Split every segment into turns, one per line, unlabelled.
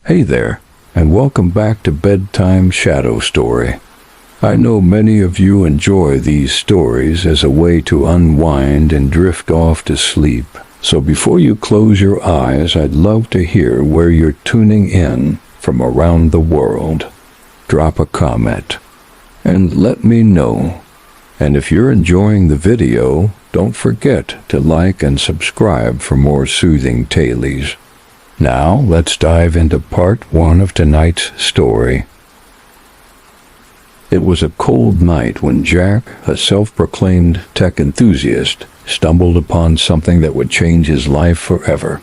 Hey there, and welcome back to Bedtime Shadow Story. I know many of you enjoy these stories as a way to unwind and drift off to sleep. So before you close your eyes, I'd love to hear where you're tuning in from around the world. Drop a comment and let me know. And if you're enjoying the video, don't forget to like and subscribe for more soothing tales. Now, let's dive into part 1 of tonight's story. It was a cold night when Jack, a self-proclaimed tech enthusiast, stumbled upon something that would change his life forever.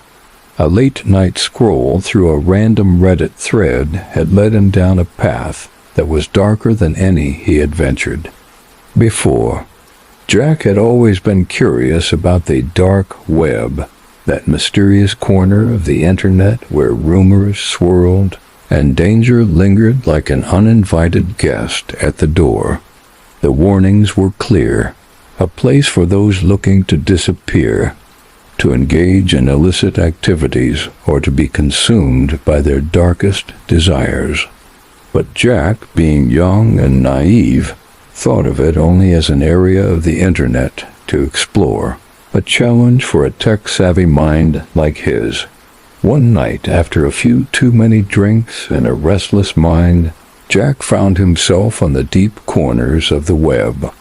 A late-night scroll through a random Reddit thread had led him down a path that was darker than any he had ventured before. Jack had always been curious about the dark web, that mysterious corner of the internet where rumors swirled and danger lingered like an uninvited guest at the door. The warnings were clear: a place for those looking to disappear, to engage in illicit activities, or to be consumed by their darkest desires. But Jack, being young and naive, thought of it only as an area of the internet to explore. A challenge for a tech-savvy mind like his. One night, after a few too many drinks and a restless mind, Jack found himself on the deep corners of the web,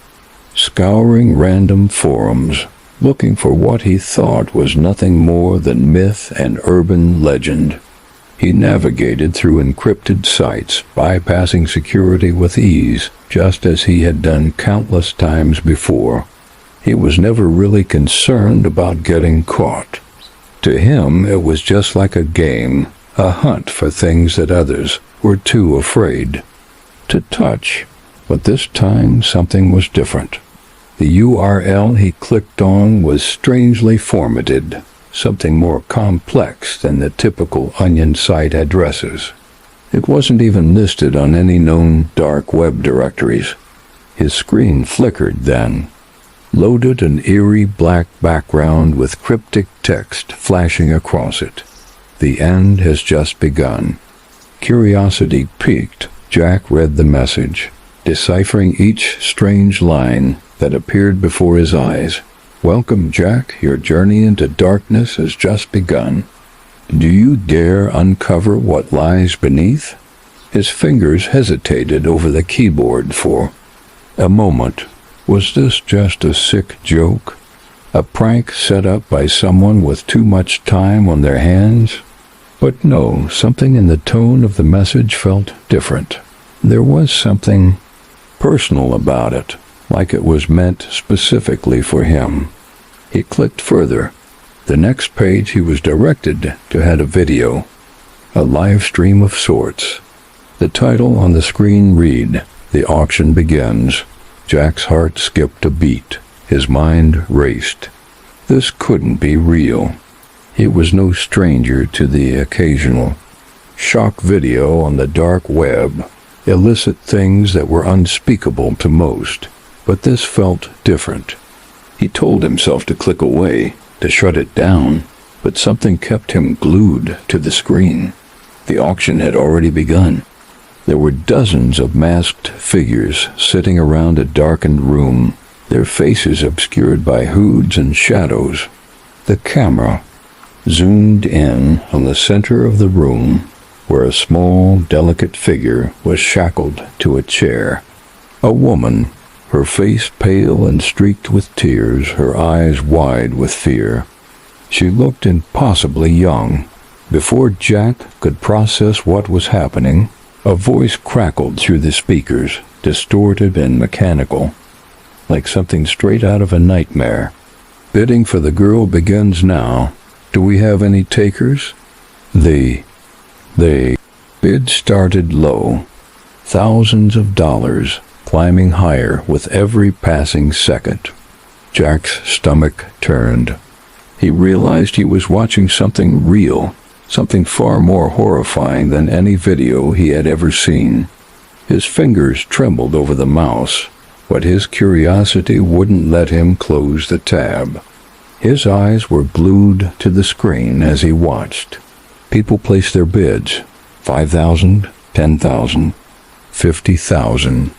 scouring random forums, looking for what he thought was nothing more than myth and urban legend. He navigated through encrypted sites, bypassing security with ease, just as he had done countless times before. He was never really concerned about getting caught. To him, it was just like a game, a hunt for things that others were too afraid to touch. But this time, something was different. The URL he clicked on was strangely formatted, something more complex than the typical Onion site addresses. It wasn't even listed on any known dark web directories. His screen flickered then, loaded an eerie black background with cryptic text flashing across it. The end has just begun. Curiosity piqued, Jack read the message, deciphering each strange line that appeared before his eyes. Welcome, Jack. Your journey into darkness has just begun. Do you dare uncover what lies beneath? His fingers hesitated over the keyboard for a moment. Was this just a sick joke? A prank set up by someone with too much time on their hands? But no, something in the tone of the message felt different. There was something personal about it, like it was meant specifically for him. He clicked further. The next page he was directed to had a video, a live stream of sorts. The title on the screen read, "The auction begins." Jack's heart skipped a beat. His mind raced. This couldn't be real. He was no stranger to the occasional shock video on the dark web, illicit things that were unspeakable to most. But this felt different. He told himself to click away, to shut it down, but something kept him glued to the screen. The auction had already begun. There were dozens of masked figures sitting around a darkened room, their faces obscured by hoods and shadows. The camera zoomed in on the center of the room, where a small, delicate figure was shackled to a chair. A woman, her face pale and streaked with tears, her eyes wide with fear. She looked impossibly young. Before Jack could process what was happening, a voice crackled through the speakers, distorted and mechanical, like something straight out of a nightmare. Bidding for the girl begins now. Do we have any takers? The bid started low, thousands of dollars, climbing higher with every passing second. Jack's stomach turned. He realized he was watching something real, something far more horrifying than any video he had ever seen. His fingers trembled over the mouse, but his curiosity wouldn't let him close the tab. His eyes were glued to the screen as he watched. People placed their bids. 5,000, 10,000, 50,000.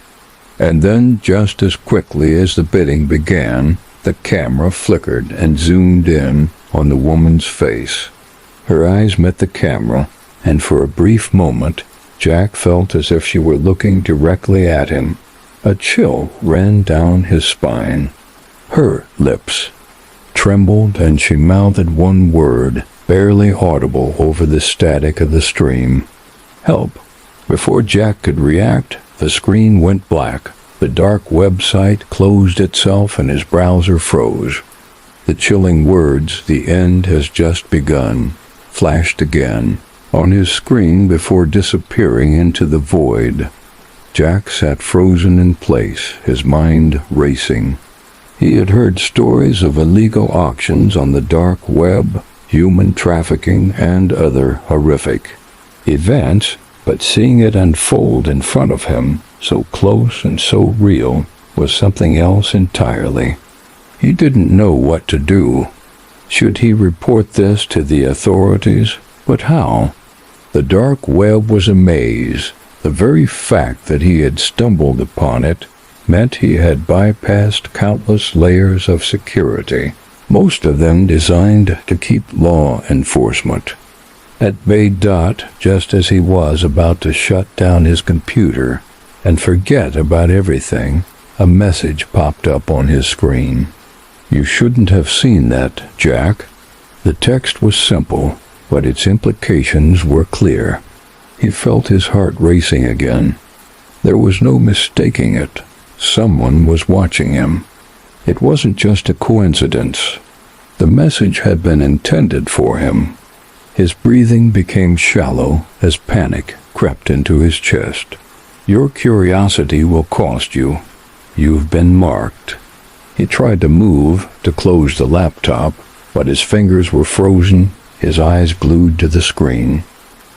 And then, just as quickly as the bidding began, the camera flickered and zoomed in on the woman's face. Her eyes met the camera, and for a brief moment, Jack felt as if she were looking directly at him. A chill ran down his spine. Her lips trembled, and she mouthed one word, barely audible over the static of the stream. Help. Before Jack could react, the screen went black. The dark website closed itself and his browser froze. The chilling words, "The end has just begun," flashed again on his screen before disappearing into the void. Jack sat frozen in place, his mind racing. He had heard stories of illegal auctions on the dark web, human trafficking, and other horrific events, but seeing it unfold in front of him, so close and so real, was something else entirely. He didn't know what to do. Should he report this to the authorities? But how? The dark web was a maze. The very fact that he had stumbled upon it meant he had bypassed countless layers of security, most of them designed to keep law enforcement at bay. Just as he was about to shut down his computer and forget about everything, a message popped up on his screen. "You shouldn't have seen that, Jack." The text was simple, but its implications were clear. He felt his heart racing again. There was no mistaking it. Someone was watching him. It wasn't just a coincidence. The message had been intended for him. His breathing became shallow as panic crept into his chest. "Your curiosity will cost you. You've been marked." He tried to move, to close the laptop, but his fingers were frozen, his eyes glued to the screen.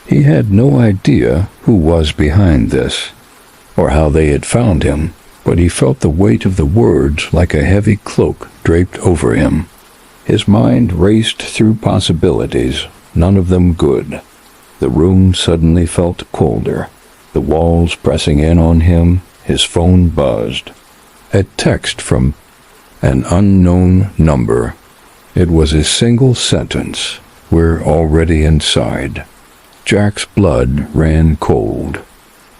He had no idea who was behind this, or how they had found him, but he felt the weight of the words like a heavy cloak draped over him. His mind raced through possibilities, none of them good. The room suddenly felt colder, the walls pressing in on him. His phone buzzed. A text from an unknown number. It was a single sentence. "We're already inside." Jack's blood ran cold.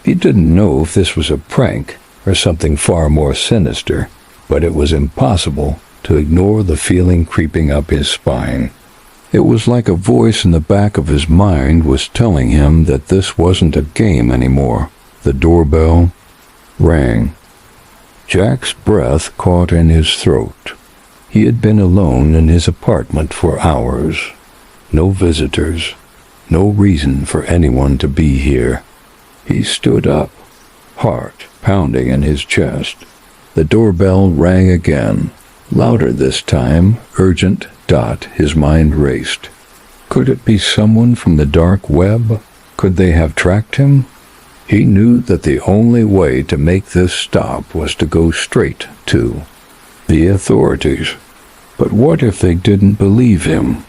He didn't know if this was a prank or something far more sinister, but it was impossible to ignore the feeling creeping up his spine. It was like a voice in the back of his mind was telling him that this wasn't a game anymore. The doorbell rang. Jack's breath caught in his throat. He had been alone in his apartment for hours. No visitors. No reason for anyone to be here. He stood up, heart pounding in his chest. The doorbell rang again, louder this time, urgent. His mind raced. Could it be someone from the dark web? Could they have tracked him? He knew that the only way to make this stop was to go straight to the authorities. But what if they didn't believe him?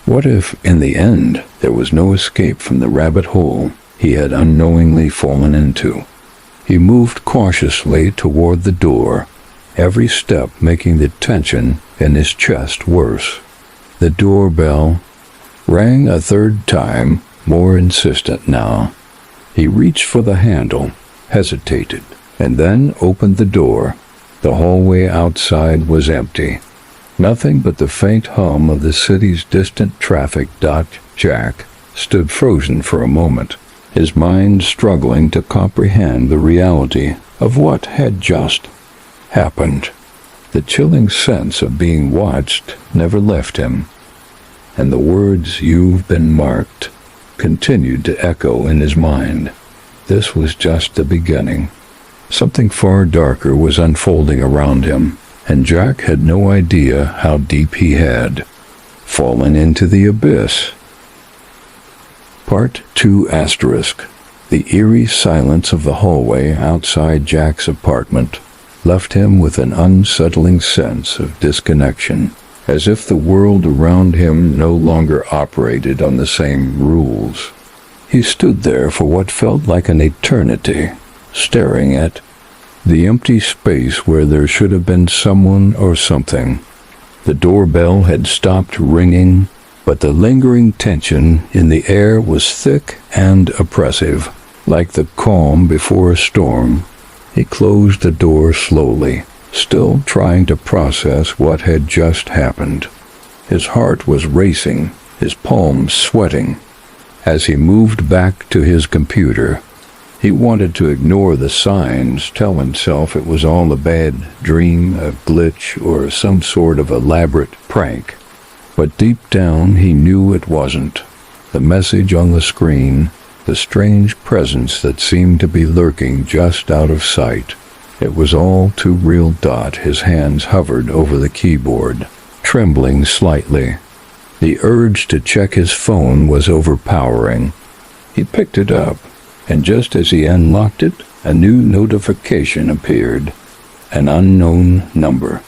What if, in the end, there was no escape from the rabbit hole he had unknowingly fallen into? He moved cautiously toward the door, every step making the tension in his chest worse. The doorbell rang a third time, more insistent now. He reached for the handle, hesitated, and then opened the door. The hallway outside was empty. Nothing but the faint hum of the city's distant traffic. Jack stood frozen for a moment, his mind struggling to comprehend the reality of what had just happened. The chilling sense of being watched never left him, and the words "you've been marked" continued to echo in his mind. This was just the beginning. Something far darker was unfolding around him, and Jack had no idea how deep he had fallen into the abyss. Part 2 ***. The eerie silence of the hallway outside Jack's apartment left him with an unsettling sense of disconnection, as if the world around him no longer operated on the same rules. He stood there for what felt like an eternity, staring at the empty space where there should have been someone or something. The doorbell had stopped ringing, but the lingering tension in the air was thick and oppressive, like the calm before a storm. He closed the door slowly, still trying to process what had just happened. His heart was racing, his palms sweating. As he moved back to his computer, he wanted to ignore the signs, tell himself it was all a bad dream, a glitch, or some sort of elaborate prank. But deep down he knew it wasn't. The message on the screen, the strange presence that seemed to be lurking just out of sight. It was all too real. His hands hovered over the keyboard, trembling slightly. The urge to check his phone was overpowering. He picked it up, and just as he unlocked it, a new notification appeared. An unknown number.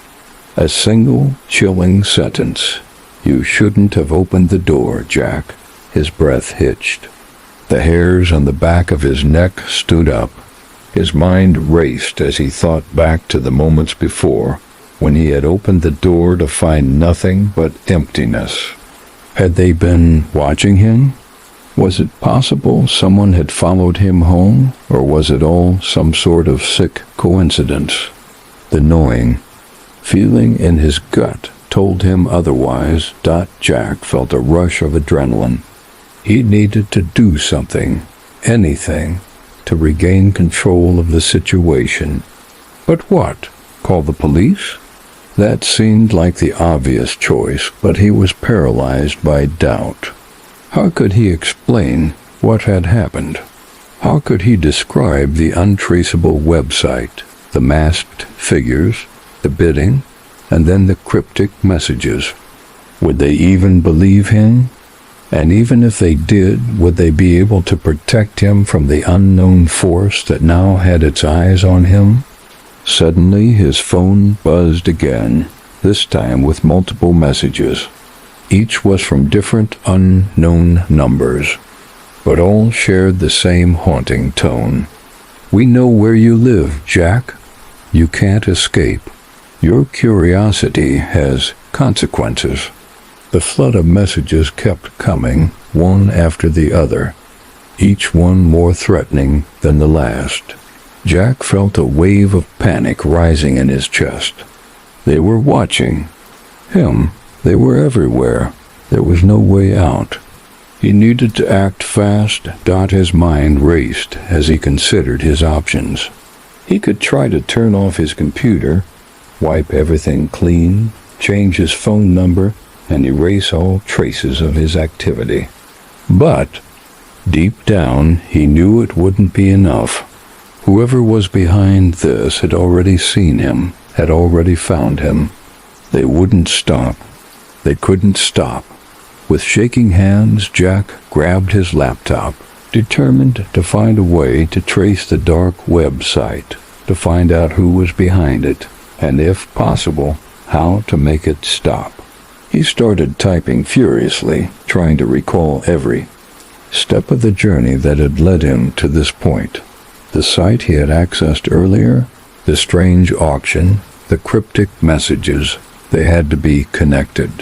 A single, chilling sentence. "You shouldn't have opened the door, Jack." His breath hitched. The hairs on the back of his neck stood up. His mind raced as he thought back to the moments before, when he had opened the door to find nothing but emptiness. Had they been watching him? Was it possible someone had followed him home, or was it all some sort of sick coincidence? The gnawing feeling in his gut told him otherwise. Jack felt a rush of adrenaline. He needed to do something, anything, to regain control of the situation. But what? Call the police? That seemed like the obvious choice, but he was paralyzed by doubt. How could he explain what had happened? How could he describe the untraceable website, the masked figures, the bidding, and then the cryptic messages? Would they even believe him? And even if they did, would they be able to protect him from the unknown force that now had its eyes on him? Suddenly his phone buzzed again, this time with multiple messages. Each was from different unknown numbers, but all shared the same haunting tone. "We know where you live, Jack. You can't escape. Your curiosity has consequences." The flood of messages kept coming, one after the other, each one more threatening than the last. Jack felt a wave of panic rising in his chest. They were watching him. They were everywhere. There was no way out. He needed to act fast. His mind raced as he considered his options. He could try to turn off his computer, wipe everything clean, change his phone number, and erase all traces of his activity. But deep down, he knew it wouldn't be enough. Whoever was behind this had already seen him, had already found him. They wouldn't stop. They couldn't stop. With shaking hands, Jack grabbed his laptop, determined to find a way to trace the dark website, to find out who was behind it, and if possible, how to make it stop. He started typing furiously, trying to recall every step of the journey that had led him to this point. The site he had accessed earlier, the strange auction, the cryptic messages, they had to be connected.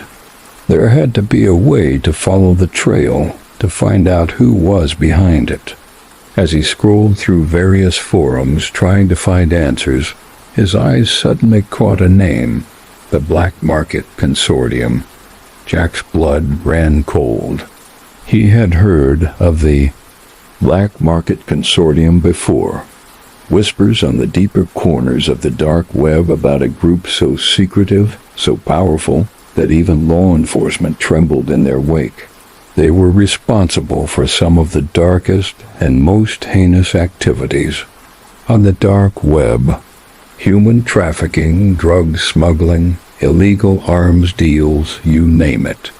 There had to be a way to follow the trail, to find out who was behind it. As he scrolled through various forums trying to find answers, his eyes suddenly caught a name, the Black Market Consortium. Jack's blood ran cold. He had heard of the Black Market Consortium before. Whispers on the deeper corners of the dark web about a group so secretive, so powerful, that even law enforcement trembled in their wake. They were responsible for some of the darkest and most heinous activities on the dark web. Human trafficking, drug smuggling, illegal arms deals, you name it.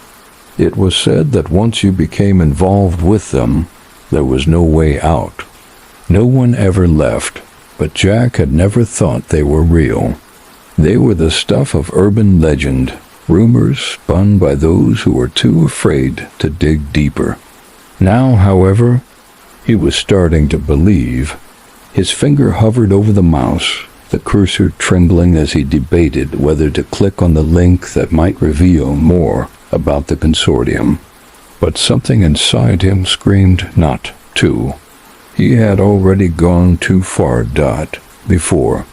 It was said that once you became involved with them, there was no way out. No one ever left, but Jack had never thought they were real. They were the stuff of urban legend, rumors spun by those who were too afraid to dig deeper. Now, however, He was starting to believe. His finger hovered over the mouse, the cursor trembling as he debated whether to click on the link that might reveal more about the consortium. But something inside him screamed not to. He had already gone too far, before.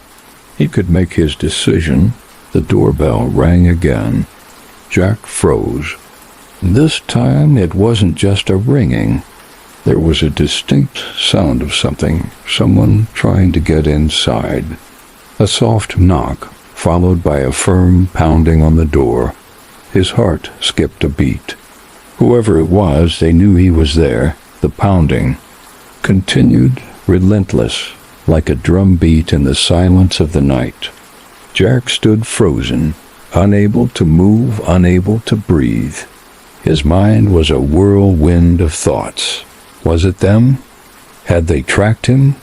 He could make his decision. The doorbell rang again. Jack froze. This time it wasn't just a ringing. There was a distinct sound of someone trying to get inside. A soft knock, followed by a firm pounding on the door. His heart skipped a beat. Whoever it was, they knew he was there. The pounding continued, relentless, like a drum beat in the silence of the night. Jack stood frozen, unable to move, unable to breathe. His mind was a whirlwind of thoughts. Was it them? Had they tracked him?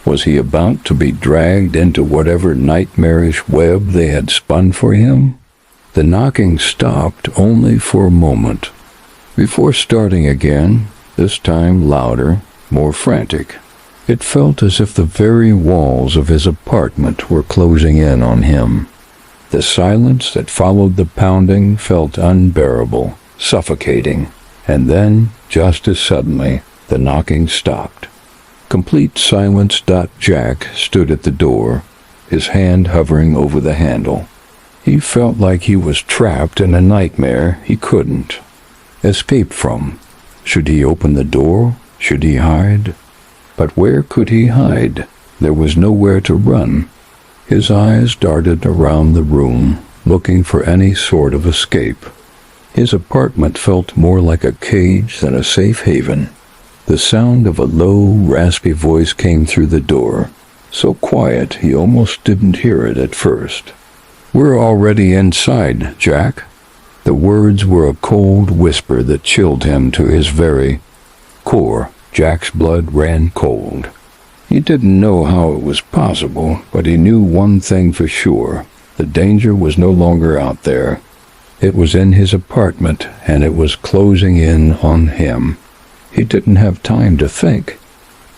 Was he about to be dragged into whatever nightmarish web they had spun for him? The knocking stopped only for a moment, before starting again, this time louder, more frantic. It felt as if the very walls of his apartment were closing in on him. The silence that followed the pounding felt unbearable, suffocating, and then, just as suddenly, the knocking stopped. Complete silence. Jack stood at the door, his hand hovering over the handle. He felt like he was trapped in a nightmare he couldn't escape from. Should he open the door? Should he hide? But where could he hide? There was nowhere to run. His eyes darted around the room, looking for any sort of escape. His apartment felt more like a cage than a safe haven. The sound of a low, raspy voice came through the door, so quiet he almost didn't hear it at first. "We're already inside, Jack." The words were a cold whisper that chilled him to his very core. Jack's blood ran cold. He didn't know how it was possible, but he knew one thing for sure. The danger was no longer out there. It was in his apartment, and it was closing in on him. He didn't have time to think.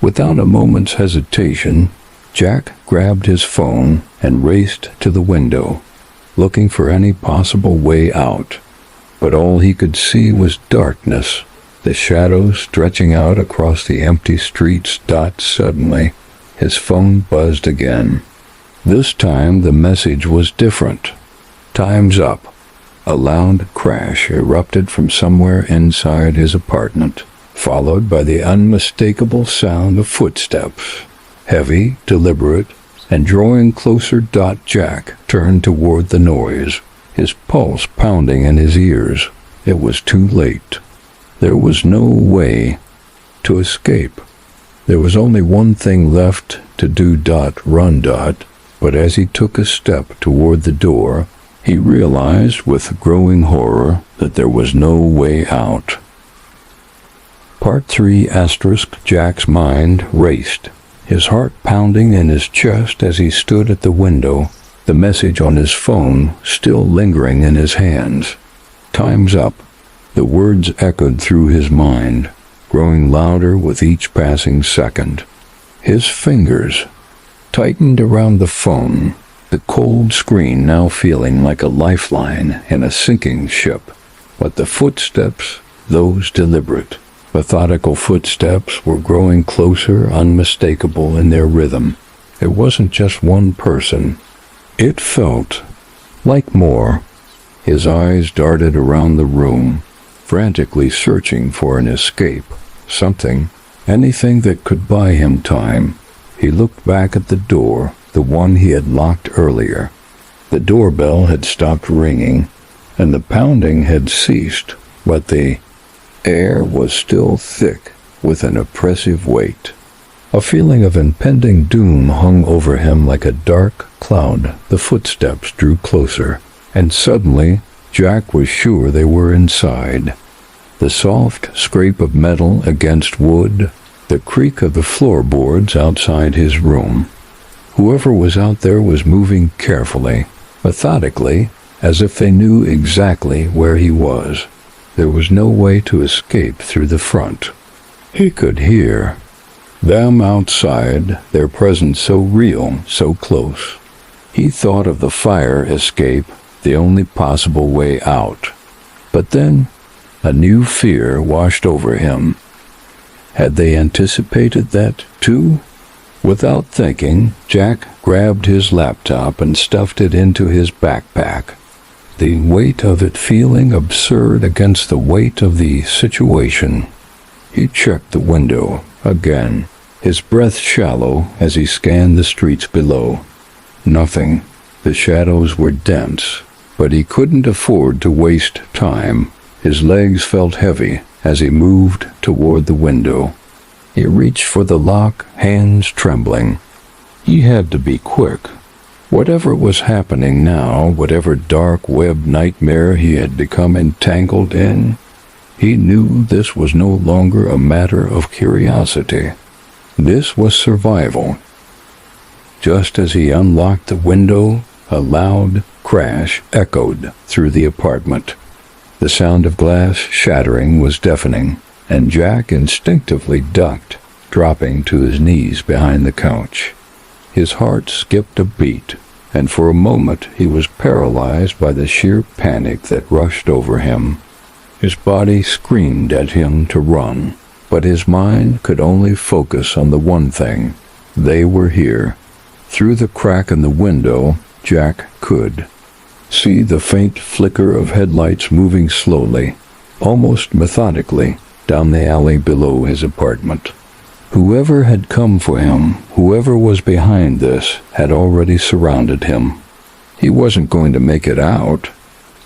Without a moment's hesitation, Jack grabbed his phone and raced to the window, looking for any possible way out. But all he could see was darkness, the shadows stretching out across the empty streets. Suddenly, his phone buzzed again. This time the message was different. "Time's up." A loud crash erupted from somewhere inside his apartment, followed by the unmistakable sound of footsteps, heavy, deliberate, and drawing closer. Jack turned toward the noise, his pulse pounding in his ears. It was too late. There was no way to escape. There was only one thing left to do. Run. But as he took a step toward the door, he realized with growing horror that there was no way out. Part 3 *. Jack's mind raced, his heart pounding in his chest as he stood at the window, the message on his phone still lingering in his hands. "Time's up." The words echoed through his mind, growing louder with each passing second. His fingers tightened around the phone, the cold screen now feeling like a lifeline in a sinking ship. But the footsteps, those deliberate, methodical footsteps, were growing closer, unmistakable in their rhythm. It wasn't just one person. It felt like more. His eyes darted around the room, frantically searching for an escape, something, anything that could buy him time. He looked back at the door, the one he had locked earlier. The doorbell had stopped ringing, and the pounding had ceased, but the air was still thick with an oppressive weight. A feeling of impending doom hung over him like a dark cloud. The footsteps drew closer, and suddenly Jack was sure they were inside. The soft scrape of metal against wood, the creak of the floorboards outside his room. Whoever was out there was moving carefully, methodically, as if they knew exactly where he was. There was no way to escape through the front. He could hear Them outside, their presence so real, so close. He thought of the fire escape, the only possible way out. But then, a new fear washed over him. Had they anticipated that, too? Without thinking, Jack grabbed his laptop and stuffed it into his backpack, the weight of it feeling absurd against the weight of the situation. He checked the window again, his breath shallow as he scanned the streets below. Nothing. The shadows were dense, but he couldn't afford to waste time. His legs felt heavy as he moved toward the window. He reached for the lock, hands trembling. He had to be quick. Whatever was happening now, whatever dark web nightmare he had become entangled in, he knew this was no longer a matter of curiosity. This was survival. Just as he unlocked the window, a loud crash echoed through the apartment. The sound of glass shattering was deafening, and Jack instinctively ducked, dropping to his knees behind the couch. His heart skipped a beat, and for a moment he was paralyzed by the sheer panic that rushed over him. His body screamed at him to run, but his mind could only focus on the one thing. They were here. Through the crack in the window, Jack could see the faint flicker of headlights moving slowly, almost methodically, down the alley below his apartment. Whoever had come for him, whoever was behind this, had already surrounded him. He wasn't going to make it out,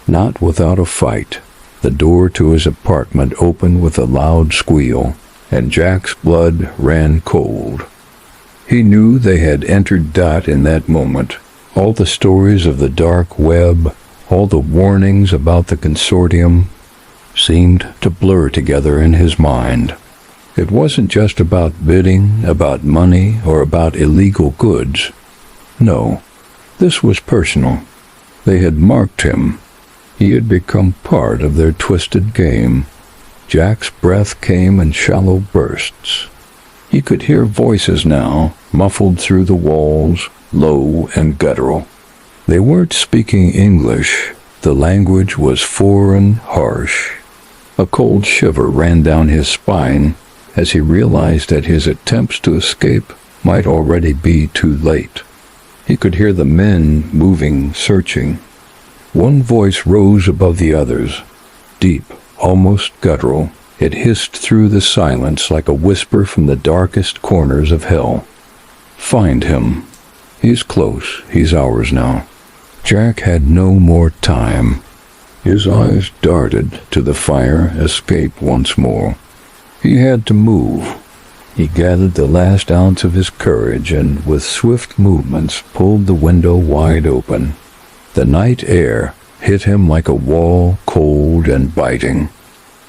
not without a fight. The door to his apartment opened with a loud squeal, and Jack's blood ran cold. He knew they had entered Dot in that moment. All the stories of the dark web, all the warnings about the consortium, seemed to blur together in his mind. It wasn't just about bidding, about money, or about illegal goods. No, this was personal. They had marked him. He had become part of their twisted game. Jack's breath came in shallow bursts. He could hear voices now, muffled through the walls, low and guttural. They weren't speaking English. The language was foreign, harsh. A cold shiver ran down his spine as he realized that his attempts to escape might already be too late. He could hear the men moving, searching. One voice rose above the others, deep, almost guttural. It hissed through the silence like a whisper from the darkest corners of hell. "Find him. He's close. He's ours now." Jack had no more time. His eyes darted to the fire escape once more. He had to move. He gathered the last ounce of his courage and, with swift movements, pulled the window wide open. The night air hit him like a wall, cold and biting.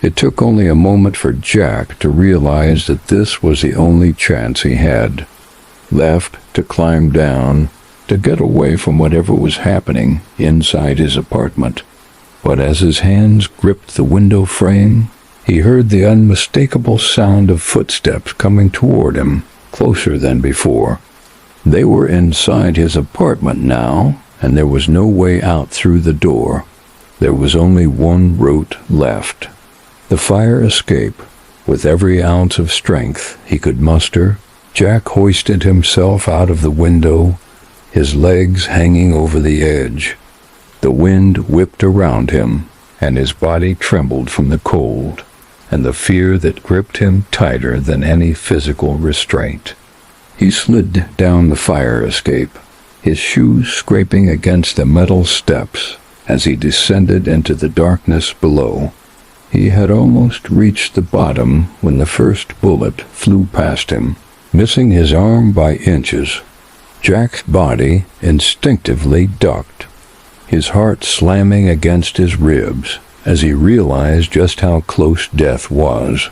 It took only a moment for Jack to realize that this was the only chance he had left to climb down, to get away from whatever was happening inside his apartment. But as his hands gripped the window frame, he heard the unmistakable sound of footsteps coming toward him, closer than before. They were inside his apartment now, and there was no way out through the door. There was only one route left. The fire escape. With every ounce of strength he could muster, Jack hoisted himself out of the window, his legs hanging over the edge. The wind whipped around him, and his body trembled from the cold and the fear that gripped him tighter than any physical restraint. He slid down the fire escape, his shoes scraping against the metal steps as he descended into the darkness below. He had almost reached the bottom when the first bullet flew past him, missing his arm by inches. Jack's body instinctively ducked, his heart slamming against his ribs as he realized just how close death was.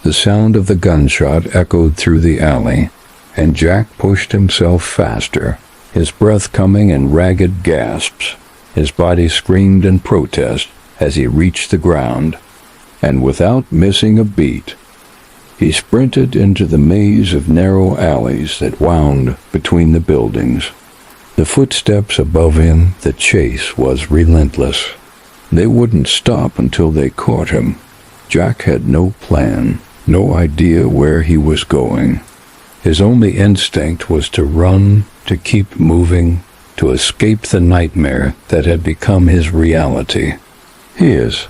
The sound of the gunshot echoed through the alley, and Jack pushed himself faster, his breath coming in ragged gasps. His body screamed in protest as he reached the ground, and without missing a beat, He sprinted into the maze of narrow alleys that wound between the buildings. The footsteps above him, the chase was relentless. They wouldn't stop until they caught him. Jack had no plan, no idea where he was going. His only instinct was to run, to keep moving, to escape the nightmare that had become his reality. His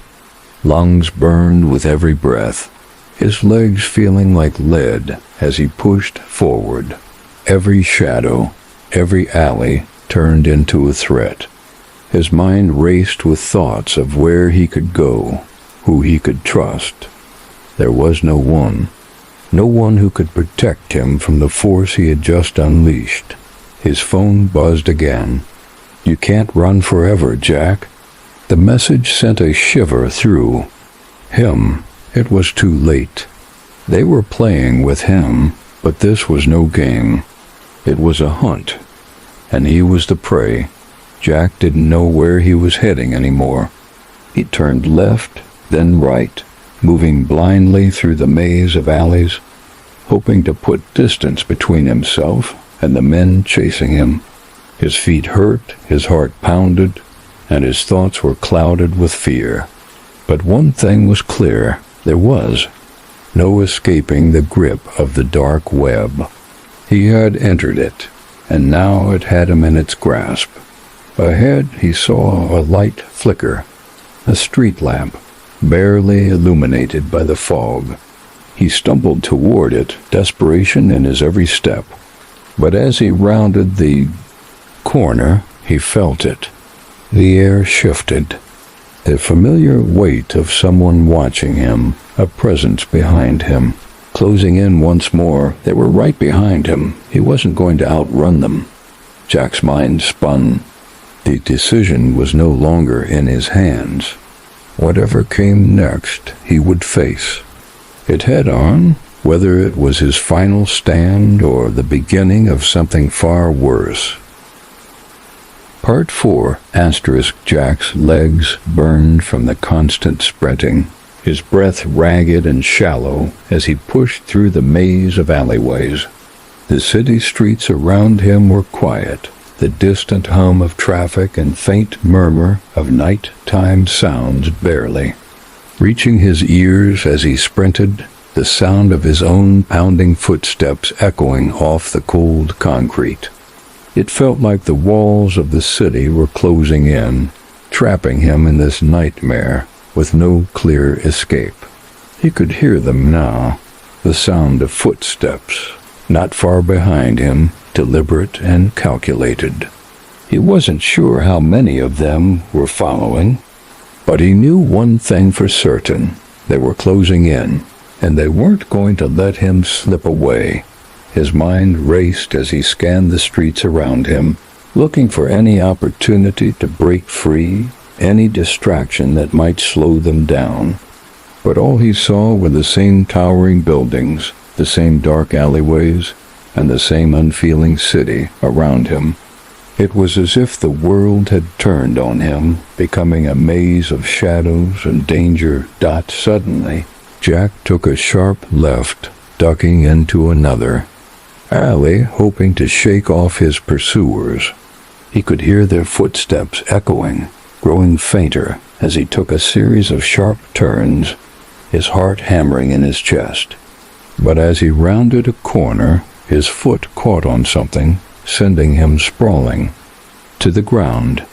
lungs burned with every breath, his legs feeling like lead as he pushed forward. Every shadow, every alley turned into a threat. His mind raced with thoughts of where he could go, who he could trust. There was no one who could protect him from the force he had just unleashed. His phone buzzed again. "You can't run forever, Jack." The message sent a shiver through him. It was too late. They were playing with him, but this was no game. It was a hunt, and he was the prey. Jack didn't know where he was heading anymore. He turned left, then right, moving blindly through the maze of alleys, hoping to put distance between himself and the men chasing him. His feet hurt, his heart pounded, and his thoughts were clouded with fear. But one thing was clear. There was no escaping the grip of the dark web. He had entered it, and now it had him in its grasp. Ahead he saw a light flicker, a street lamp, barely illuminated by the fog. He stumbled toward it, desperation in his every step. But as he rounded the corner, he felt it. The air shifted. The familiar weight of someone watching him, a presence behind him. Closing in once more, they were right behind him. He wasn't going to outrun them. Jack's mind spun. The decision was no longer in his hands. Whatever came next, he would face it head-on, whether it was his final stand or the beginning of something far worse. Part 4, *. Jack's legs burned from the constant sprinting, his breath ragged and shallow as he pushed through the maze of alleyways. The city streets around him were quiet, the distant hum of traffic and faint murmur of night-time sounds barely reaching his ears as he sprinted, the sound of his own pounding footsteps echoing off the cold concrete. It felt like the walls of the city were closing in, trapping him in this nightmare with no clear escape. He could hear them now, the sound of footsteps, not far behind him, deliberate and calculated. He wasn't sure how many of them were following, but he knew one thing for certain. They were closing in, and they weren't going to let him slip away. His mind raced as he scanned the streets around him, looking for any opportunity to break free, any distraction that might slow them down. But all he saw were the same towering buildings, the same dark alleyways, and the same unfeeling city around him. It was as if the world had turned on him, becoming a maze of shadows and danger. Suddenly, Jack took a sharp left, ducking into another alley, hoping to shake off his pursuers. He could hear their footsteps echoing, growing fainter as he took a series of sharp turns, his heart hammering in his chest. But as he rounded a corner, his foot caught on something, sending him sprawling to the ground.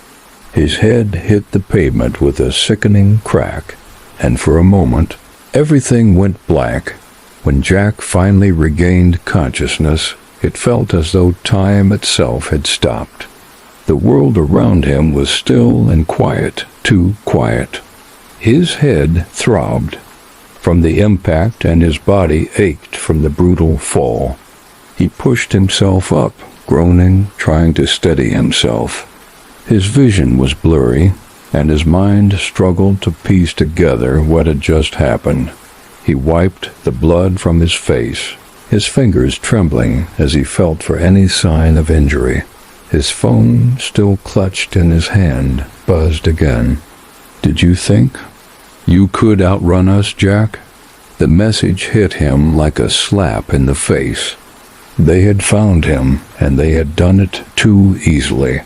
His head hit the pavement with a sickening crack, and for a moment, everything went black. When Jack finally regained consciousness, it felt as though time itself had stopped. The world around him was still and quiet, too quiet. His head throbbed from the impact, and his body ached from the brutal fall. He pushed himself up, groaning, trying to steady himself. His vision was blurry, and his mind struggled to piece together what had just happened. He wiped the blood from his face, his fingers trembling as he felt for any sign of injury. His phone, still clutched in his hand, buzzed again. "Did you think you could outrun us, Jack?" The message hit him like a slap in the face. They had found him, and they had done it too easily.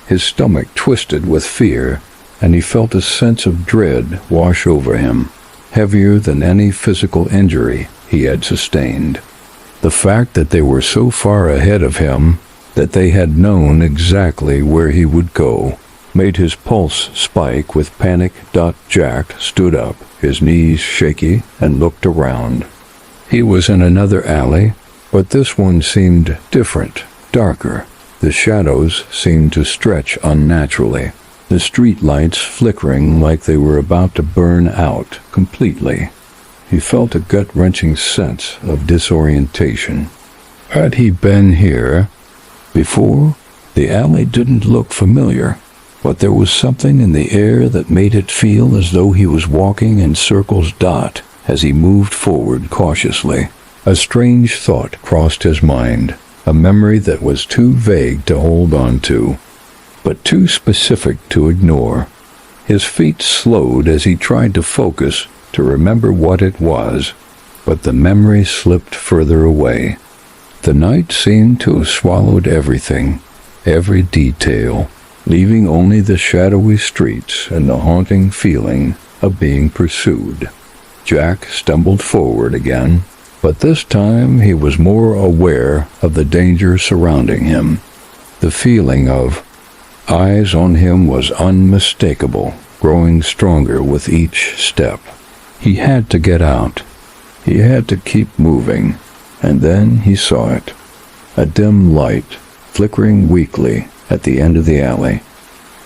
His stomach twisted with fear, and he felt a sense of dread wash over him, heavier than any physical injury he had sustained. The fact that they were so far ahead of him, that they had known exactly where he would go, made his pulse spike with panic. Jack stood up, his knees shaky, and looked around. He was in another alley, but this one seemed different, darker. The shadows seemed to stretch unnaturally, the street lights flickering like they were about to burn out completely. He felt a gut-wrenching sense of disorientation. Had he been here before? The alley didn't look familiar, but there was something in the air that made it feel as though he was walking in circles. As he moved forward cautiously, a strange thought crossed his mind, a memory that was too vague to hold on to, but too specific to ignore. His feet slowed as he tried to focus to remember what it was, but the memory slipped further away. The night seemed to have swallowed everything, every detail, leaving only the shadowy streets and the haunting feeling of being pursued. Jack stumbled forward again, but this time he was more aware of the danger surrounding him. The feeling of eyes on him was unmistakable, growing stronger with each step. He had to get out. He had to keep moving, and then he saw it. A dim light, flickering weakly at the end of the alley.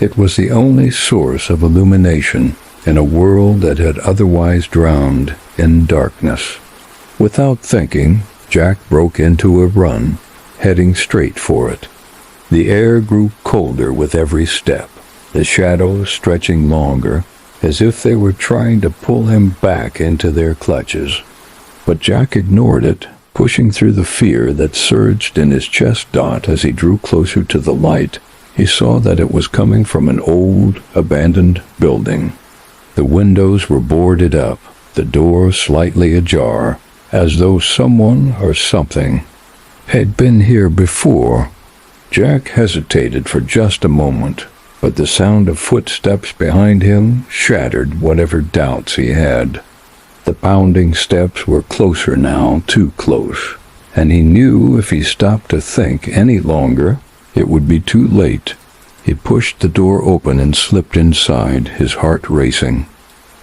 It was the only source of illumination in a world that had otherwise drowned in darkness. Without thinking, Jack broke into a run, heading straight for it. The air grew colder with every step, the shadows stretching longer, as if they were trying to pull him back into their clutches. But Jack ignored it, pushing through the fear that surged in his chest. As he drew closer to the light, he saw that it was coming from an old, abandoned building. The windows were boarded up, the door slightly ajar, as though someone or something had been here before. Jack hesitated for just a moment, but the sound of footsteps behind him shattered whatever doubts he had. The pounding steps were closer now, too close, and he knew if he stopped to think any longer, it would be too late. He pushed the door open and slipped inside, his heart racing.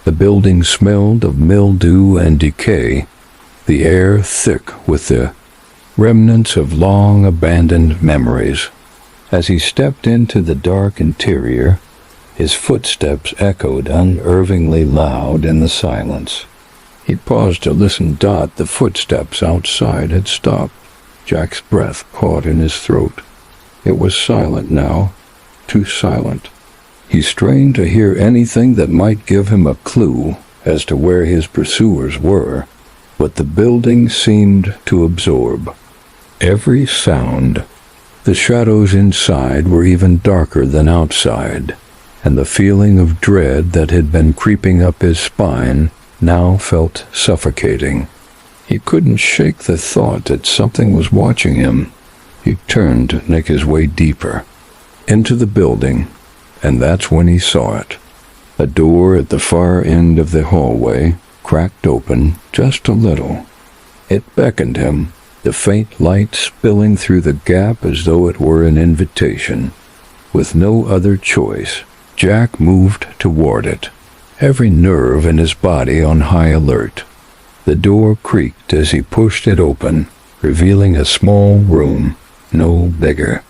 The building smelled of mildew and decay, the air thick with the remnants of long abandoned memories. As he stepped into the dark interior, his footsteps echoed unervingly loud in the silence. He paused to listen. The footsteps outside had stopped. Jack's breath caught in his throat. It was silent now, too silent. He strained to hear anything that might give him a clue as to where his pursuers were, but the building seemed to absorb every sound. The shadows inside were even darker than outside, and the feeling of dread that had been creeping up his spine now felt suffocating. He couldn't shake the thought that something was watching him. He turned to make his way deeper into the building, and that's when he saw it. A door at the far end of the hallway cracked open just a little. It beckoned him, the faint light spilling through the gap as though it were an invitation. With no other choice, Jack moved toward it, every nerve in his body on high alert. The door creaked as he pushed it open, revealing a small room, no bigger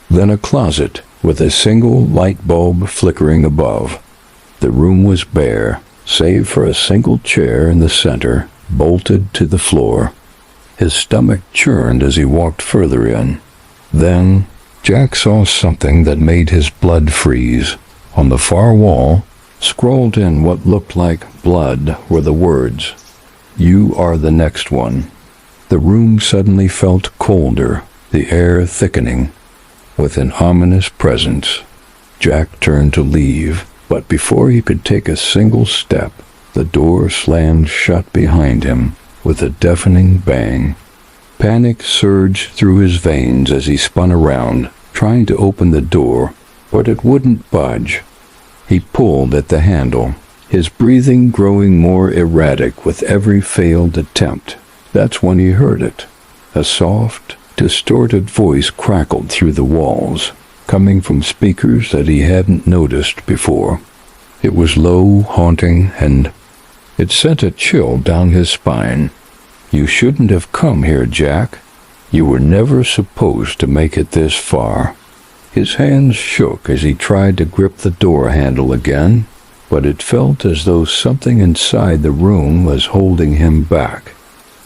than a closet with a single light bulb flickering above. The room was bare, save for a single chair in the center, bolted to the floor. His stomach churned as he walked further in. Then, Jack saw something that made his blood freeze. On the far wall, scrawled in what looked like blood, were the words, "You are the next one." The room suddenly felt colder, the air thickening. With an ominous presence, Jack turned to leave, but before he could take a single step, The door slammed shut behind him with a deafening bang. Panic surged through his veins as he spun around, trying to open the door, but it wouldn't budge. He pulled at the handle, his breathing growing more erratic with every failed attempt. That's when he heard it. A soft, distorted voice crackled through the walls, coming from speakers that he hadn't noticed before. It was low, haunting, and it sent a chill down his spine. "You shouldn't have come here, Jack. You were never supposed to make it this far." His hands shook as he tried to grip the door handle again, but it felt as though something inside the room was holding him back.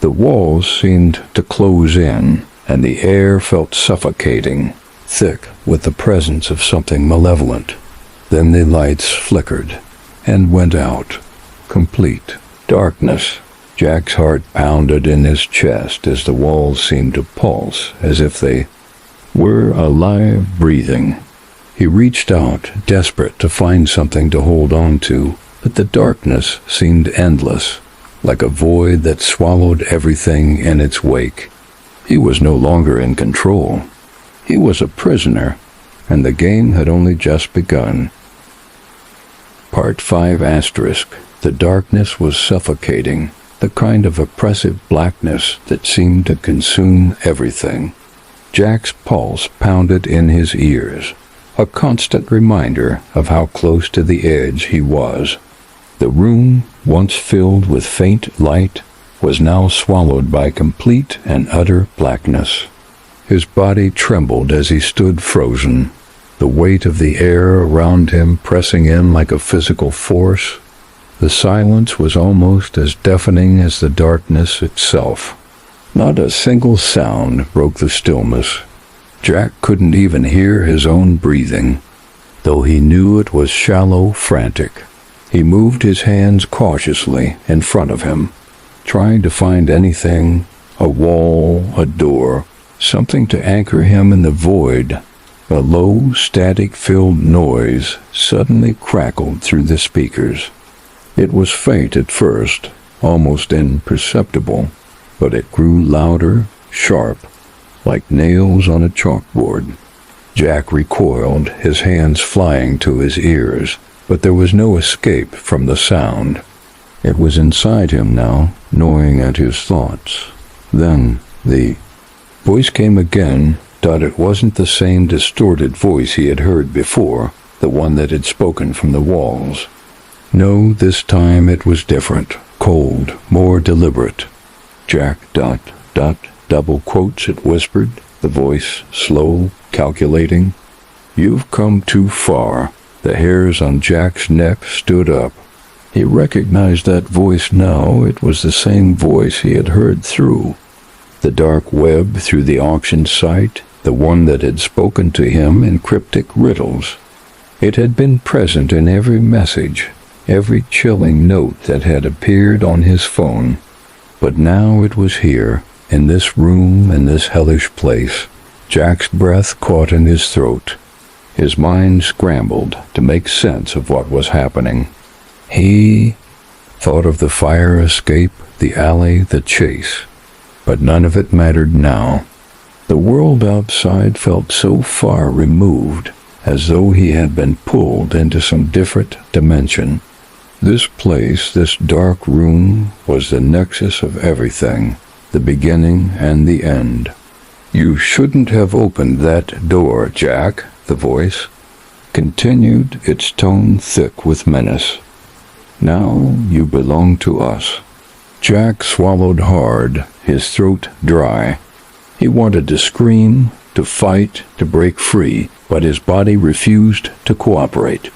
The walls seemed to close in, and the air felt suffocating, thick with the presence of something malevolent. Then the lights flickered and went out. Complete darkness. Jack's heart pounded in his chest as the walls seemed to pulse, as if they were alive, breathing. He reached out, desperate to find something to hold on to, but the darkness seemed endless, like a void that swallowed everything in its wake. He was no longer in control. He was a prisoner, and the game had only just begun. Part 5 *. The darkness was suffocating, the kind of oppressive blackness that seemed to consume everything. Jack's pulse pounded in his ears, a constant reminder of how close to the edge he was. The room, once filled with faint light, was now swallowed by complete and utter blackness. His body trembled as he stood frozen, the weight of the air around him pressing in like a physical force. The silence was almost as deafening as the darkness itself. Not a single sound broke the stillness. Jack couldn't even hear his own breathing, though he knew it was shallow, frantic. He moved his hands cautiously in front of him, trying to find anything, a wall, a door, something to anchor him in the void. A low, static-filled noise suddenly crackled through the speakers. It was faint at first, almost imperceptible, but it grew louder, sharp, like nails on a chalkboard. Jack recoiled, his hands flying to his ears, but there was no escape from the sound. It was inside him now, gnawing at his thoughts. Then the voice came again, but it wasn't the same distorted voice he had heard before, the one that had spoken from the walls. No, this time it was different, cold, more deliberate. "Jack, ... double quotes," it whispered, the voice slow, calculating. "You've come too far." The hairs on Jack's neck stood up. He recognized that voice now. It was the same voice he had heard through the dark web, through the auction site, the one that had spoken to him in cryptic riddles. It had been present in every message, every chilling note that had appeared on his phone. But now it was here, in this room, in this hellish place. Jack's breath caught in his throat. His mind scrambled to make sense of what was happening. He thought of the fire escape, the alley, the chase, but none of it mattered now. The world outside felt so far removed, as though he had been pulled into some different dimension. This place, this dark room, was the nexus of everything, the beginning and the end. "You shouldn't have opened that door, Jack," the voice continued, its tone thick with menace. "Now you belong to us." Jack swallowed hard, his throat dry. He wanted to scream, to fight, to break free, but his body refused to cooperate.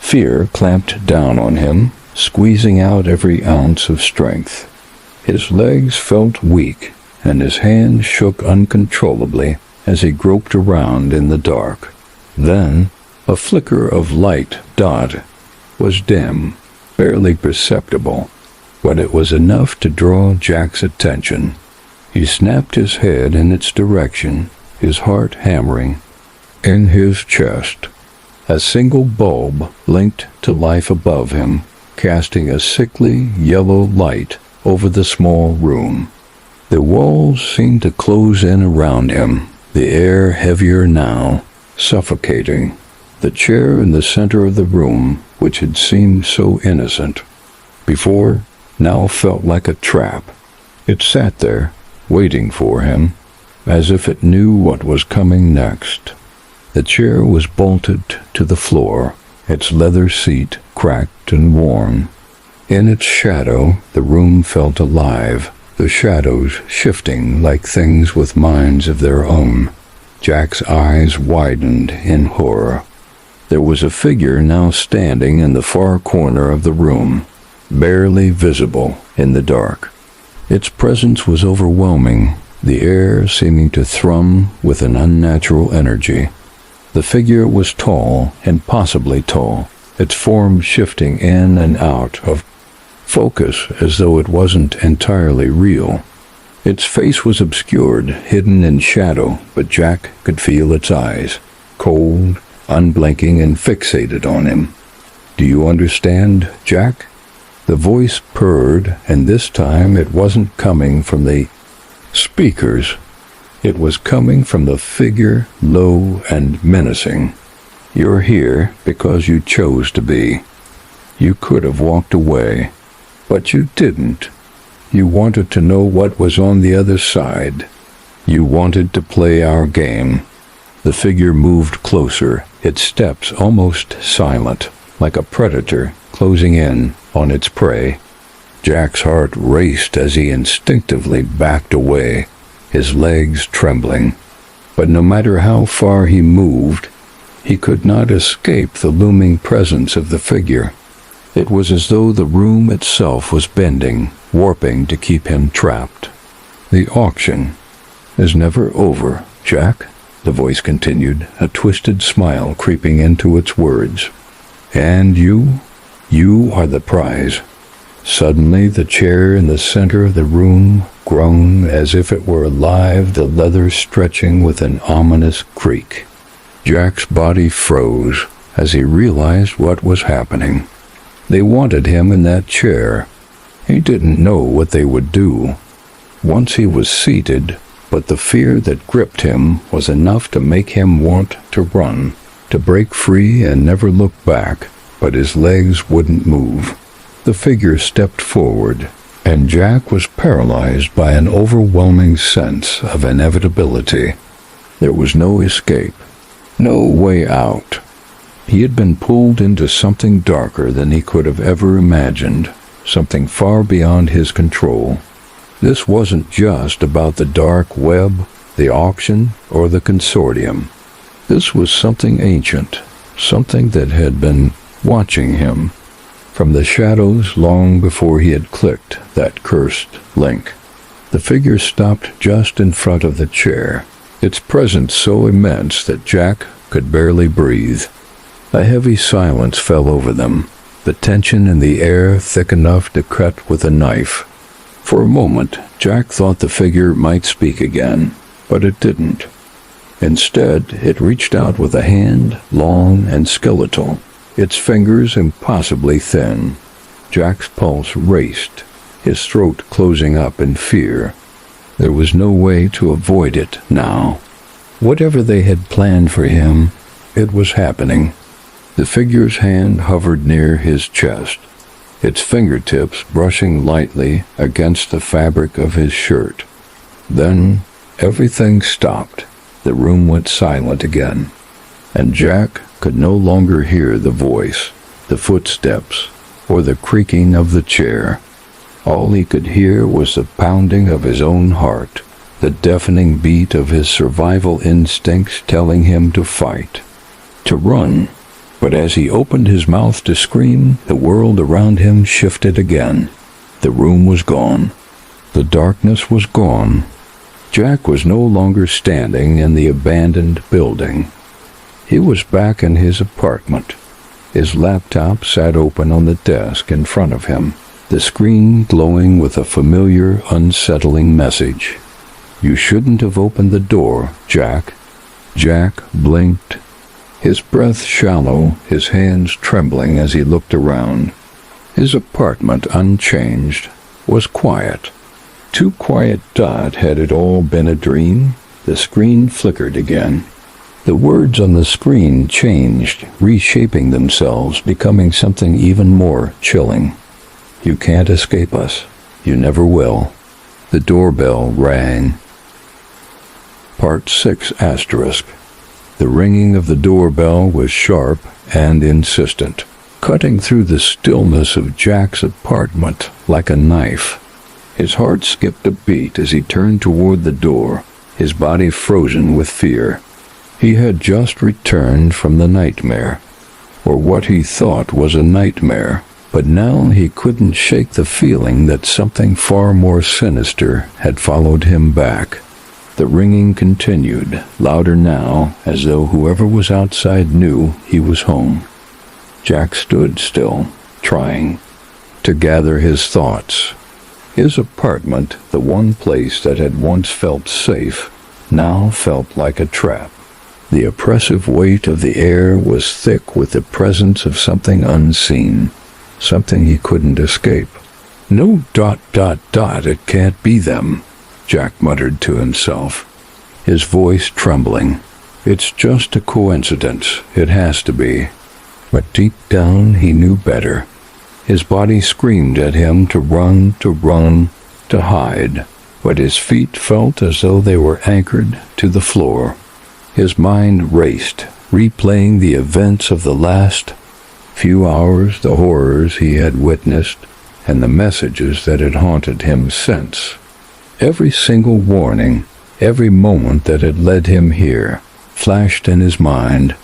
Fear clamped down on him, squeezing out every ounce of strength. His legs felt weak, and his hands shook uncontrollably as he groped around in the dark. Then, a flicker of light was dim, barely perceptible, but it was enough to draw Jack's attention. He snapped his head in its direction, his heart hammering. In his chest, a single bulb linked to life above him, casting a sickly yellow light over the small room. The walls seemed to close in around him, the air heavier now, suffocating. The chair in the center of the room, which had seemed so innocent before, now felt like a trap. It sat there, waiting for him, as if it knew what was coming next. The chair was bolted to the floor, its leather seat cracked and worn. In its shadow, the room felt alive, the shadows shifting like things with minds of their own. Jack's eyes widened in horror. There was a figure now standing in the far corner of the room, barely visible in the dark. Its presence was overwhelming, the air seeming to thrum with an unnatural energy. The figure was tall, impossibly tall, its form shifting in and out of focus as though it wasn't entirely real. Its face was obscured, hidden in shadow, but Jack could feel its eyes, cold, unblinking, and fixated on him. "Do you understand, Jack?" The voice purred, and this time it wasn't coming from the speakers. It was coming from the figure, low and menacing. "You're here because you chose to be. You could have walked away, but you didn't. You wanted to know what was on the other side. You wanted to play our game." The figure moved closer, its steps almost silent, like a predator closing in on its prey. Jack's heart raced as he instinctively backed away, his legs trembling. But no matter how far he moved, he could not escape the looming presence of the figure. It was as though the room itself was bending, warping to keep him trapped. "The auction is never over, Jack," the voice continued, a twisted smile creeping into its words. "And you are the prize." Suddenly, the chair in the center of the room groaned as if it were alive, the leather stretching with an ominous creak. Jack's body froze as he realized what was happening. They wanted him in that chair. He didn't know what they would do once he was seated, but the fear that gripped him was enough to make him want to run, to break free and never look back, but his legs wouldn't move. The figure stepped forward, and Jack was paralyzed by an overwhelming sense of inevitability. There was no escape, no way out. He had been pulled into something darker than he could have ever imagined, something far beyond his control. This wasn't just about the dark web, the auction, or the consortium. This was something ancient, something that had been watching him from the shadows long before he had clicked that cursed link. The figure stopped just in front of the chair, its presence so immense that Jack could barely breathe. A heavy silence fell over them, the tension in the air thick enough to cut with a knife. For a moment, Jack thought the figure might speak again, but it didn't. Instead, it reached out with a hand, long and skeletal, its fingers impossibly thin. Jack's pulse raced, his throat closing up in fear. There was no way to avoid it now. Whatever they had planned for him, it was happening. The figure's hand hovered near his chest, its fingertips brushing lightly against the fabric of his shirt. Then everything stopped. The room went silent again, and Jack could no longer hear the voice, the footsteps, or the creaking of the chair. All he could hear was the pounding of his own heart, the deafening beat of his survival instincts telling him to fight, to run. But as he opened his mouth to scream, the world around him shifted again. The room was gone. The darkness was gone. Jack was no longer standing in the abandoned building. He was back in his apartment. His laptop sat open on the desk in front of him, the screen glowing with a familiar, unsettling message. "You shouldn't have opened the door, Jack." Jack blinked, his breath shallow, his hands trembling as he looked around. His apartment, unchanged, was quiet. Too quiet. Had it all been a dream? The screen flickered again. The words on the screen changed, reshaping themselves, becoming something even more chilling. You can't escape us. You never will. The doorbell rang. Part 6 asterisk. The ringing of the doorbell was sharp and insistent, cutting through the stillness of Jack's apartment like a knife. His heart skipped a beat as he turned toward the door, his body frozen with fear. He had just returned from the nightmare, or what he thought was a nightmare, but now he couldn't shake the feeling that something far more sinister had followed him back. The ringing continued, louder now, as though whoever was outside knew he was home. Jack stood still, trying to gather his thoughts. His apartment, the one place that had once felt safe, now felt like a trap. The oppressive weight of the air was thick with the presence of something unseen, something he couldn't escape. No, it can't be them, Jack muttered to himself, his voice trembling. It's just a coincidence, it has to be. But deep down he knew better. His body screamed at him to run, to hide, but his feet felt as though they were anchored to the floor. His mind raced, replaying the events of the last few hours, the horrors he had witnessed, and the messages that had haunted him since. Every single warning, every moment that had led him here, flashed in his mind.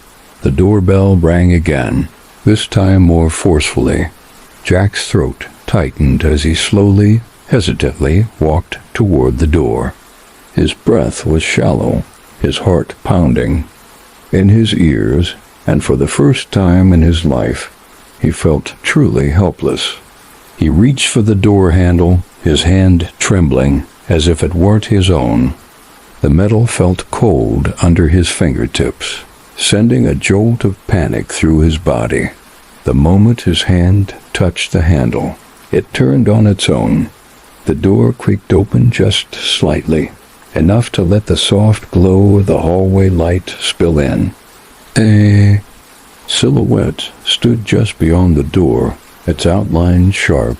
The doorbell rang again, this time more forcefully. Jack's throat tightened as he slowly, hesitantly walked toward the door. His breath was shallow, his heart pounding. In his ears, and for the first time in his life, he felt truly helpless. He reached for the door handle, his hand trembling as if it weren't his own. The metal felt cold under his fingertips, sending a jolt of panic through his body. The moment his hand touched the handle, it turned on its own. The door creaked open just slightly, enough to let the soft glow of the hallway light spill in. A silhouette stood just beyond the door, its outline sharp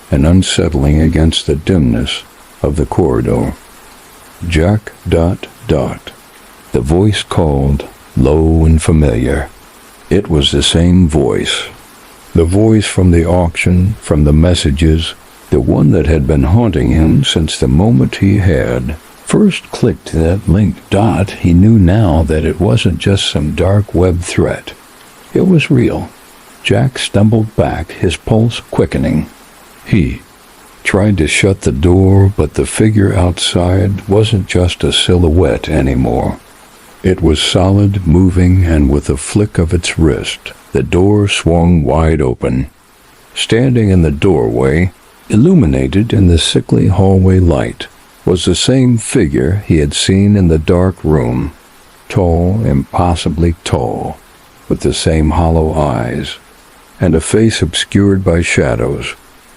and unsettling against the dimness of the corridor. Jack ... The voice called, low and familiar. It was the same voice. The voice from the auction, from the messages, the one that had been haunting him since the moment he had first clicked that link. He knew now that it wasn't just some dark web threat. It was real. Jack stumbled back, his pulse quickening. He tried to shut the door, but the figure outside wasn't just a silhouette anymore. It was solid, moving, and with a flick of its wrist, the door swung wide open. Standing in the doorway, illuminated in the sickly hallway light, was the same figure he had seen in the dark room. Tall, impossibly tall, with the same hollow eyes, and a face obscured by shadows.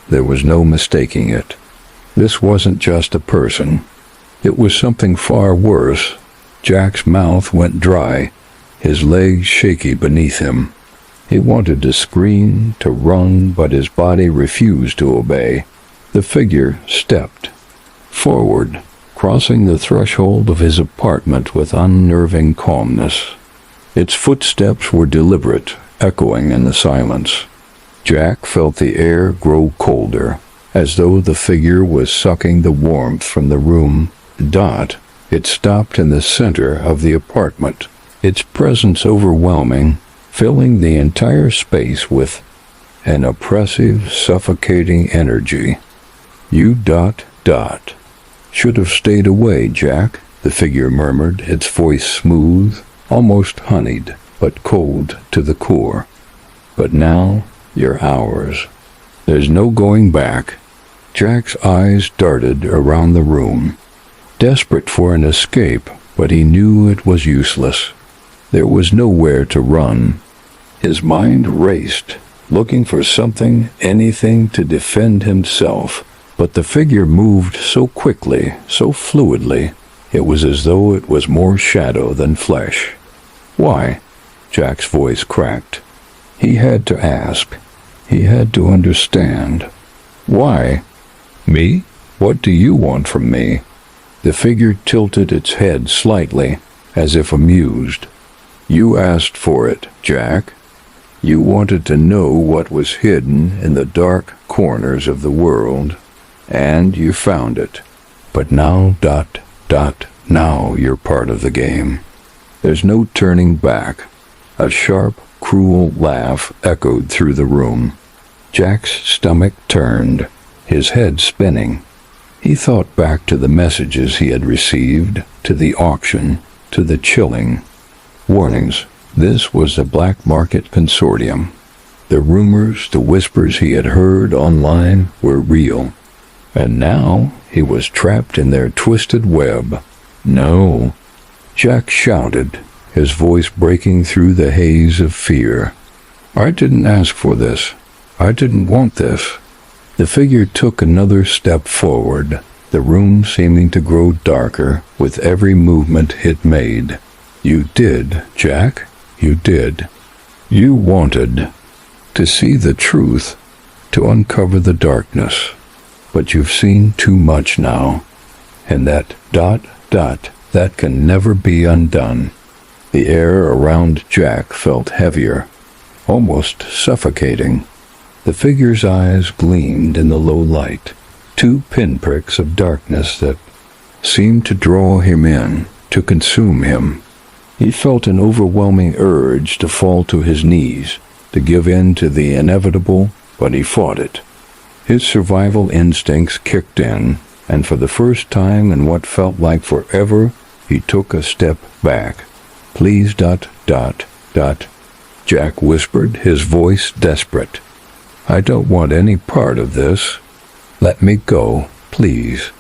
There was no mistaking it. This wasn't just a person. It was something far worse. Jack's mouth went dry, his legs shaky beneath him. He wanted to scream, to run, but his body refused to obey. The figure stepped forward, crossing the threshold of his apartment with unnerving calmness. Its footsteps were deliberate, echoing in the silence. Jack felt the air grow colder, as though the figure was sucking the warmth from the room. It stopped in the center of the apartment, its presence overwhelming, filling the entire space with an oppressive, suffocating energy. You ... Should have stayed away, Jack, the figure murmured, its voice smooth, almost honeyed, but cold to the core. But now, you're ours. There's no going back. Jack's eyes darted around the room, desperate for an escape, but he knew it was useless. There was nowhere to run. His mind raced, looking for something, anything to defend himself. But the figure moved so quickly, so fluidly, it was as though it was more shadow than flesh. "Why?" Jack's voice cracked. He had to ask. He had to understand. "Why?" "Me? What do you want from me?" The figure tilted its head slightly, as if amused. "You asked for it, Jack. You wanted to know what was hidden in the dark corners of the world, and you found it. But now, now you're part of the game. There's no turning back." A sharp, cruel laugh echoed through the room. Jack's stomach turned, his head spinning. He thought back to the messages he had received, to the auction, to the chilling warnings. This was the black market consortium. The rumors, the whispers he had heard online were real. And now he was trapped in their twisted web. "No!" Jack shouted, his voice breaking through the haze of fear. "I didn't ask for this. I didn't want this." The figure took another step forward, the room seeming to grow darker with every movement it made. "You did, Jack. You did. You wanted to see the truth, to uncover the darkness. But you've seen too much now, and that ... that can never be undone." The air around Jack felt heavier, almost suffocating. The figure's eyes gleamed in the low light, two pinpricks of darkness that seemed to draw him in, to consume him. He felt an overwhelming urge to fall to his knees, to give in to the inevitable, but he fought it. His survival instincts kicked in, and for the first time in what felt like forever, he took a step back. "Please, ... Jack whispered, his voice desperate. "I don't want any part of this. Let me go, please."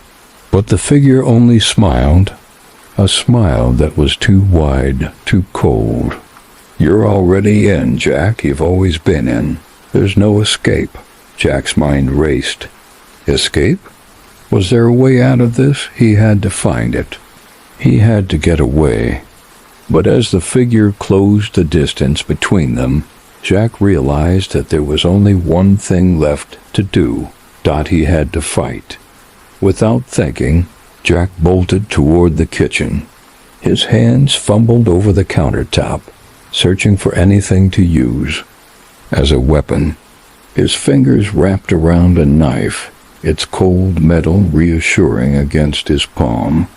But the figure only smiled, a smile that was too wide, too cold. "You're already in, Jack. You've always been in. There's no escape." Jack's mind raced. Escape? Was there a way out of this? He had to find it. He had to get away. But as the figure closed the distance between them, Jack realized that there was only one thing left to do. He had to fight. Without thinking, Jack bolted toward the kitchen. His hands fumbled over the countertop, searching for anything to use as a weapon. His fingers wrapped around a knife, its cold metal reassuring against his palm.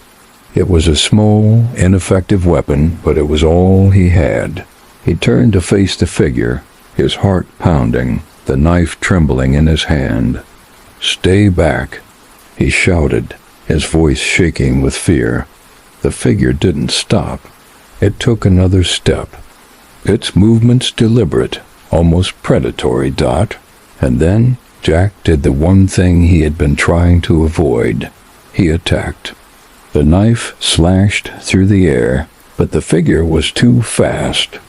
It was a small, ineffective weapon, but it was all he had. He turned to face the figure, his heart pounding, the knife trembling in his hand. "Stay back," he shouted, his voice shaking with fear. The figure didn't stop. It took another step, its movements deliberate, almost predatory. And then Jack did the one thing he had been trying to avoid. He attacked. The knife slashed through the air, but the figure was too fast.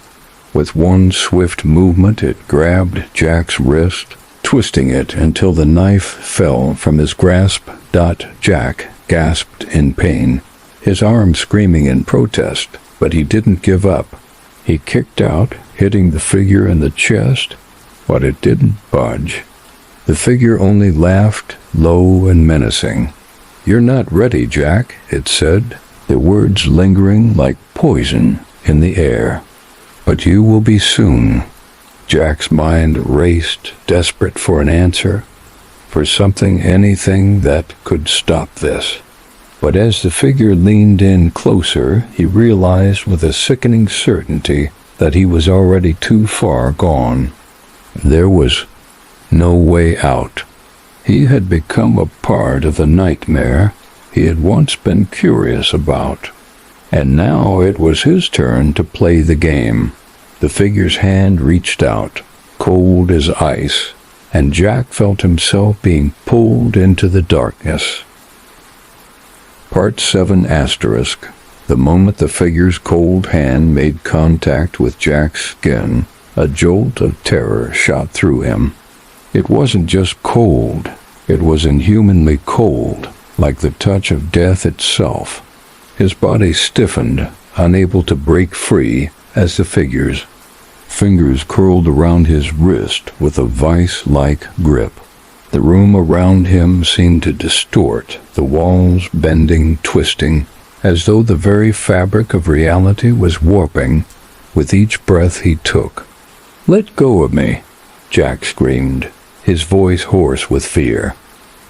With one swift movement, it grabbed Jack's wrist, twisting it until the knife fell from his grasp. Jack gasped in pain, his arm screaming in protest, but he didn't give up. He kicked out, hitting the figure in the chest, but it didn't budge. The figure only laughed, low and menacing. "You're not ready, Jack," it said, the words lingering like poison in the air. "But you will be soon." Jack's mind raced, desperate for an answer, for something, anything that could stop this. But as the figure leaned in closer, he realized with a sickening certainty that he was already too far gone. There was no way out. He had become a part of the nightmare he had once been curious about. And now it was his turn to play the game. The figure's hand reached out, cold as ice, and Jack felt himself being pulled into the darkness. Part 7 *. The moment the figure's cold hand made contact with Jack's skin, A jolt of terror shot through him. It wasn't just cold. It was inhumanly cold, like the touch of death itself. His body stiffened, unable to break free as the figures' fingers curled around his wrist with a vice-like grip. The room around him seemed to distort, the walls bending, twisting, as though the very fabric of reality was warping with each breath he took. "Let go of me," Jack screamed, his voice hoarse with fear.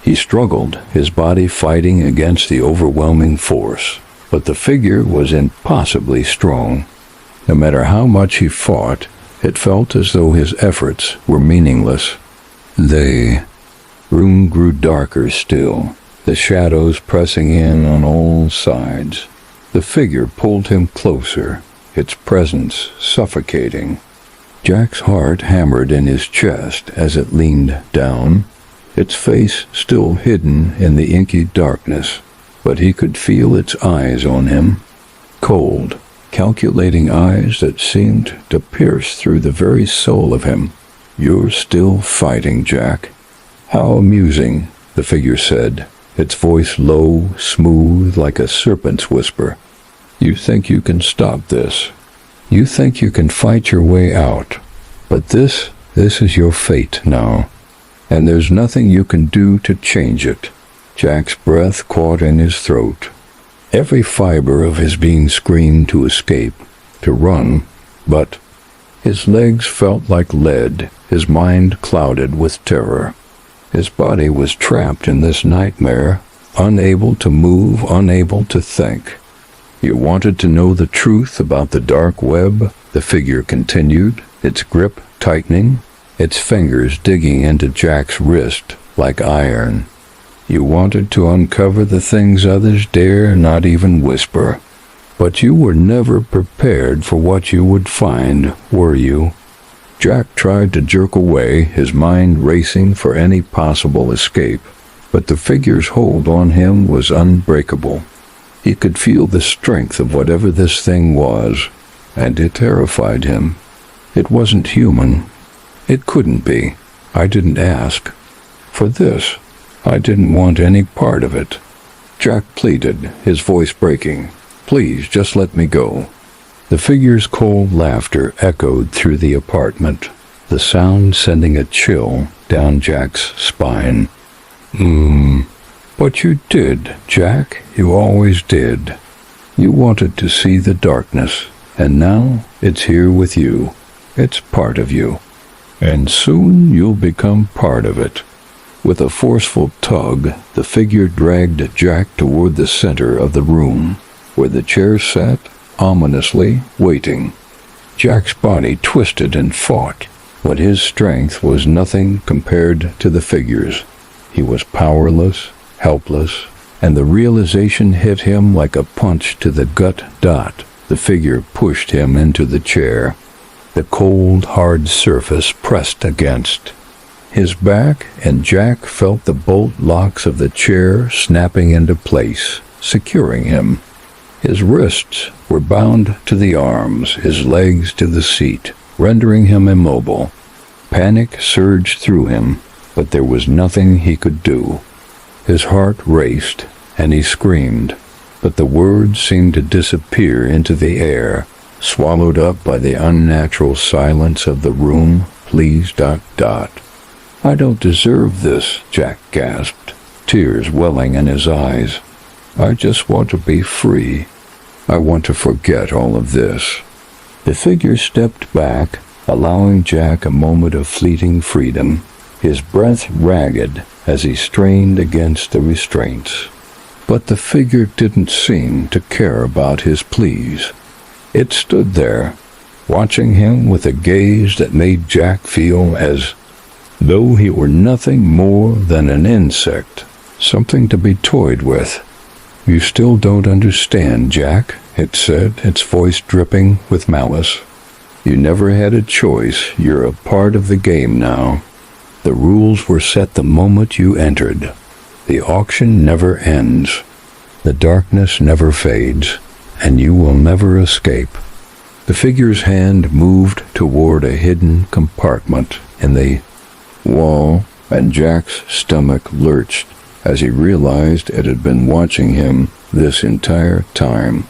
He struggled, his body fighting against the overwhelming force, but the figure was impossibly strong. No matter how much he fought, it felt as though his efforts were meaningless. The room grew darker still, the shadows pressing in on all sides. The figure pulled him closer, its presence suffocating. Jack's heart hammered in his chest as it leaned down, its face still hidden in the inky darkness, but he could feel its eyes on him. Cold, calculating eyes that seemed to pierce through the very soul of him. "You're still fighting, Jack." "How amusing," the figure said, its voice low, smooth, like a serpent's whisper. "You think you can stop this. You think you can fight your way out. But this is your fate now. And there's nothing you can do to change it." Jack's breath caught in his throat. Every fiber of his being screamed to escape, to run, but his legs felt like lead, his mind clouded with terror. His body was trapped in this nightmare, unable to move, unable to think. "You wanted to know the truth about the dark web," the figure continued, its grip tightening, its fingers digging into Jack's wrist like iron. "You wanted to uncover the things others dare not even whisper. But you were never prepared for what you would find, were you?" Jack tried to jerk away, his mind racing for any possible escape, but the figure's hold on him was unbreakable. He could feel the strength of whatever this thing was, and it terrified him. It wasn't human. It couldn't be. I didn't ask for this. I didn't want any part of it. Jack pleaded, his voice breaking. "Please, just let me go." The figure's cold laughter echoed through the apartment, the sound sending a chill down Jack's spine. But you did, Jack. You always did. You wanted to see the darkness, and now it's here with you. It's part of you. And soon you'll become part of it." With a forceful tug, the figure dragged Jack toward the center of the room, where the chair sat, ominously waiting. Jack's body twisted and fought, but his strength was nothing compared to the figure's. He was powerless, helpless, and the realization hit him like a punch to the gut. The figure pushed him into the chair, the cold, hard surface pressed against his back, and Jack felt the bolt locks of the chair snapping into place, securing him. His wrists were bound to the arms, his legs to the seat, rendering him immobile. Panic surged through him, but there was nothing he could do. His heart raced, and he screamed, but the words seemed to disappear into the air, swallowed up by the unnatural silence of the room. "Please, ... I don't deserve this," Jack gasped, tears welling in his eyes. "I just want to be free. I want to forget all of this." The figure stepped back, allowing Jack a moment of fleeting freedom, his breath ragged as he strained against the restraints. But the figure didn't seem to care about his pleas. It stood there, watching him with a gaze that made Jack feel as though he were nothing more than an insect, something to be toyed with. "You still don't understand, Jack," it said, its voice dripping with malice. "You never had a choice. You're a part of the game now. The rules were set the moment you entered. The auction never ends. The darkness never fades, and you will never escape." The figure's hand moved toward a hidden compartment in the wall, and Jack's stomach lurched as he realized it had been watching him this entire time.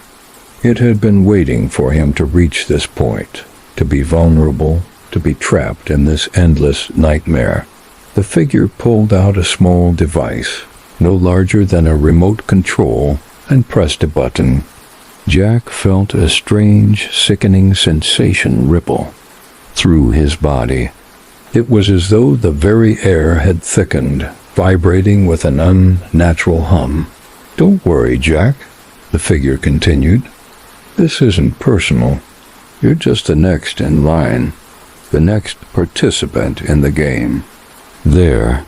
It had been waiting for him to reach this point, to be vulnerable, to be trapped in this endless nightmare. The figure pulled out a small device, no larger than a remote control, and pressed a button. Jack felt a strange, sickening sensation ripple through his body. It was as though the very air had thickened, vibrating with an unnatural hum. "Don't worry, Jack," the figure continued. "This isn't personal. You're just the next in line, the next participant in the game. There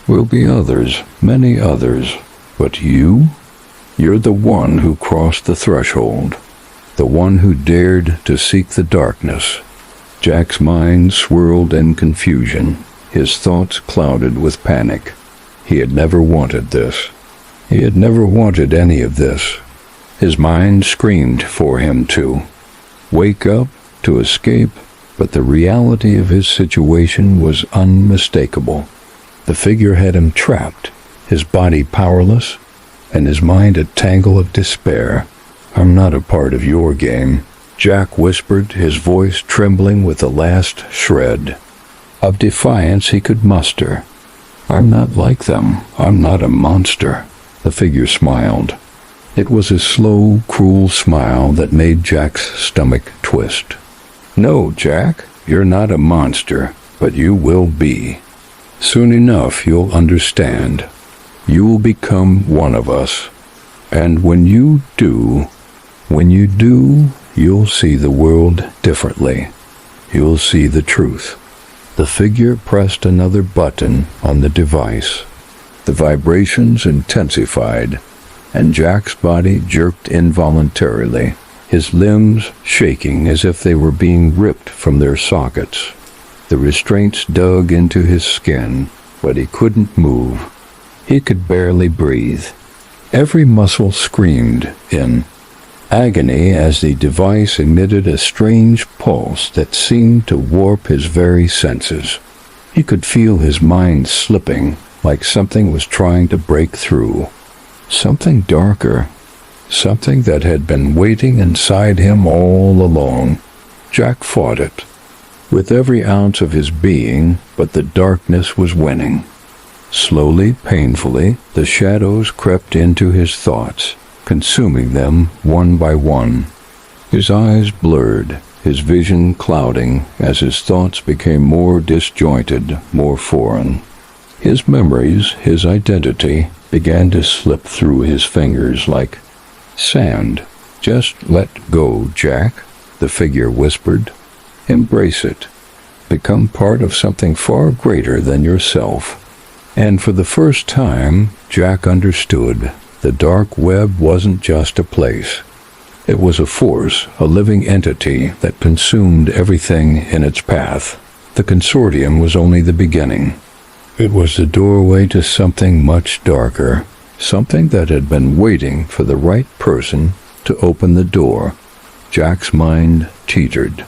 will be others, many others, but you're the one who crossed the threshold, the one who dared to seek the darkness." Jack's mind swirled in confusion, his thoughts clouded with panic. He had never wanted this. He had never wanted any of this. His mind screamed for him to wake up, to escape, but the reality of his situation was unmistakable. The figure had him trapped, his body powerless, and his mind a tangle of despair. "I'm not a part of your game," Jack whispered, his voice trembling with the last shred of defiance he could muster. "I'm not like them. I'm not a monster." The figure smiled. It was a slow, cruel smile that made Jack's stomach twist. "No, Jack, you're not a monster, but you will be. Soon enough you'll understand. You will become one of us. And when you do, you'll see the world differently. You'll see the truth." The figure pressed another button on the device. The vibrations intensified, and Jack's body jerked involuntarily, his limbs shaking as if they were being ripped from their sockets. The restraints dug into his skin, but he couldn't move. He could barely breathe. Every muscle screamed in agony as the device emitted a strange pulse that seemed to warp his very senses. He could feel his mind slipping, like something was trying to break through. Something darker, something that had been waiting inside him all along. Jack fought it with every ounce of his being, but the darkness was winning. Slowly, painfully, the shadows crept into his thoughts, consuming them one by one. His eyes blurred, his vision clouding as his thoughts became more disjointed, more foreign. His memories, his identity, began to slip through his fingers like sand. "Just let go, Jack," the figure whispered. "Embrace it. Become part of something far greater than yourself." And for the first time, Jack understood. The dark web wasn't just a place. It was a force, a living entity that consumed everything in its path. The consortium was only the beginning. It was the doorway to something much darker, something that had been waiting for the right person to open the door. Jack's mind teetered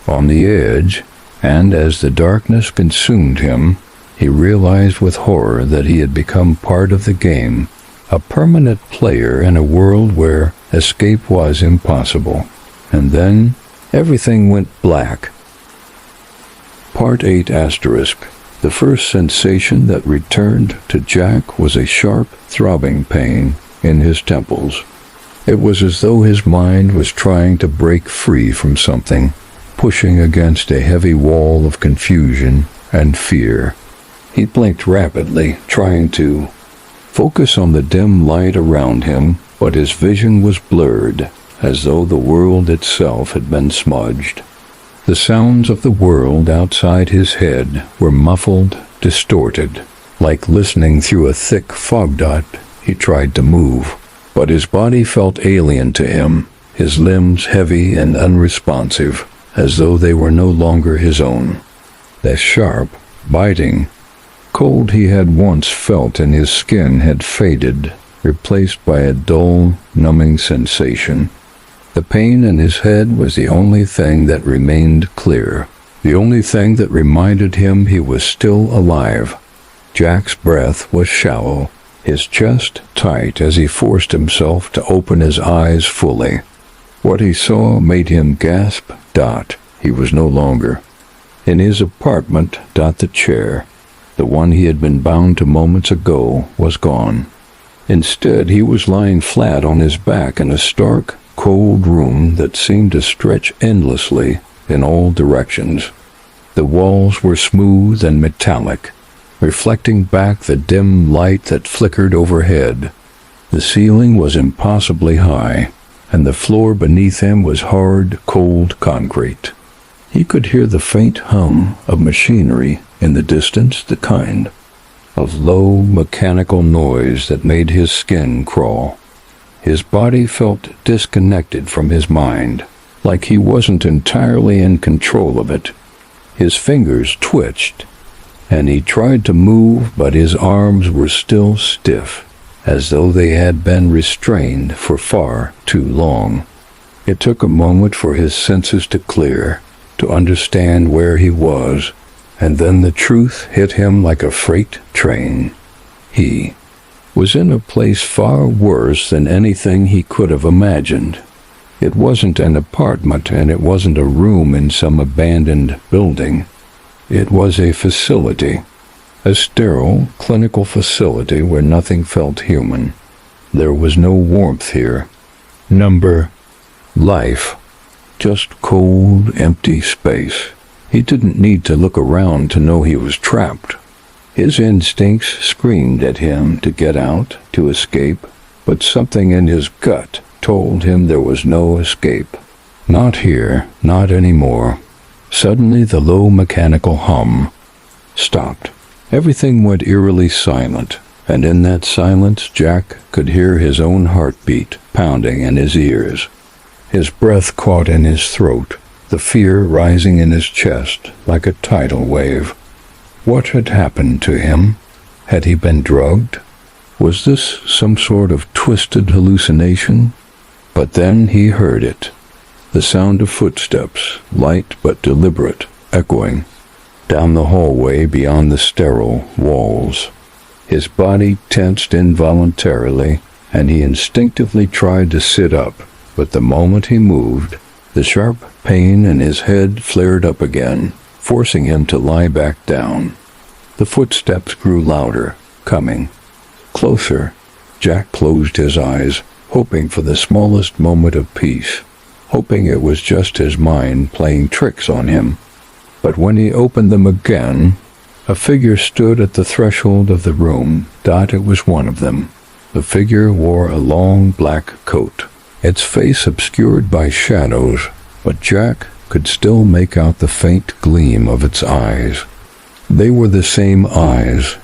on the edge, and as the darkness consumed him, he realized with horror that he had become part of the game, a permanent player in a world where escape was impossible. And then everything went black. Part 8 asterisk. The first sensation that returned to Jack was a sharp, throbbing pain in his temples. It was as though his mind was trying to break free from something, pushing against a heavy wall of confusion and fear. He blinked rapidly, trying to focus on the dim light around him, but his vision was blurred, as though the world itself had been smudged. The sounds of the world outside his head were muffled, distorted. Like listening through a thick fog dot, he tried to move, but his body felt alien to him, his limbs heavy and unresponsive, as though they were no longer his own. The sharp, biting cold he had once felt in his skin had faded, replaced by a dull, numbing sensation. The pain in his head was the only thing that remained clear, the only thing that reminded him he was still alive. Jack's breath was shallow, his chest tight as he forced himself to open his eyes fully. What he saw made him gasp. He was no longer in his apartment. The chair, the one he had been bound to moments ago, was gone. Instead, he was lying flat on his back in a stark, cold room that seemed to stretch endlessly in all directions. The walls were smooth and metallic, reflecting back the dim light that flickered overhead. The ceiling was impossibly high, and the floor beneath him was hard, cold concrete. He could hear the faint hum of machinery in the distance, the kind of low mechanical noise that made his skin crawl. His body felt disconnected from his mind, like he wasn't entirely in control of it. His fingers twitched, and he tried to move, but his arms were still stiff, as though they had been restrained for far too long. It took a moment for his senses to clear, to understand where he was, and then the truth hit him like a freight train. He was in a place far worse than anything he could have imagined. It wasn't an apartment, and it wasn't a room in some abandoned building. It was a facility, a sterile, clinical facility where nothing felt human. There was no warmth here. Life. Just cold, empty space. He didn't need to look around to know he was trapped. His instincts screamed at him to get out, to escape, but something in his gut told him there was no escape. Not here, not anymore. Suddenly the low mechanical hum stopped. Everything went eerily silent, and in that silence Jack could hear his own heartbeat pounding in his ears. His breath caught in his throat, the fear rising in his chest like a tidal wave. What had happened to him? Had he been drugged? Was this some sort of twisted hallucination? But then he heard it. The sound of footsteps, light but deliberate, echoing down the hallway beyond the sterile walls. His body tensed involuntarily, and he instinctively tried to sit up, but the moment he moved, the sharp pain in his head flared up again, forcing him to lie back down. The footsteps grew louder, coming closer. Jack closed his eyes, hoping for the smallest moment of peace, hoping it was just his mind playing tricks on him. But when he opened them again, a figure stood at the threshold of the room. It was one of them. The figure wore a long black coat, its face obscured by shadows, but Jack could still make out the faint gleam of its eyes. They were the same eyes,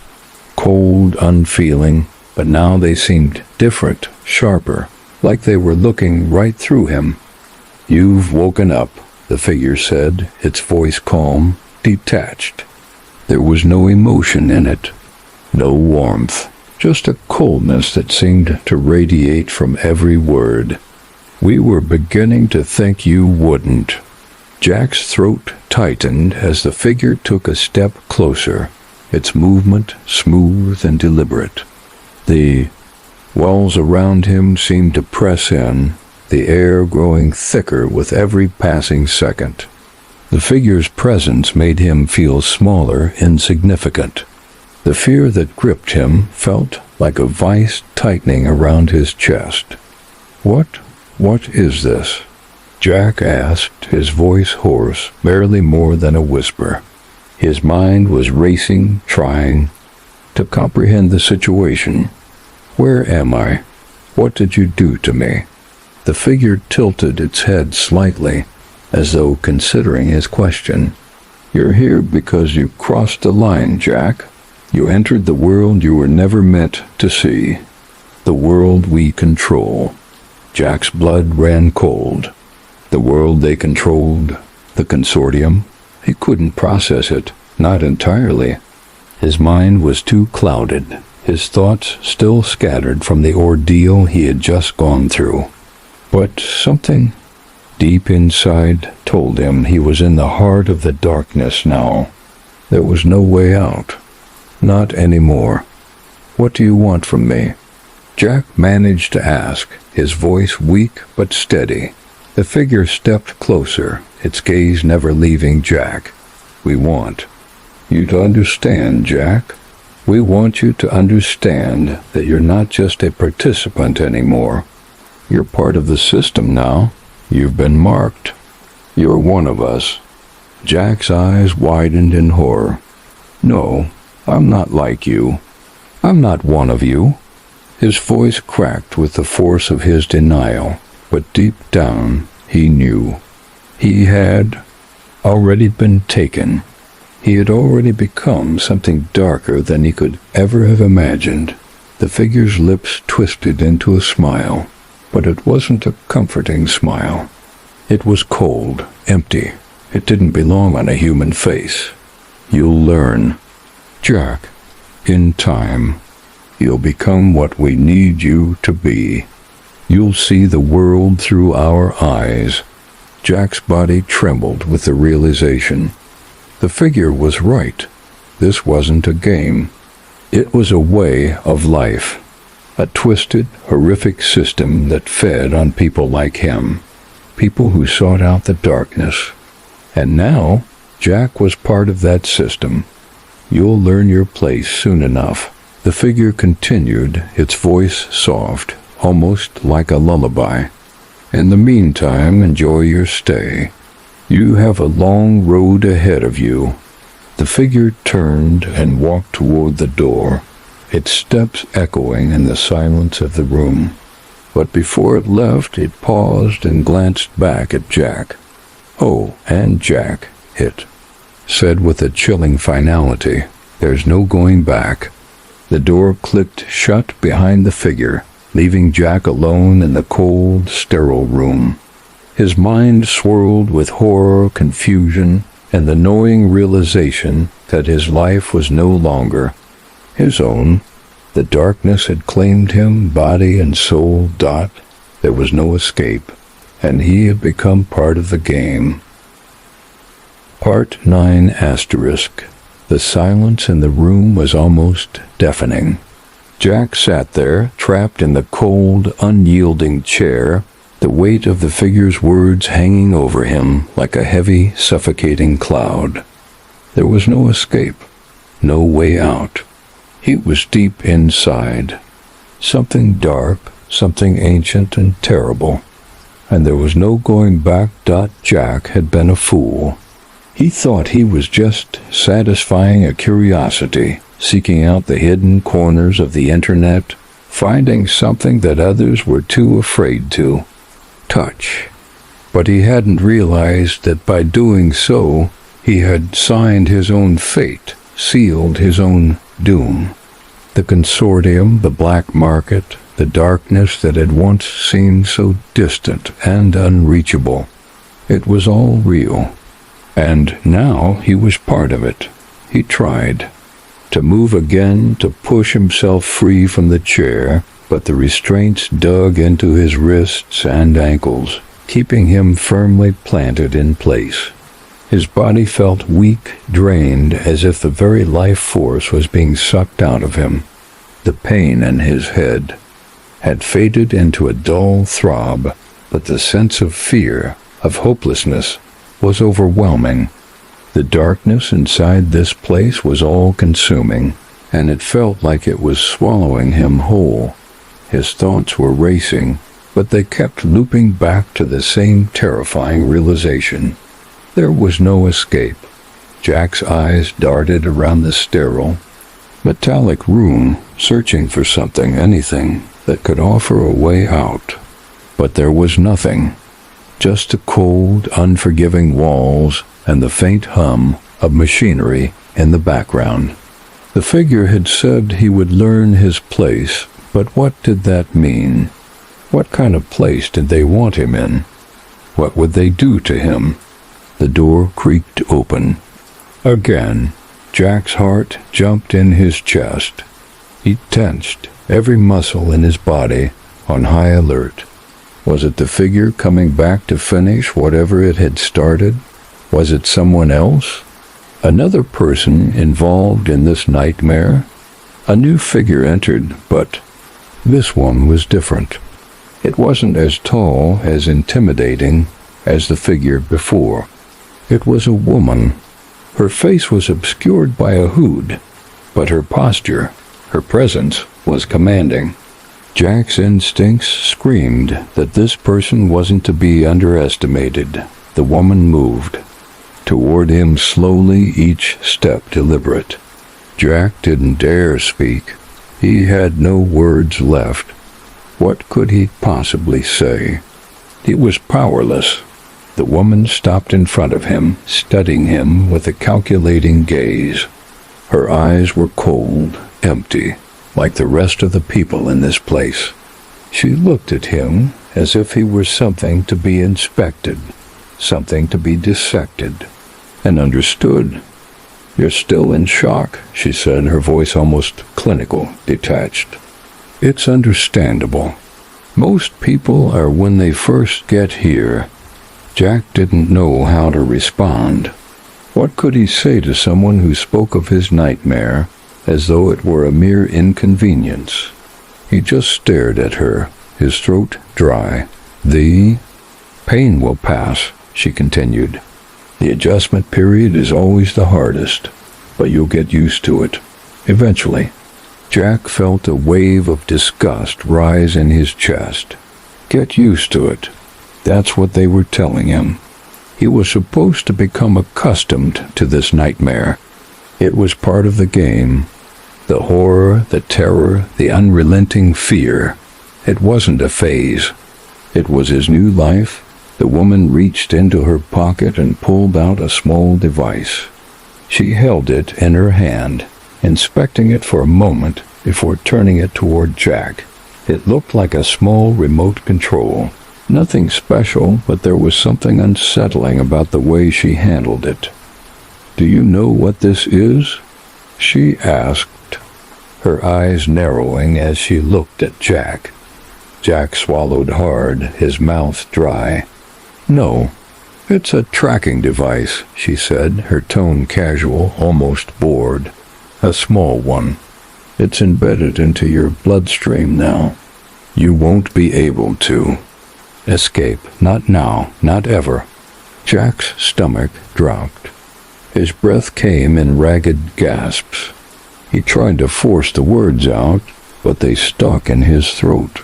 cold, unfeeling, but now they seemed different, sharper, like they were looking right through him. "You've woken up," the figure said, its voice calm, detached. There was no emotion in it, no warmth, just a coldness that seemed to radiate from every word. "We were beginning to think you wouldn't." Jack's throat tightened as the figure took a step closer, its movement smooth and deliberate. The walls around him seemed to press in, the air growing thicker with every passing second. The figure's presence made him feel smaller, insignificant. The fear that gripped him felt like a vice tightening around his chest. What is this?" Jack asked, his voice hoarse, barely more than a whisper. His mind was racing, trying to comprehend the situation. "Where am I? What did you do to me?" The figure tilted its head slightly, as though considering his question. "You're here because you crossed the line, Jack. You entered the world you were never meant to see. The world we control." Jack's blood ran cold. The world they controlled, the consortium. He couldn't process it, not entirely. His mind was too clouded, his thoughts still scattered from the ordeal he had just gone through. But something deep inside, told him he was in the heart of the darkness now. There was no way out. Not anymore. "What do you want from me?" Jack managed to ask, his voice weak but steady. The figure stepped closer, its gaze never leaving Jack. "We want you to understand, Jack. We want you to understand that you're not just a participant anymore. You're part of the system now. You've been marked. You're one of us." Jack's eyes widened in horror. "No, I'm not like you. I'm not one of you." His voice cracked with the force of his denial, but deep down he knew. He had already been taken. He had already become something darker than he could ever have imagined. The figure's lips twisted into a smile, but it wasn't a comforting smile. It was cold, empty. It didn't belong on a human face. "You'll learn, Jack. In time, you'll become what we need you to be. You'll see the world through our eyes." Jack's body trembled with the realization. The figure was right. This wasn't a game. It was a way of life. A twisted, horrific system that fed on people like him. People who sought out the darkness. And now, Jack was part of that system. "You'll learn your place soon enough." The figure continued, its voice soft, almost like a lullaby. "In the meantime, enjoy your stay. You have a long road ahead of you." The figure turned and walked toward the door, its steps echoing in the silence of the room. But before it left, it paused and glanced back at Jack. "Oh, and Jack," it said with a chilling finality, "there's no going back." The door clicked shut behind the figure, leaving Jack alone in the cold, sterile room. His mind swirled with horror, confusion, and the knowing realization that his life was no longer his own. The darkness had claimed him, body and soul. There was no escape, and he had become part of the game. Part 9 *. The silence in the room was almost deafening. Jack sat there, trapped in the cold, unyielding chair, the weight of the figure's words hanging over him like a heavy, suffocating cloud. There was no escape, no way out. He was deep inside. Something dark, something ancient and terrible. And there was no going back. Jack had been a fool. He thought he was just satisfying a curiosity, seeking out the hidden corners of the internet, finding something that others were too afraid to touch. But he hadn't realized that by doing so, he had signed his own fate, sealed his own doom. The consortium, the black market, the darkness that had once seemed so distant and unreachable. It was all real. And now he was part of it. He tried to move again, to push himself free from the chair, but the restraints dug into his wrists and ankles, keeping him firmly planted in place. His body felt weak, drained, as if the very life force was being sucked out of him. The pain in his head had faded into a dull throb, but the sense of fear, of hopelessness, was overwhelming. The darkness inside this place was all-consuming, and it felt like it was swallowing him whole. His thoughts were racing, but they kept looping back to the same terrifying realization. There was no escape. Jack's eyes darted around the sterile, metallic room, searching for something, anything, that could offer a way out. But there was nothing. Just the cold, unforgiving walls and the faint hum of machinery in the background. The figure had said he would learn his place, but what did that mean? What kind of place did they want him in? What would they do to him? The door creaked open. Again, Jack's heart jumped in his chest. He tensed, every muscle in his body on high alert. Was it the figure coming back to finish whatever it had started? Was it someone else? Another person involved in this nightmare? A new figure entered, but this one was different. It wasn't as tall, as intimidating as the figure before. It was a woman. Her face was obscured by a hood, but her posture, her presence, was commanding. Jack's instincts screamed that this person wasn't to be underestimated. The woman moved toward him slowly, each step deliberate. Jack didn't dare speak. He had no words left. What could he possibly say? He was powerless. The woman stopped in front of him, studying him with a calculating gaze. Her eyes were cold, empty, like the rest of the people in this place. She looked at him as if he were something to be inspected, something to be dissected, and understood. "You're still in shock," she said, her voice almost clinical, detached. "It's understandable. Most people are when they first get here." Jack didn't know how to respond. What could he say to someone who spoke of his nightmare as though it were a mere inconvenience? He just stared at her, his throat dry. "The pain will pass," she continued. "The adjustment period is always the hardest, but you'll get used to it, eventually." Jack felt a wave of disgust rise in his chest. Get used to it. That's what they were telling him. He was supposed to become accustomed to this nightmare. It was part of the game. The horror, the terror, the unrelenting fear. It wasn't a phase. It was his new life. The woman reached into her pocket and pulled out a small device. She held it in her hand, inspecting it for a moment before turning it toward Jack. It looked like a small remote control. Nothing special, but there was something unsettling about the way she handled it. "Do you know what this is?" she asked, her eyes narrowing as she looked at Jack. Jack swallowed hard, his mouth dry. "No, it's a tracking device," she said, her tone casual, almost bored. "A small one. It's embedded into your bloodstream now. You won't be able to escape. Not now, not ever." Jack's stomach dropped. His breath came in ragged gasps. He tried to force the words out, but they stuck in his throat.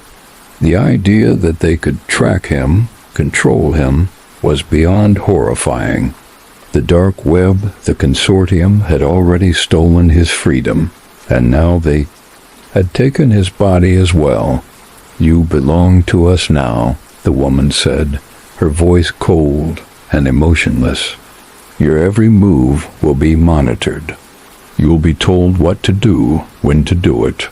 The idea that they could track him, control him, was beyond horrifying. The dark web, the consortium, had already stolen his freedom, and now they had taken his body as well. "You belong to us now," the woman said, her voice cold and emotionless. "Your every move will be monitored. You'll be told what to do, when to do it.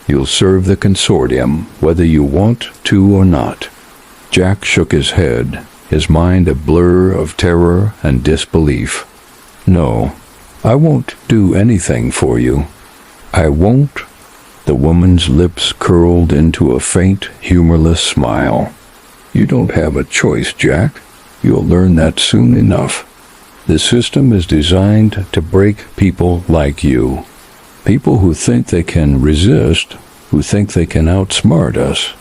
You'll serve the consortium, whether you want to or not." Jack shook his head, his mind a blur of terror and disbelief. "No, I won't do anything for you. I won't." The woman's lips curled into a faint, humorless smile. "You don't have a choice, Jack. You'll learn that soon enough. The system is designed to break people like you. People who think they can resist, who think they can outsmart us.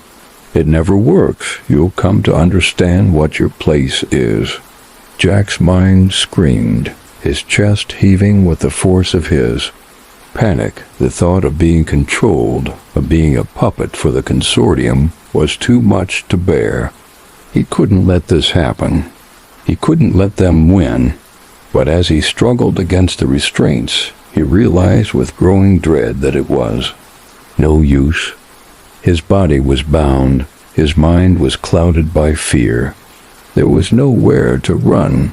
It never works. You'll come to understand what your place is." Jack's mind screamed, his chest heaving with the force of his. Panic, the thought of being controlled, of being a puppet for the consortium, was too much to bear. He couldn't let this happen. He couldn't let them win. But as he struggled against the restraints, he realized with growing dread that it was no use. His body was bound. His mind was clouded by fear. There was nowhere to run,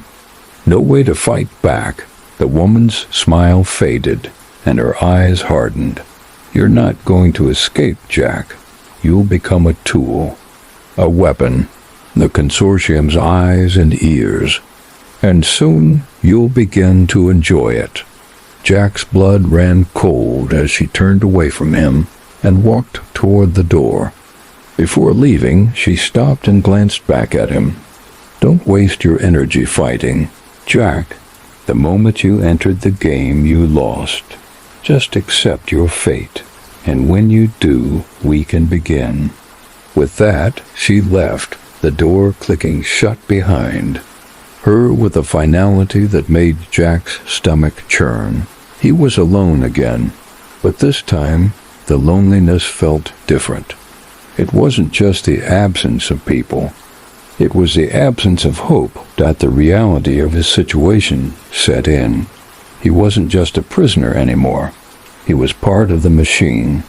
no way to fight back. The woman's smile faded, and her eyes hardened. "You're not going to escape, Jack. You'll become a tool, a weapon, the consortium's eyes and ears, and soon you'll begin to enjoy it." Jack's blood ran cold as she turned away from him and walked toward the door. Before leaving, she stopped and glanced back at him. "Don't waste your energy fighting. Jack, the moment you entered the game, you lost. Just accept your fate, and when you do, we can begin." With that, she left, the door clicking shut behind her with a finality that made Jack's stomach churn. He was alone again, but this time the loneliness felt different. It wasn't just the absence of people. It was the absence of hope that the reality of his situation set in. He wasn't just a prisoner anymore. He was part of the machine.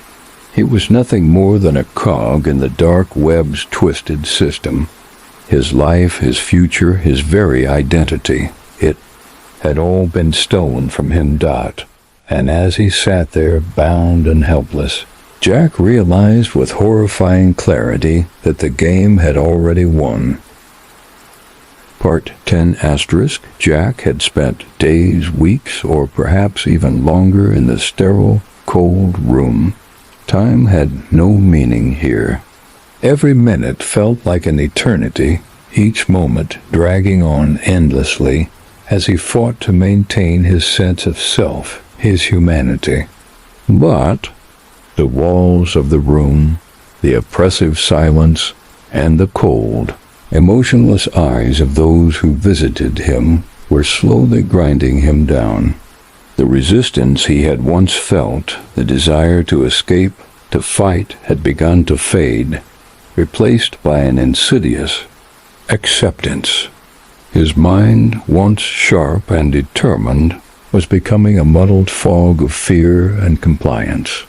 He was nothing more than a cog in the dark web's twisted system. His life, his future, his very identity, it had all been stolen from him. And as he sat there, bound and helpless, Jack realized with horrifying clarity that the game had already won. Part 10 *. Jack had spent days, weeks, or perhaps even longer in the sterile, cold room. Time had no meaning here. Every minute felt like an eternity, each moment dragging on endlessly as he fought to maintain his sense of self, his humanity. But the walls of the room, the oppressive silence, and the cold, emotionless eyes of those who visited him were slowly grinding him down. The resistance he had once felt, the desire to escape, to fight, had begun to fade, replaced by an insidious acceptance. His mind, once sharp and determined, was becoming a muddled fog of fear and compliance.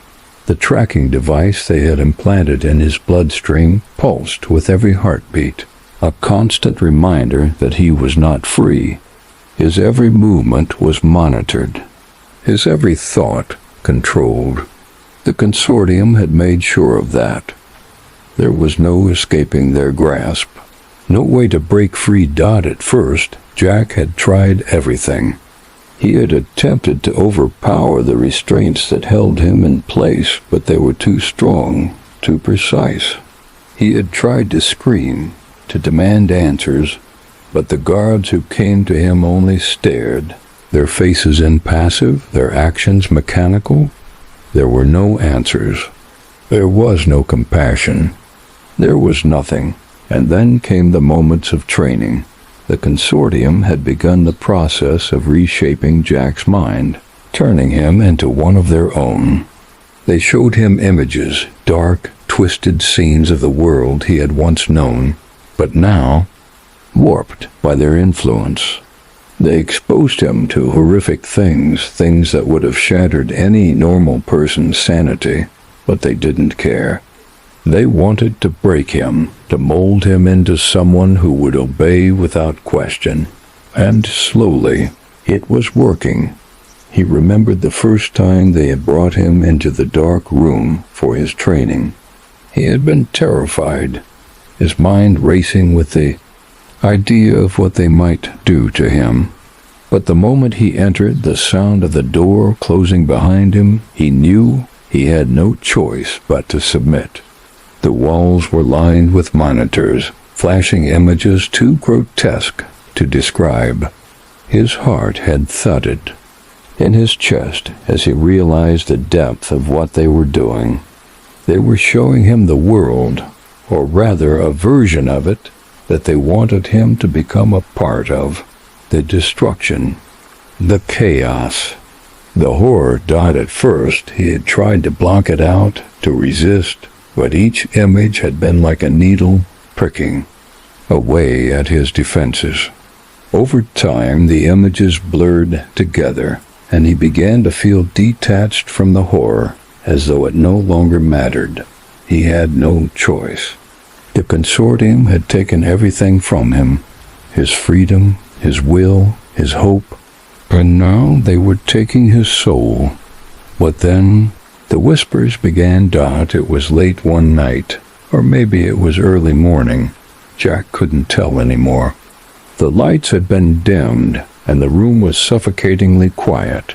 The tracking device they had implanted in his bloodstream pulsed with every heartbeat, a constant reminder that he was not free. His every movement was monitored, his every thought controlled. The consortium had made sure of that. There was no escaping their grasp. No way to break free. At first, Jack had tried everything. He had attempted to overpower the restraints that held him in place, but they were too strong, too precise. He had tried to scream, to demand answers, but the guards who came to him only stared, their faces impassive, their actions mechanical. There were no answers. There was no compassion. There was nothing. And then came the moments of training. The consortium had begun the process of reshaping Jack's mind, turning him into one of their own. They showed him images, dark, twisted scenes of the world he had once known, but now warped by their influence. They exposed him to horrific things that would have shattered any normal person's sanity, but they didn't care. They wanted to break him, to mold him into someone who would obey without question. And slowly, it was working. He remembered the first time they had brought him into the dark room for his training. He had been terrified, his mind racing with the idea of what they might do to him. But the moment he entered, the sound of the door closing behind him, he knew he had no choice but to submit. The walls were lined with monitors, flashing images too grotesque to describe. His heart had thudded in his chest as he realized the depth of what they were doing. They were showing him the world, or rather a version of it, that they wanted him to become a part of. The destruction, the chaos, the horror. At first, he had tried to block it out, to resist, but each image had been like a needle pricking away at his defenses. Over time, the images blurred together, and he began to feel detached from the horror, as though it no longer mattered. He had no choice. The consortium had taken everything from him, his freedom, his will, his hope, and now they were taking his soul. But then the whispers began. It was late one night, or maybe it was early morning. Jack couldn't tell anymore. The lights had been dimmed, and the room was suffocatingly quiet.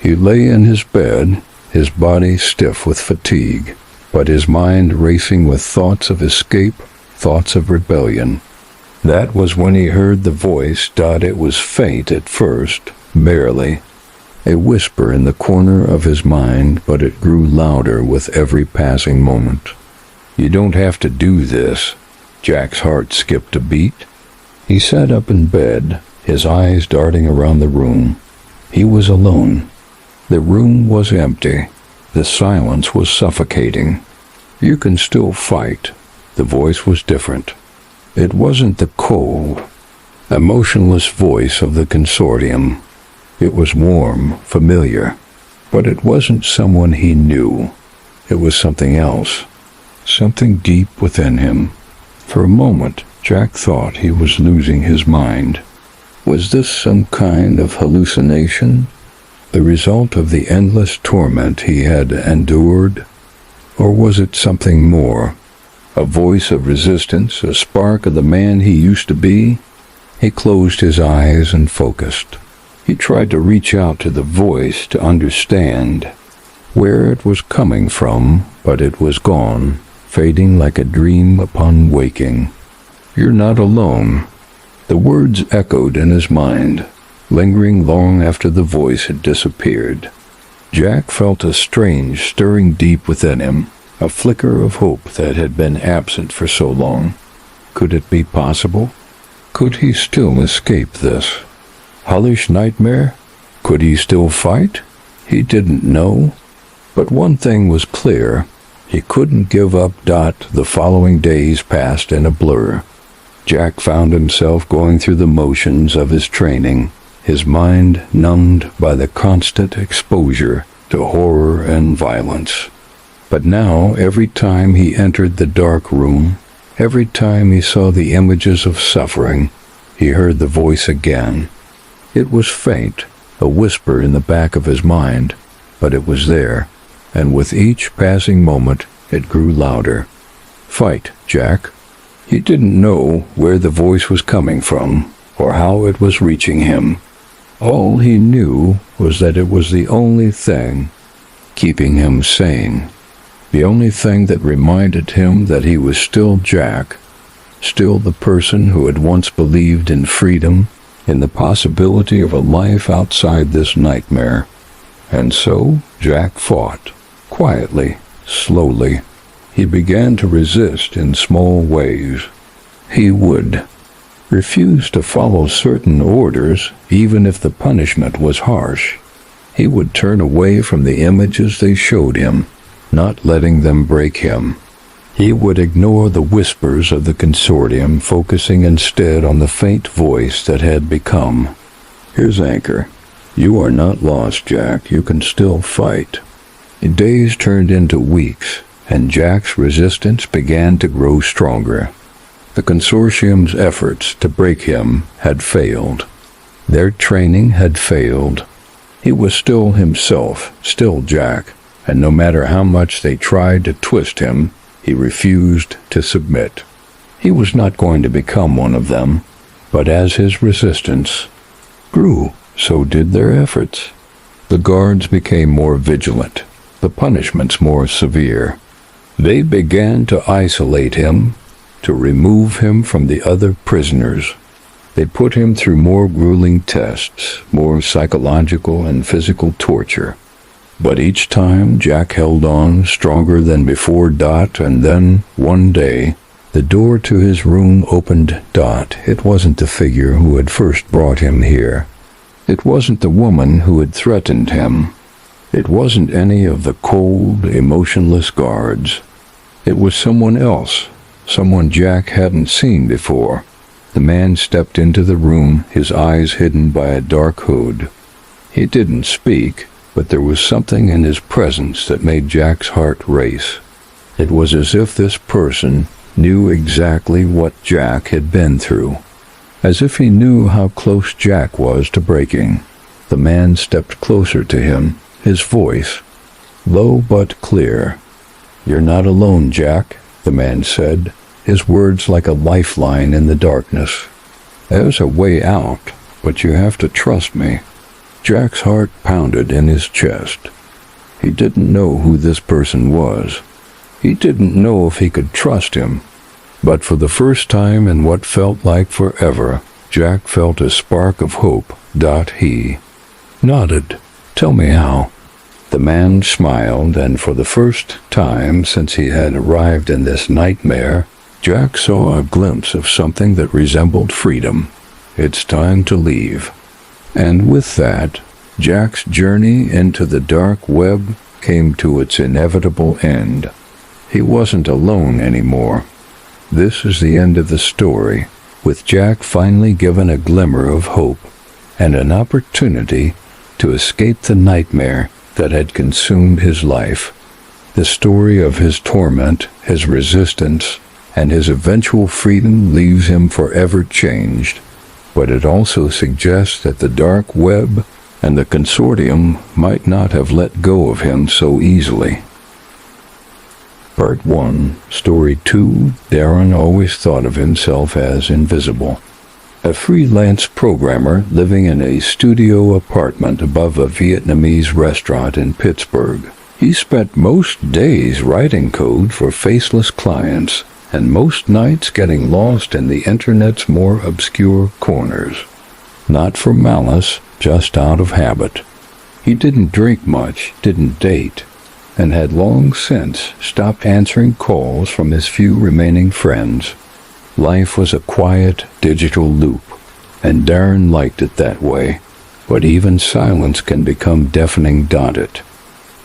He lay in his bed, his body stiff with fatigue, but his mind racing with thoughts of escape, thoughts of rebellion. That was when he heard the voice. It was faint at first, barely. A whisper in the corner of his mind, but it grew louder with every passing moment. "You don't have to do this." Jack's heart skipped a beat. He sat up in bed, his eyes darting around the room. He was alone. The room was empty. The silence was suffocating. "You can still fight." The voice was different. It wasn't the cold, emotionless voice of the consortium. It was warm, familiar, but it wasn't someone he knew. It was something else, something deep within him. For a moment, Jack thought he was losing his mind. Was this some kind of hallucination, the result of the endless torment he had endured? Or was it something more? A voice of resistance, a spark of the man he used to be? He closed his eyes and focused. He tried to reach out to the voice to understand where it was coming from, but it was gone, fading like a dream upon waking. "You're not alone." The words echoed in his mind, lingering long after the voice had disappeared. Jack felt a strange stirring deep within him, a flicker of hope that had been absent for so long. Could it be possible? Could he still escape this hellish nightmare? Could he still fight? He didn't know. But one thing was clear. He couldn't give up. The following days passed in a blur. Jack found himself going through the motions of his training, his mind numbed by the constant exposure to horror and violence. But now, every time he entered the dark room, every time he saw the images of suffering, he heard the voice again. It was faint, a whisper in the back of his mind, but it was there, and with each passing moment, it grew louder. "Fight, Jack." He didn't know where the voice was coming from, or how it was reaching him. All he knew was that it was the only thing keeping him sane. The only thing that reminded him that he was still Jack, still the person who had once believed in freedom, in the possibility of a life outside this nightmare. And so Jack fought, quietly, slowly. He began to resist in small ways. He would refuse to follow certain orders, even if the punishment was harsh. He would turn away from the images they showed him, not letting them break him. He would ignore the whispers of the consortium, focusing instead on the faint voice that had become. "Here's anchor. You are not lost, Jack. You can still fight." Days turned into weeks, and Jack's resistance began to grow stronger. The consortium's efforts to break him had failed. Their training had failed. He was still himself, still Jack, and no matter how much they tried to twist him, he refused to submit. He was not going to become one of them, but as his resistance grew, so did their efforts. The guards became more vigilant, the punishments more severe. They began to isolate him, to remove him from the other prisoners. They put him through more grueling tests, more psychological and physical torture. But each time Jack held on, stronger than before. And then, one day, the door to his room opened. It wasn't the figure who had first brought him here. It wasn't the woman who had threatened him. It wasn't any of the cold, emotionless guards. It was someone else, someone Jack hadn't seen before. The man stepped into the room, his eyes hidden by a dark hood. He didn't speak, but there was something in his presence that made Jack's heart race. It was as if this person knew exactly what Jack had been through, as if he knew how close Jack was to breaking. The man stepped closer to him, his voice low but clear. "You're not alone, Jack," the man said, his words like a lifeline in the darkness. "There's a way out, but you have to trust me." Jack's heart pounded in his chest. He didn't know who this person was. He didn't know if he could trust him, but for the first time in what felt like forever, Jack felt a spark of hope. He nodded. "Tell me how." The man smiled, and for the first time since he had arrived in this nightmare, Jack saw a glimpse of something that resembled freedom. It's time to leave. And with that, Jack's journey into the dark web came to its inevitable end. He wasn't alone anymore. This is the end of the story, with Jack finally given a glimmer of hope and an opportunity to escape the nightmare that had consumed his life. The story of his torment, his resistance, and his eventual freedom leaves him forever changed. But it also suggests that the dark web and the consortium might not have let go of him so easily. Part 1. Story 2. Darren always thought of himself as invisible. A freelance programmer living in a studio apartment above a Vietnamese restaurant in Pittsburgh. He spent most days writing code for faceless clients, and most nights getting lost in the internet's more obscure corners. Not for malice, just out of habit. He didn't drink much, didn't date, and had long since stopped answering calls from his few remaining friends. Life was a quiet, digital loop, and Darren liked it that way. But even silence can become deafening. It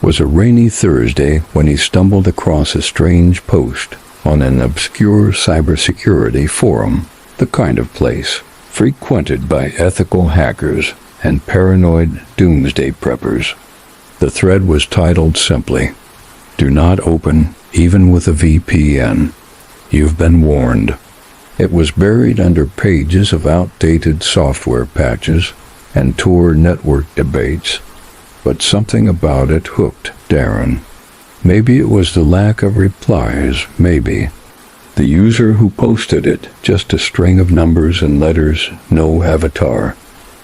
was a rainy Thursday when he stumbled across a strange post on an obscure cybersecurity forum, the kind of place frequented by ethical hackers and paranoid doomsday preppers. The thread was titled simply, "Do not open, even with a VPN. You've been warned." It was buried under pages of outdated software patches and Tor network debates, but something about it hooked Darren. Maybe it was the lack of replies, maybe. The user who posted it, just a string of numbers and letters, no avatar.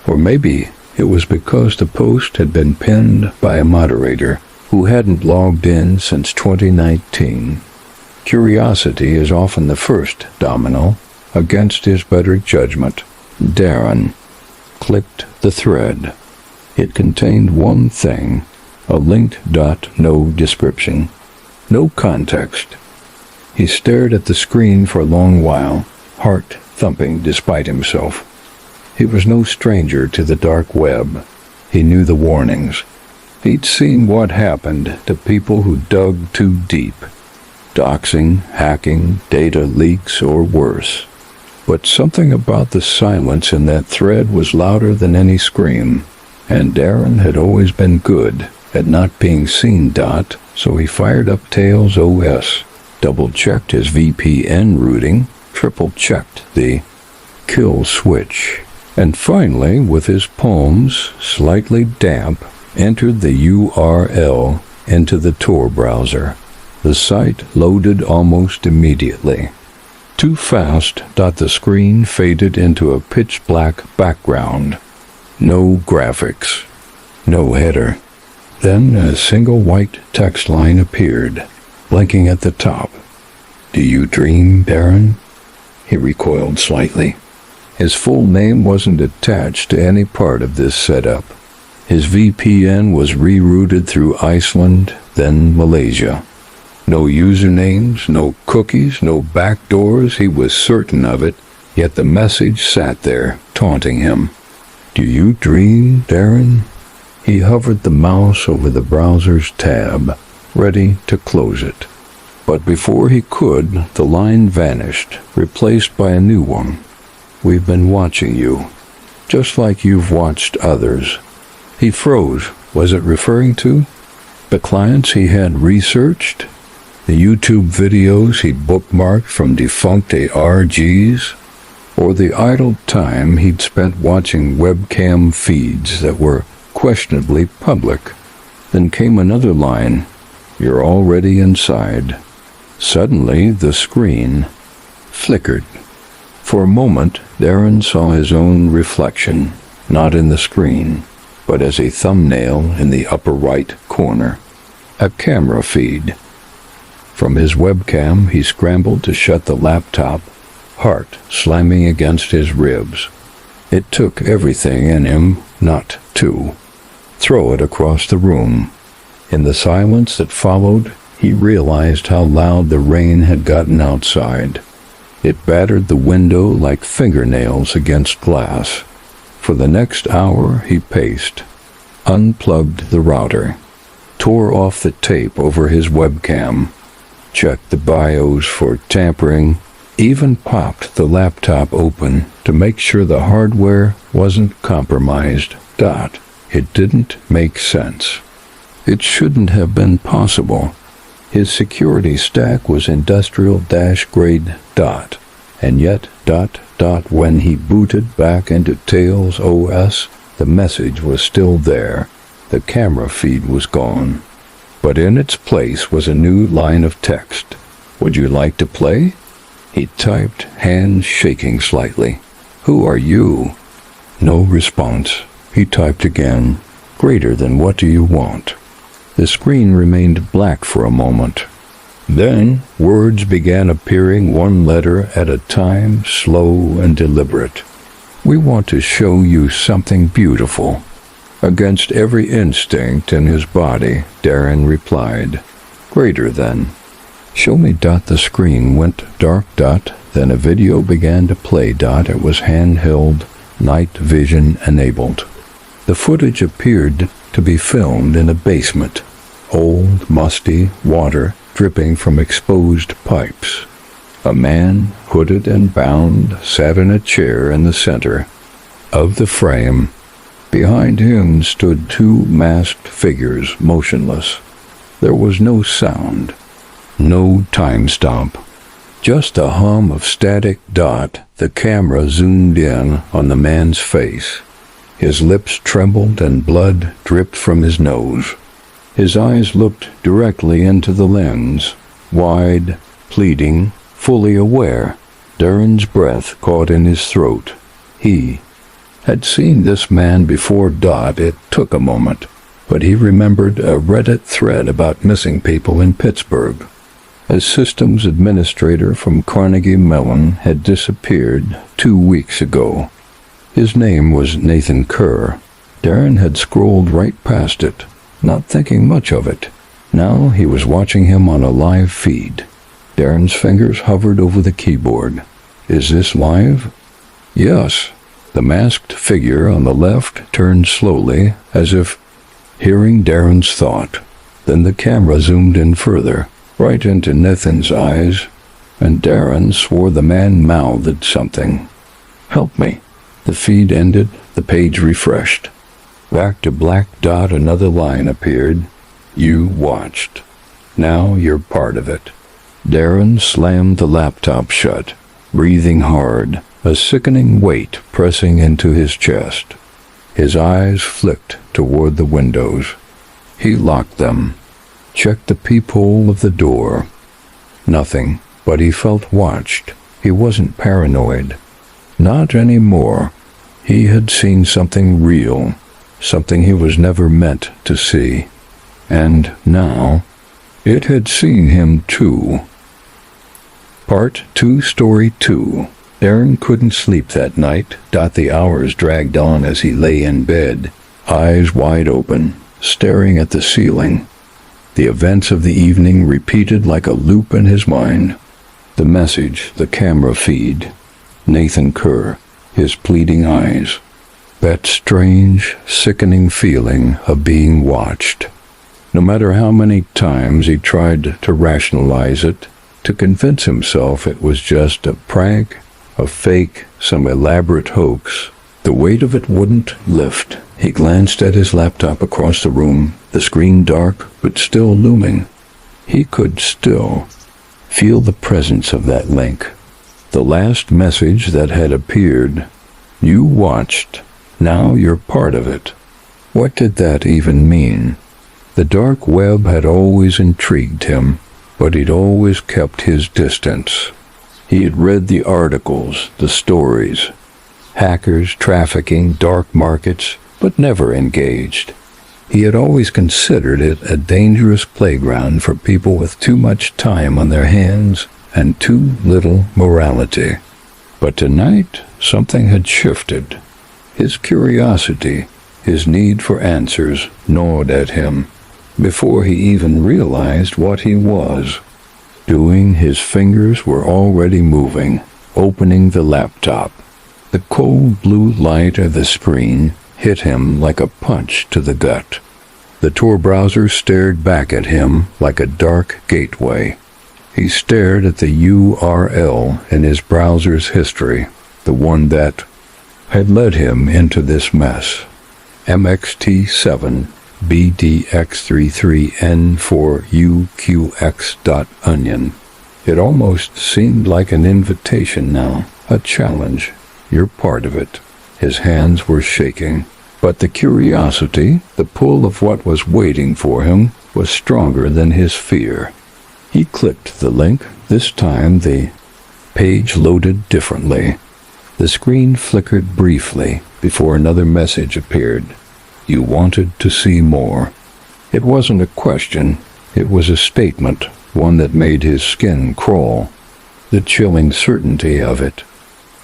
Or maybe it was because the post had been pinned by a moderator who hadn't logged in since 2019. Curiosity is often the first domino against his better judgment. Darren clicked the thread. It contained one thing, a linked dot, no description, no context. He stared at the screen for a long while, heart thumping despite himself. He was no stranger to the dark web. He knew the warnings. He'd seen what happened to people who dug too deep. Doxing, hacking, data leaks, or worse. But something about the silence in that thread was louder than any scream, and Darren had always been good at not being seen. So he fired up Tails OS, double-checked his VPN routing, triple-checked the kill switch, and finally, with his palms slightly damp, entered the URL into the Tor browser. The site loaded almost immediately. Too fast. The screen faded into a pitch-black background. No graphics. No header. Then a single white text line appeared, blinking at the top. "Do you dream, Darren?" He recoiled slightly. His full name wasn't attached to any part of this setup. His VPN was rerouted through Iceland, then Malaysia. No usernames, no cookies, no backdoors. He was certain of it, yet the message sat there, taunting him. "Do you dream, Darren?" He hovered the mouse over the browser's tab, ready to close it. But before he could, the line vanished, replaced by a new one. "We've been watching you, just like you've watched others." He froze. Was it referring to the clients he had researched? The YouTube videos he'd bookmarked from defunct ARGs? Or the idle time he'd spent watching webcam feeds that were questionably public? Then came another line. "You're already inside." Suddenly, the screen flickered. For a moment, Darren saw his own reflection, not in the screen, but as a thumbnail in the upper right corner. A camera feed. From his webcam, he scrambled to shut the laptop, heart slamming against his ribs. It took everything in him not to throw it across the room. In the silence that followed, he realized how loud the rain had gotten outside. It battered the window like fingernails against glass. For the next hour he paced, unplugged the router, tore off the tape over his webcam, checked the BIOS for tampering, even popped the laptop open to make sure the hardware wasn't compromised. It didn't make sense. It shouldn't have been possible. His security stack was industrial-grade. And yet, when he booted back into Tails OS, the message was still there. The camera feed was gone. But in its place was a new line of text. "Would you like to play?" He typed, hands shaking slightly. "Who are you?" No response. He typed again. "Greater than what do you want?" The screen remained black for a moment. Then words began appearing one letter at a time, slow and deliberate. "We want to show you something beautiful." Against every instinct in his body, Darren replied, "Greater than." "Show me." The screen went dark. Then a video began to play. It was handheld, night vision enabled. The footage appeared to be filmed in a basement. Old, musty water dripping from exposed pipes. A man, hooded and bound, sat in a chair in the center of the frame. Behind him stood two masked figures, motionless. There was no sound, no time stamp, just a hum of static. The camera zoomed in on the man's face. His lips trembled and blood dripped from his nose. His eyes looked directly into the lens, wide, pleading, fully aware. Darren's breath caught in his throat. He had seen this man before. It took a moment, but he remembered a Reddit thread about missing people in Pittsburgh. A systems administrator from Carnegie Mellon had disappeared 2 weeks ago. His name was Nathan Kerr. Darren had scrolled right past it, not thinking much of it. Now he was watching him on a live feed. Darren's fingers hovered over the keyboard. "Is this live?" "Yes." The masked figure on the left turned slowly, as if hearing Darren's thought. Then the camera zoomed in further, right into Nathan's eyes, and Darren swore the man mouthed something. "Help me." The feed ended, the page refreshed. Back to black. Another line appeared. "You watched. Now you're part of it." Darren slammed the laptop shut, breathing hard, a sickening weight pressing into his chest. His eyes flicked toward the windows. He locked them, checked the peephole of the door. Nothing, but he felt watched. He wasn't paranoid. Not anymore. He had seen something real, something he was never meant to see. And now, it had seen him too. Part 2, Story 2. Darren couldn't sleep that night. The hours dragged on as he lay in bed, eyes wide open, staring at the ceiling. The events of the evening repeated like a loop in his mind. The message, the camera feed, Nathan Kerr, his pleading eyes. That strange, sickening feeling of being watched. No matter how many times he tried to rationalize it, to convince himself it was just a prank, a fake, some elaborate hoax, the weight of it wouldn't lift. He glanced at his laptop across the room, the screen dark but still looming. He could still feel the presence of that link. The last message that had appeared. You watched. Now you're part of it. What did that even mean? The dark web had always intrigued him, but he'd always kept his distance. He had read the articles, the stories. Hackers, trafficking, dark markets, but never engaged. He had always considered it a dangerous playground for people with too much time on their hands and too little morality. But tonight, something had shifted. His curiosity, his need for answers, gnawed at him. Before he even realized what he was doing, his fingers were already moving, opening the laptop. The cold blue light of the screen hit him like a punch to the gut. The Tor browser stared back at him like a dark gateway. He stared at the URL in his browser's history, the one that had led him into this mess. mxt7bdx33n4uqx.onion. It almost seemed like an invitation now, a challenge. You're part of it. His hands were shaking. But the curiosity, the pull of what was waiting for him, was stronger than his fear. He clicked the link. This time the page loaded differently. The screen flickered briefly before another message appeared. You wanted to see more. It wasn't a question. It was a statement, one that made his skin crawl. The chilling certainty of it.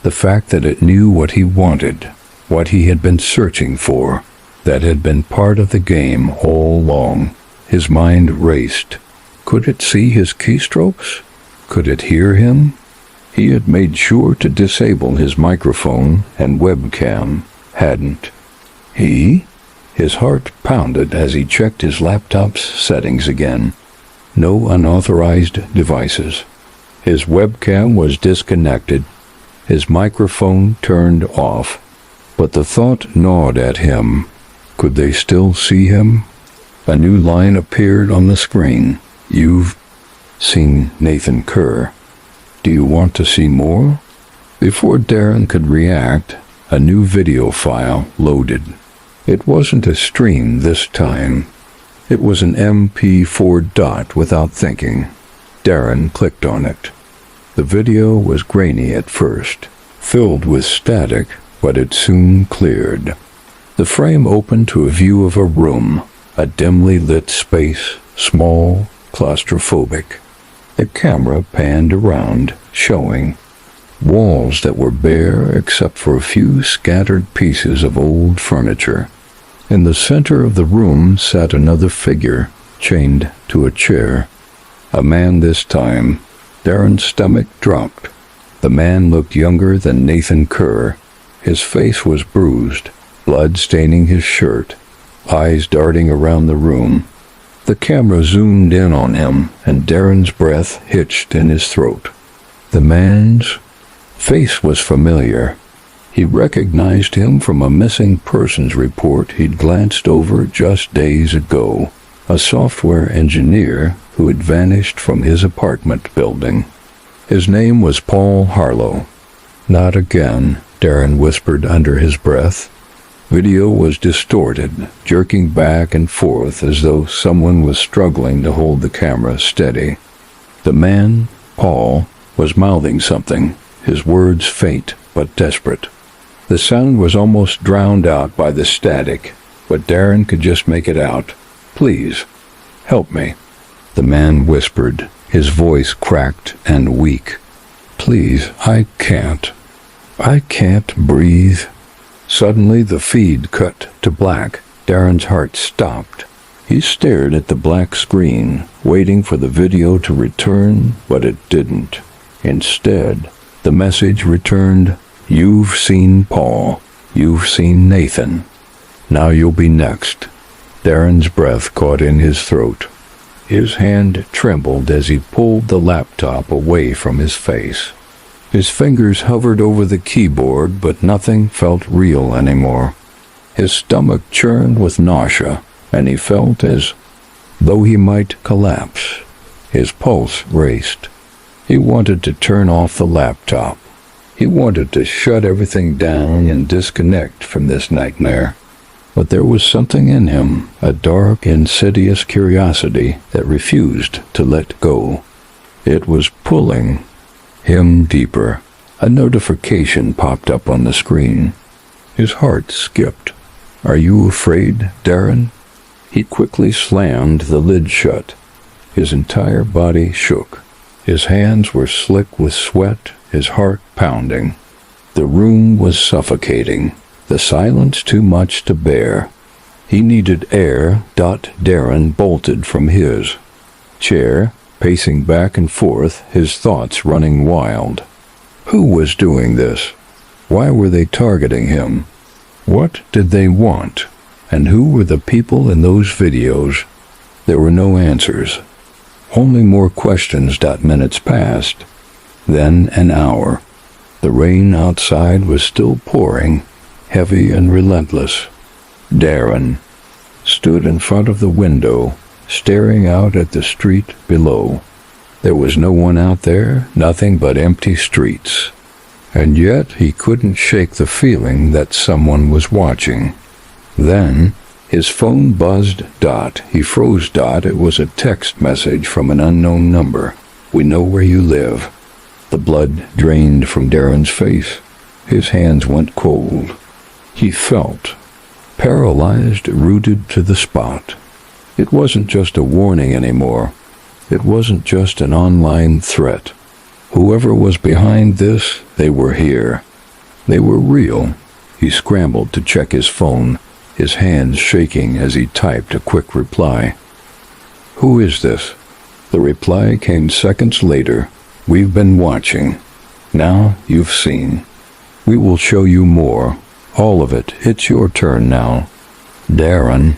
The fact that it knew what he wanted. What he had been searching for, that had been part of the game all along. His mind raced. Could it see his keystrokes? Could it hear him? He had made sure to disable his microphone and webcam. Hadn't he? His heart pounded as he checked his laptop's settings again. No unauthorized devices. His webcam was disconnected. His microphone turned off. But the thought gnawed at him. Could they still see him? A new line appeared on the screen. You've seen Nathan Kerr. Do you want to see more? Before Darren could react, a new video file loaded. It wasn't a stream this time. It was an MP4 dot without thinking. Darren clicked on it. The video was grainy at first, filled with static, but it soon cleared. The frame opened to a view of a room, a dimly lit space, small, claustrophobic. The camera panned around, showing walls that were bare except for a few scattered pieces of old furniture. In the center of the room sat another figure, chained to a chair. A man this time. Darren's stomach dropped. The man looked younger than Nathan Kerr. His face was bruised, blood staining his shirt, eyes darting around the room. The camera zoomed in on him, and Darren's breath hitched in his throat. The man's face was familiar. He recognized him from a missing persons report he'd glanced over just days ago. A software engineer who had vanished from his apartment building. His name was Paul Harlow. Not again, Darren whispered under his breath. Video was distorted, jerking back and forth as though someone was struggling to hold the camera steady. The man, Paul, was mouthing something, his words faint but desperate. The sound was almost drowned out by the static, but Darren could just make it out. Please, help me, the man whispered, his voice cracked and weak. Please, I can't breathe. Suddenly the feed cut to black. Darren's heart stopped. He stared at the black screen, waiting for the video to return, but it didn't. Instead, the message returned, "You've seen Paul. You've seen Nathan. Now you'll be next." Darren's breath caught in his throat. His hand trembled as he pulled the laptop away from his face. His fingers hovered over the keyboard, but nothing felt real anymore. His stomach churned with nausea, and he felt as though he might collapse. His pulse raced. He wanted to turn off the laptop. He wanted to shut everything down and disconnect from this nightmare. But there was something in him, a dark, insidious curiosity that refused to let go. It was pulling him deeper. A notification popped up on the screen. His heart skipped. "Are you afraid, Darren?" He quickly slammed the lid shut. His entire body shook. His hands were slick with sweat, his heart pounding. The room was suffocating, the silence too much to bear. He needed air. Darren bolted from his chair, pacing back and forth, his thoughts running wild. Who was doing this? Why were they targeting him? What did they want? And who were the people in those videos? There were no answers. Only more questions. Minutes passed. Then an hour. The rain outside was still pouring, heavy and relentless. Darren stood in front of the window, staring out at the street below. There was no one out there, nothing but empty streets. And yet he couldn't shake the feeling that someone was watching. Then his phone buzzed. He froze. It was a text message from an unknown number. "We know where you live." The blood drained from Darren's face. His hands went cold. He felt paralyzed, rooted to the spot. It wasn't just a warning anymore. It wasn't just an online threat. Whoever was behind this, they were here. They were real. He scrambled to check his phone, his hands shaking as he typed a quick reply. "Who is this?" The reply came seconds later. "We've been watching. Now you've seen. We will show you more. All of it. It's your turn now." Darren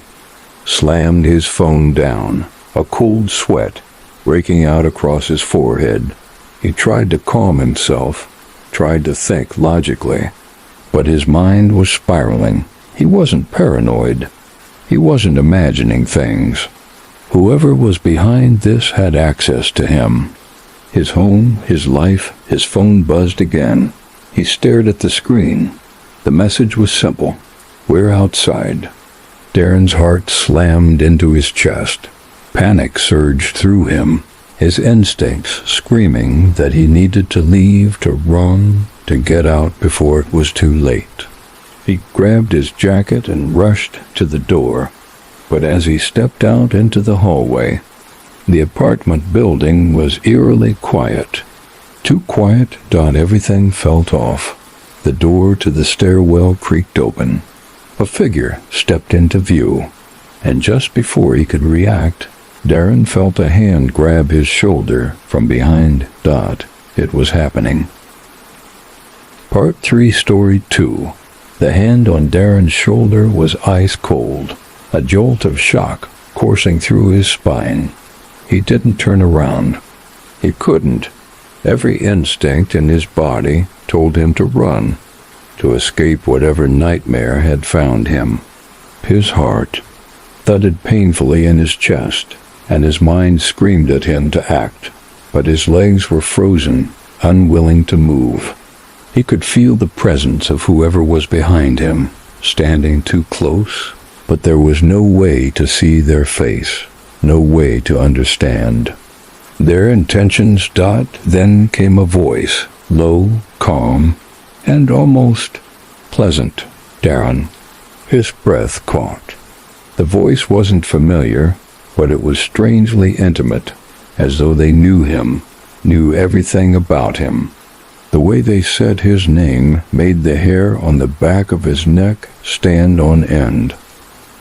slammed his phone down, a cold sweat breaking out across his forehead. He tried to calm himself, tried to think logically, but his mind was spiraling. He wasn't paranoid. He wasn't imagining things. Whoever was behind this had access to him. His home, his life, his phone buzzed again. He stared at the screen. The message was simple. "We're outside." Darren's heart slammed into his chest. Panic surged through him, his instincts screaming that he needed to leave, to run, to get out before it was too late. He grabbed his jacket and rushed to the door, but as he stepped out into the hallway, the apartment building was eerily quiet. Too quiet. Everything felt off. The door to the stairwell creaked open. A figure stepped into view, and just before he could react, Darren felt a hand grab his shoulder from behind. It was happening. Part 3, Story 2. The hand on Darren's shoulder was ice cold, a jolt of shock coursing through his spine. He didn't turn around. He couldn't. Every instinct in his body told him to run, to escape whatever nightmare had found him. His heart thudded painfully in his chest, and his mind screamed at him to act, but his legs were frozen, unwilling to move. He could feel the presence of whoever was behind him, standing too close, but there was no way to see their face, no way to understand their intentions. Then came a voice, low, calm, and almost pleasant. Darren. His breath caught. The voice wasn't familiar, but it was strangely intimate, as though they knew him, knew everything about him. The way they said his name made the hair on the back of his neck stand on end.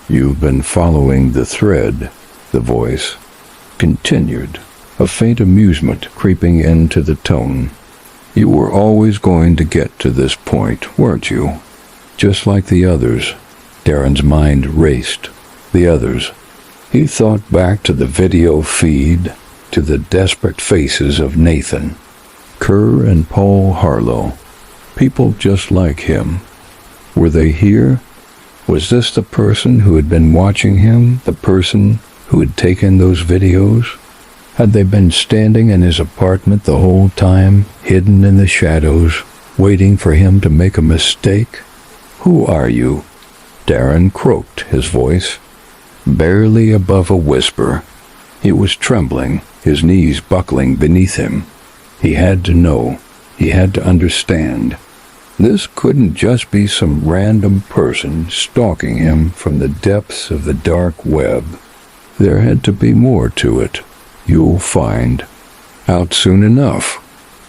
"You've been following the thread," the voice continued, a faint amusement creeping into the tone. "You were always going to get to this point, weren't you? Just like the others." Darren's mind raced. The others. He thought back to the video feed, to the desperate faces of Nathan, Kerr, and Paul Harlow. People just like him. Were they here? Was this the person who had been watching him, the person who had taken those videos? Had they been standing in his apartment the whole time, hidden in the shadows, waiting for him to make a mistake? "Who are you?" Darren croaked, his voice barely above a whisper. He was trembling, his knees buckling beneath him. He had to know. He had to understand. This couldn't just be some random person stalking him from the depths of the dark web. There had to be more to it. You'll find out soon enough,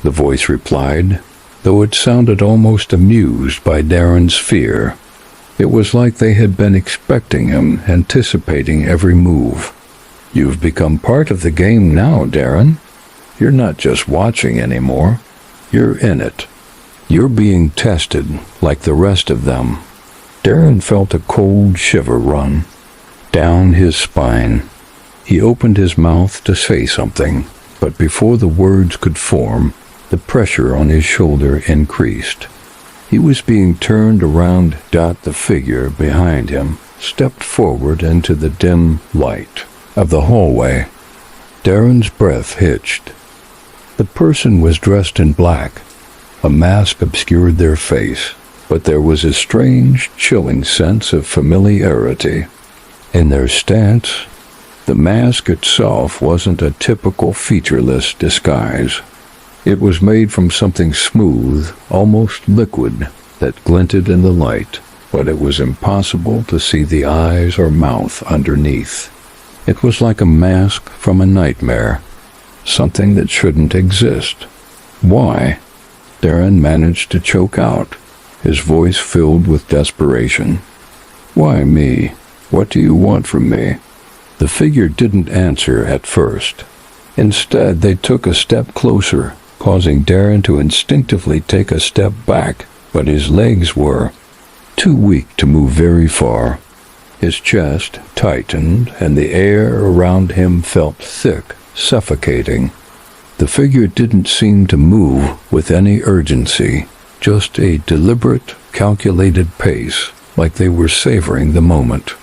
the voice replied, though it sounded almost amused by Darren's fear. It was like they had been expecting him, anticipating every move. You've become part of the game now, Darren. You're not just watching anymore. You're in it. You're being tested like the rest of them. Darren felt a cold shiver run down his spine. He opened his mouth to say something, but before the words could form, the pressure on his shoulder increased. He was being turned around. The figure behind him stepped forward into the dim light of the hallway. Darren's breath hitched. The person was dressed in black. A mask obscured their face, but there was a strange, chilling sense of familiarity in their stance. The mask itself wasn't a typical featureless disguise. It was made from something smooth, almost liquid, that glinted in the light, but it was impossible to see the eyes or mouth underneath. It was like a mask from a nightmare, something that shouldn't exist. Why? Darren managed to choke out, his voice filled with desperation. Why me? What do you want from me? The figure didn't answer at first. Instead, they took a step closer, causing Darren to instinctively take a step back, but his legs were too weak to move very far. His chest tightened, and the air around him felt thick, suffocating. The figure didn't seem to move with any urgency, just a deliberate, calculated pace, like they were savoring the moment.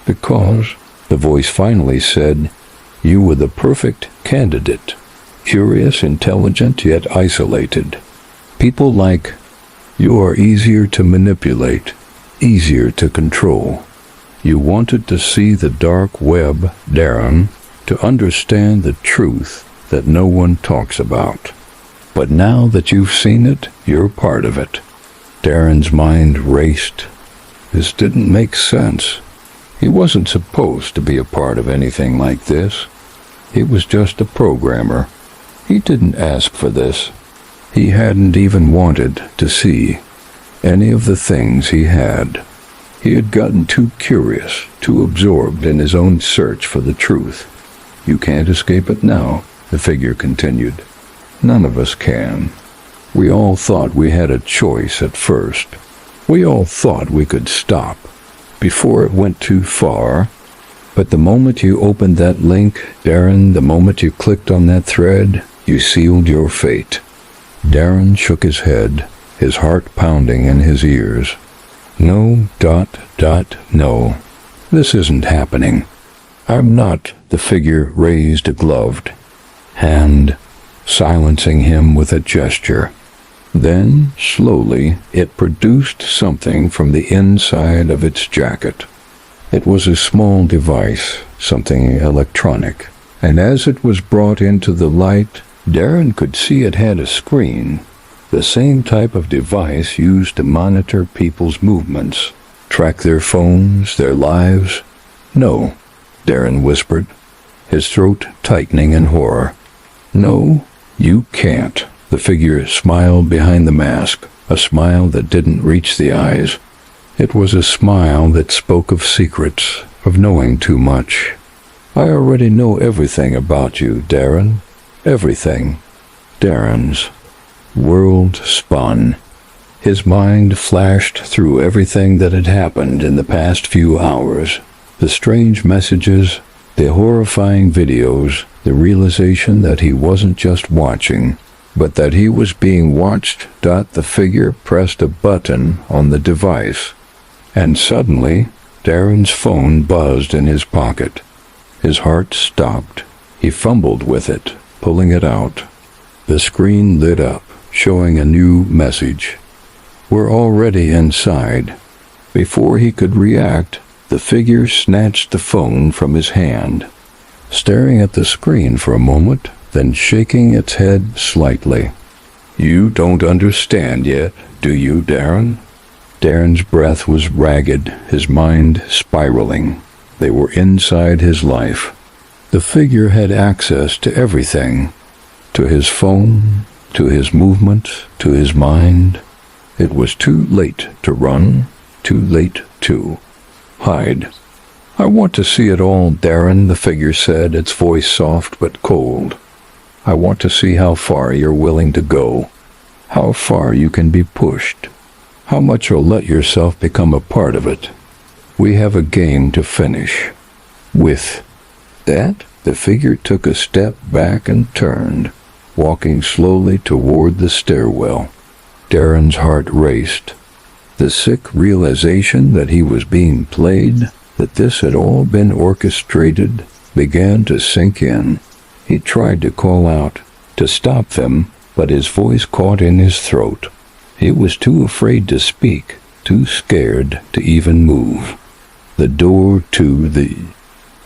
Because, the voice finally said, you were the perfect candidate. Curious, intelligent, yet isolated. People like you are easier to manipulate, easier to control. You wanted to see the dark web, Darren, to understand the truth that no one talks about. But now that you've seen it, you're part of it. Darren's mind raced. This didn't make sense. He wasn't supposed to be a part of anything like this. He was just a programmer. He didn't ask for this. He hadn't even wanted to see any of the things he had. He had gotten too curious, too absorbed in his own search for the truth. You can't escape it now, the figure continued. None of us can. We all thought we had a choice at first. We all thought we could stop before it went too far. But the moment you opened that link, Darren, the moment you clicked on that thread, you sealed your fate. Darren shook his head, his heart pounding in his ears. No, no. This isn't happening. I'm not. The figure raised a gloved hand, silencing him with a gesture. Then, slowly, it produced something from the inside of its jacket. It was a small device, something electronic, and as it was brought into the light, Darren could see it had a screen, the same type of device used to monitor people's movements, track their phones, their lives. No, Darren whispered, his throat tightening in horror. No, you can't. The figure smiled behind the mask, a smile that didn't reach the eyes. It was a smile that spoke of secrets, of knowing too much. I already know everything about you, Darren. Everything. Darren's world spun. His mind flashed through everything that had happened in the past few hours. The strange messages, the horrifying videos, the realization that he wasn't just watching, but that he was being watched. The figure pressed a button on the device, and suddenly, Darren's phone buzzed in his pocket. His heart stopped. He fumbled with it, pulling it out. The screen lit up, showing a new message. We're already inside. Before he could react, the figure snatched the phone from his hand, staring at the screen for a moment, then shaking its head slightly. You don't understand yet, do you, Darren? Darren's breath was ragged, his mind spiraling. They were inside his life. The figure had access to everything. To his phone, to his movement, to his mind. It was too late to run, too late to hide. I want to see it all, Darren, the figure said, its voice soft but cold. I want to see how far you're willing to go, how far you can be pushed, how much you'll let yourself become a part of it. We have a game to finish. With that, the figure took a step back and turned, walking slowly toward the stairwell. Darren's heart raced. The sick realization that he was being played, that this had all been orchestrated, began to sink in. He tried to call out, to stop them, but his voice caught in his throat. He was too afraid to speak, too scared to even move. The door to the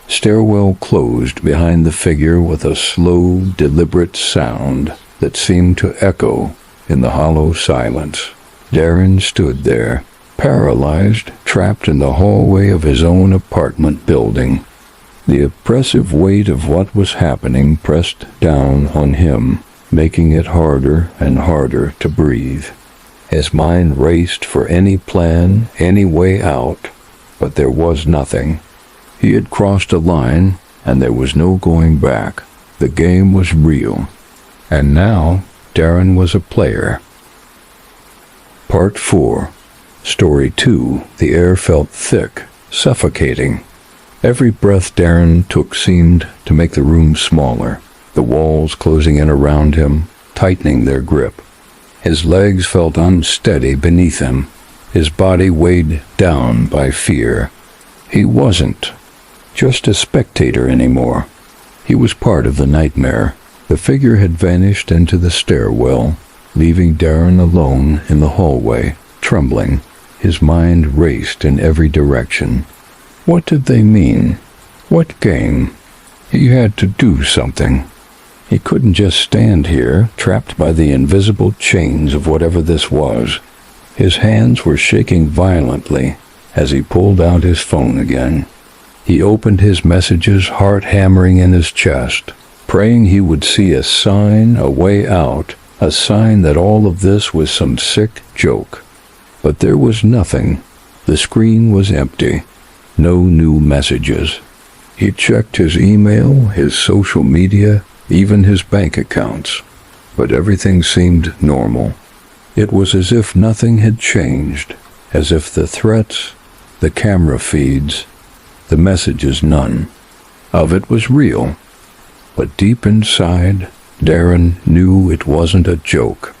stairwell closed behind the figure with a slow, deliberate sound that seemed to echo in the hollow silence. Darren stood there, paralyzed, trapped in the hallway of his own apartment building. The oppressive weight of what was happening pressed down on him, making it harder and harder to breathe. His mind raced for any plan, any way out, but there was nothing. He had crossed a line, and there was no going back. The game was real. And now, Darren was a player. Part 4. Story 2. The air felt thick, suffocating. Every breath Darren took seemed to make the room smaller, the walls closing in around him, tightening their grip. His legs felt unsteady beneath him, his body weighed down by fear. He wasn't just a spectator anymore. He was part of the nightmare. The figure had vanished into the stairwell, leaving Darren alone in the hallway, trembling. His mind raced in every direction. What did they mean? What game? He had to do something. He couldn't just stand here, trapped by the invisible chains of whatever this was. His hands were shaking violently as he pulled out his phone again. He opened his messages, heart hammering in his chest, praying he would see a sign, a way out, a sign that all of this was some sick joke. But there was nothing. The screen was empty. No new messages. He checked his email, his social media, even his bank accounts. But everything seemed normal. It was as if nothing had changed, as if the threats, the camera feeds, the messages, none of it was real. But deep inside, Darren knew it wasn't a joke.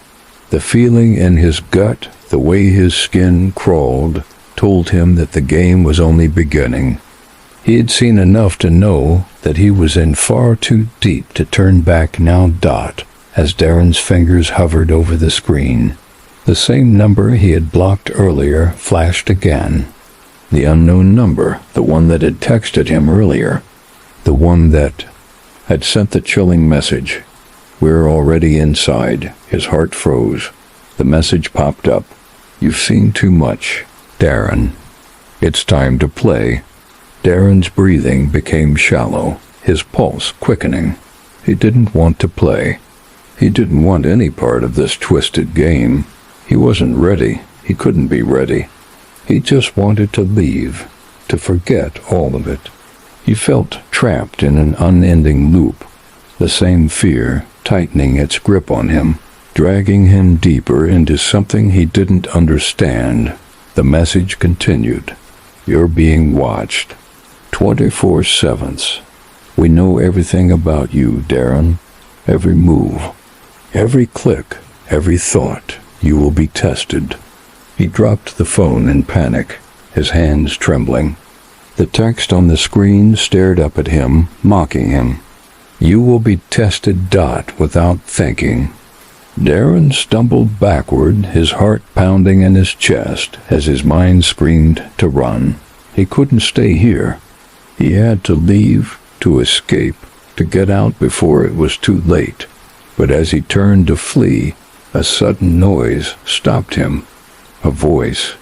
The feeling in his gut, the way his skin crawled, told him that the game was only beginning. He had seen enough to know that he was in far too deep to turn back now. As Darren's fingers hovered over the screen, the same number he had blocked earlier flashed again. The unknown number, the one that had texted him earlier, the one that had sent the chilling message. "We're already inside." His heart froze. The message popped up. "You've seen too much, Darren. It's time to play." Darren's breathing became shallow, his pulse quickening. He didn't want to play. He didn't want any part of this twisted game. He wasn't ready. He couldn't be ready. He just wanted to leave, to forget all of it. He felt trapped in an unending loop, the same fear tightening its grip on him, dragging him deeper into something he didn't understand. The message continued. "You're being watched. 24/7. We know everything about you, Darren. Every move, every click, every thought. You will be tested." He dropped the phone in panic, his hands trembling. The text on the screen stared up at him, mocking him. "You will be tested, without thinking." Darren stumbled backward, his heart pounding in his chest as his mind screamed to run. He couldn't stay here. He had to leave, to escape, to get out before it was too late. But as he turned to flee, A sudden noise stopped him. A voice.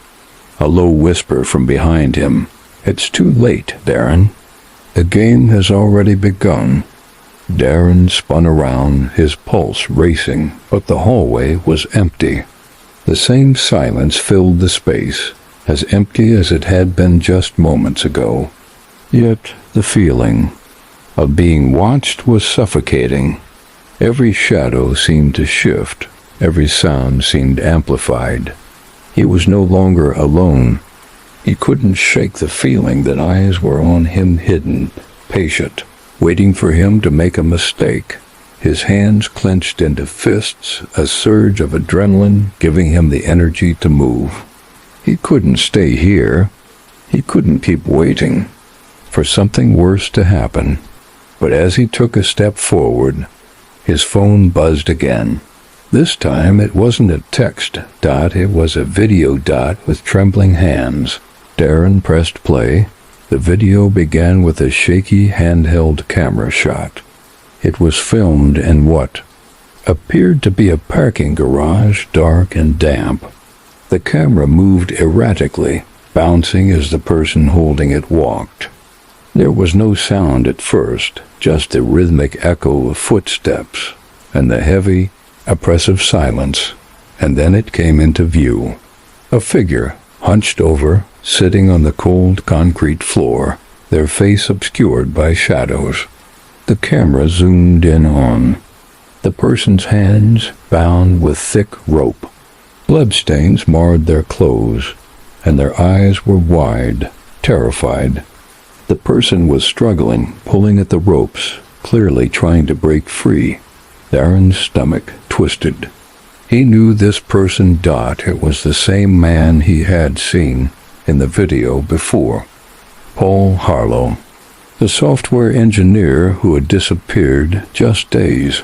A low whisper from behind him. "It's too late, Darren. The game has already begun." Darren spun around, his pulse racing, but the hallway was empty. The same silence filled the space, as empty as it had been just moments ago. Yet the feeling of being watched was suffocating. Every shadow seemed to shift, every sound seemed amplified. He was no longer alone. He couldn't shake the feeling that eyes were on him, hidden, patient, waiting for him to make a mistake. His hands clenched into fists, a surge of adrenaline giving him the energy to move. He couldn't stay here. He couldn't keep waiting for something worse to happen. But as he took a step forward, his phone buzzed again. This time it wasn't a text dot, it was a video dot with trembling hands. Darren pressed play. The video began with a shaky handheld camera shot. It was filmed in what appeared to be a parking garage, dark and damp. The camera moved erratically, bouncing as the person holding it walked. There was no sound at first, just the rhythmic echo of footsteps and the heavy, oppressive silence, and then it came into view. A figure, hunched over, sitting on the cold concrete floor, their face obscured by shadows. The camera zoomed in on the person's hands bound with thick rope. Bloodstains marred their clothes, and their eyes were wide, terrified. The person was struggling, pulling at the ropes, clearly trying to break free. Darren's stomach twisted. He knew this person Dot. It was the same man he had seen in the video before. Paul Harlow, the software engineer who had disappeared just days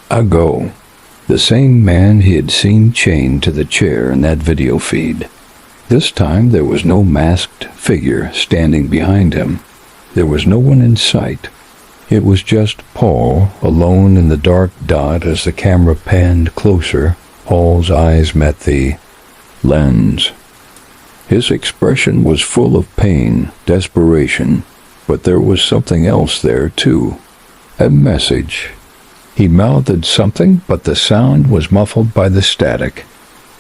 ago. The same man he had seen chained to the chair in that video feed. This time there was no masked figure standing behind him. There was no one in sight. It was just Paul, alone in the dark dot. As the camera panned closer, Paul's eyes met the lens. His expression was full of pain, desperation, but there was something else there, too. A message. He mouthed something, but the sound was muffled by the static.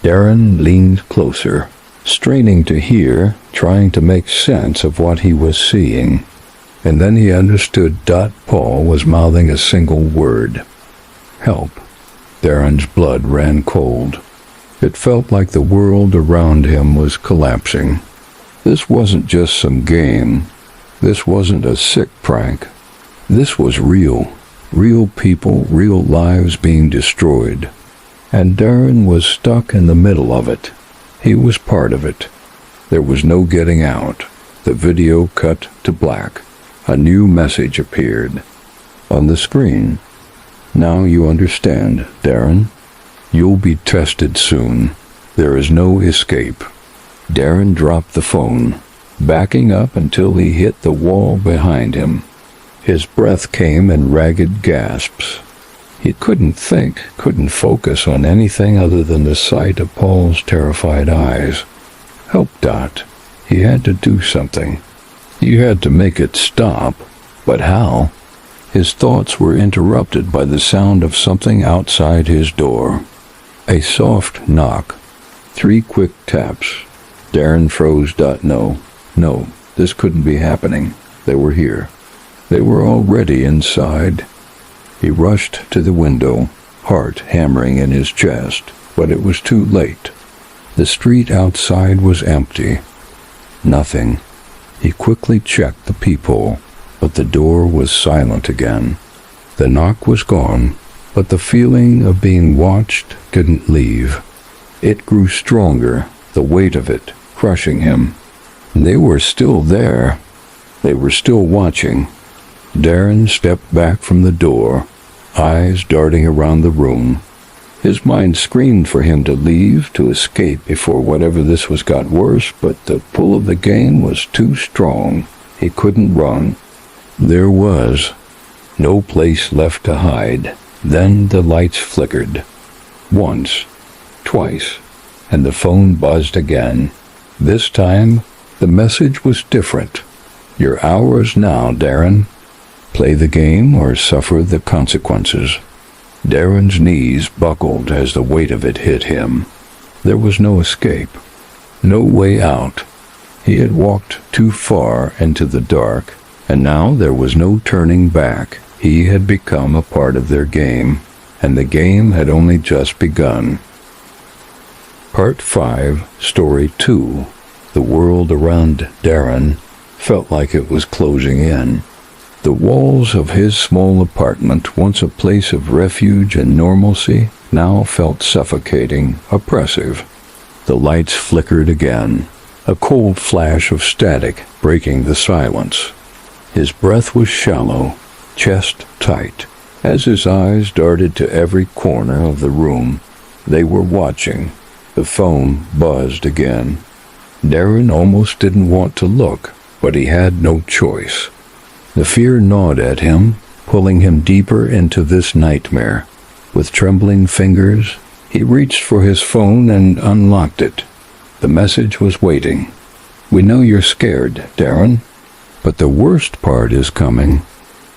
Darren leaned closer, straining to hear, trying to make sense of what he was seeing. And then he understood Dot Paul was mouthing a single word. Help. Darren's blood ran cold. It felt like the world around him was collapsing. This wasn't just some game. This wasn't a sick prank. This was real. Real people, real lives being destroyed. And Darren was stuck in the middle of it. He was part of it. There was no getting out. The video cut to black. A new message appeared on the screen. Now you understand, Darren. You'll be tested soon. There is no escape. Darren dropped the phone, backing up until he hit the wall behind him. His breath came in ragged gasps. He couldn't think, couldn't focus on anything other than the sight of Paul's terrified eyes. Help, Dot. He had to do something. He had to make it stop. But how? His thoughts were interrupted by the sound of something outside his door. A soft knock. 3 quick taps. Darren froze. No, this couldn't be happening. They were here. They were already inside. He rushed to the window, heart hammering in his chest, but it was too late. The street outside was empty. Nothing. He quickly checked the peephole, but the door was silent again. The knock was gone, but the feeling of being watched didn't leave. It grew stronger, the weight of it crushing him. They were still there. They were still watching. Darren stepped back from the door, eyes darting around the room. His mind screamed for him to leave, to escape before whatever this was got worse, but the pull of the game was too strong. He couldn't run. There was no place left to hide. Then the lights flickered. Once, twice, and the phone buzzed again. This time, the message was different. Your hour is now, Darren. Play the game or suffer the consequences. Darren's knees buckled as the weight of it hit him. There was no escape, no way out. He had walked too far into the dark, and now there was no turning back. He had become a part of their game, and the game had only just begun. Part 5, Story 2. The world around Darren felt like it was closing in. The walls of his small apartment, once a place of refuge and normalcy, now felt suffocating, oppressive. The lights flickered again, a cold flash of static breaking the silence. His breath was shallow, chest tight. As his eyes darted to every corner of the room, they were watching. The phone buzzed again. Darren almost didn't want to look, but he had no choice. The fear gnawed at him, pulling him deeper into this nightmare. With trembling fingers, he reached for his phone and unlocked it. The message was waiting. We know you're scared, Darren, but the worst part is coming.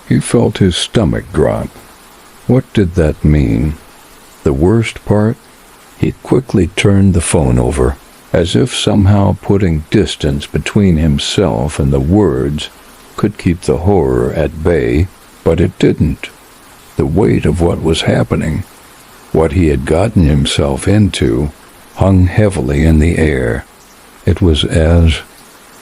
He felt his stomach drop. What did that mean? The worst part? He quickly turned the phone over, as if somehow putting distance between himself and the words could keep the horror at bay, but it didn't. The weight of what was happening, what he had gotten himself into, hung heavily in the air. It was as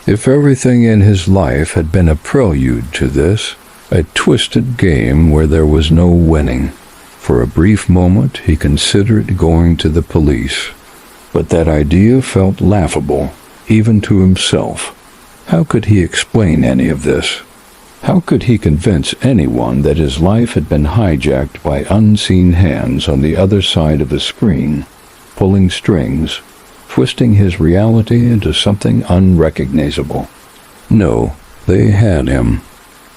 if everything in his life had been a prelude to this, a twisted game where there was no winning. For a brief moment he considered going to the police, but that idea felt laughable, even to himself. How could he explain any of this? How could he convince anyone that his life had been hijacked by unseen hands on the other side of the screen, pulling strings, twisting his reality into something unrecognizable? No, they had him,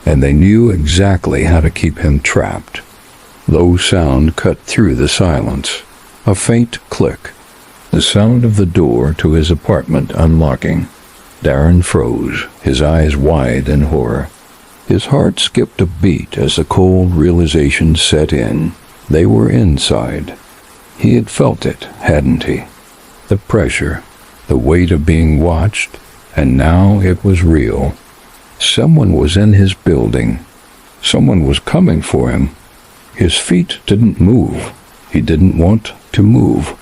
and they knew exactly how to keep him trapped. Low sound cut through the silence. A faint click. The sound of the door to his apartment unlocking. Darren froze, his eyes wide in horror. His heart skipped a beat as the cold realization set in. They were inside. He had felt it, hadn't he? The pressure, the weight of being watched, and now it was real. Someone was in his building. Someone was coming for him. His feet didn't move. He didn't want to move.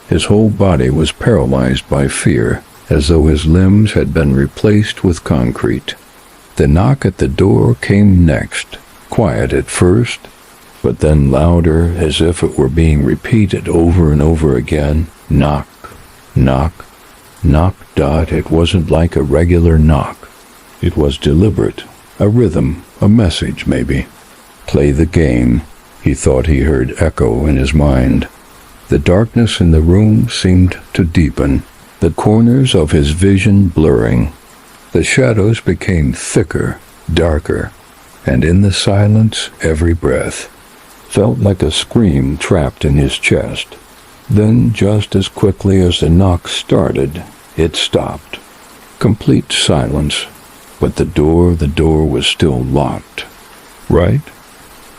His whole body was paralyzed by fear, as though his limbs had been replaced with concrete. The knock at the door came next, quiet at first, but then louder, as if it were being repeated over and over again. Knock, knock, knock. It wasn't like a regular knock. It was deliberate, a rhythm, a message maybe. Play the game, he thought he heard echo in his mind. The darkness in the room seemed to deepen, the corners of his vision blurring. The shadows became thicker, darker, and in the silence every breath felt like a scream trapped in his chest. Then, just as quickly as the knock started, it stopped. Complete silence, but the door was still locked. Right?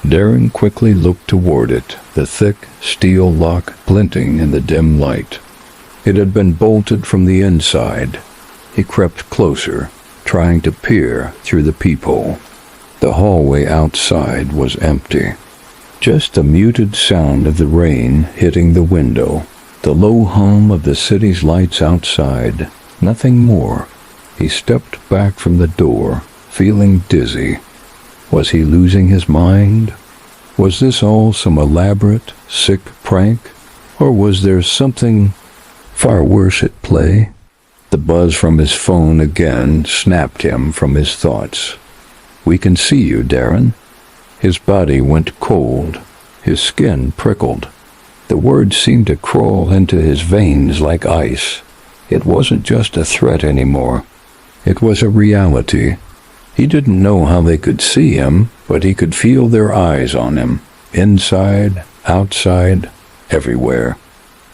Darren quickly looked toward it, the thick steel lock glinting in the dim light. It had been bolted from the inside. He crept closer, trying to peer through the peephole. The hallway outside was empty. Just the muted sound of the rain hitting the window, the low hum of the city's lights outside, nothing more. He stepped back from the door, feeling dizzy. Was he losing his mind? Was this all some elaborate, sick prank? Or was there something far worse at play? The buzz from his phone again snapped him from his thoughts. We can see you, Darren. His body went cold. His skin prickled. The words seemed to crawl into his veins like ice. It wasn't just a threat anymore. It was a reality. He didn't know how they could see him, but he could feel their eyes on him, inside, outside. everywhere.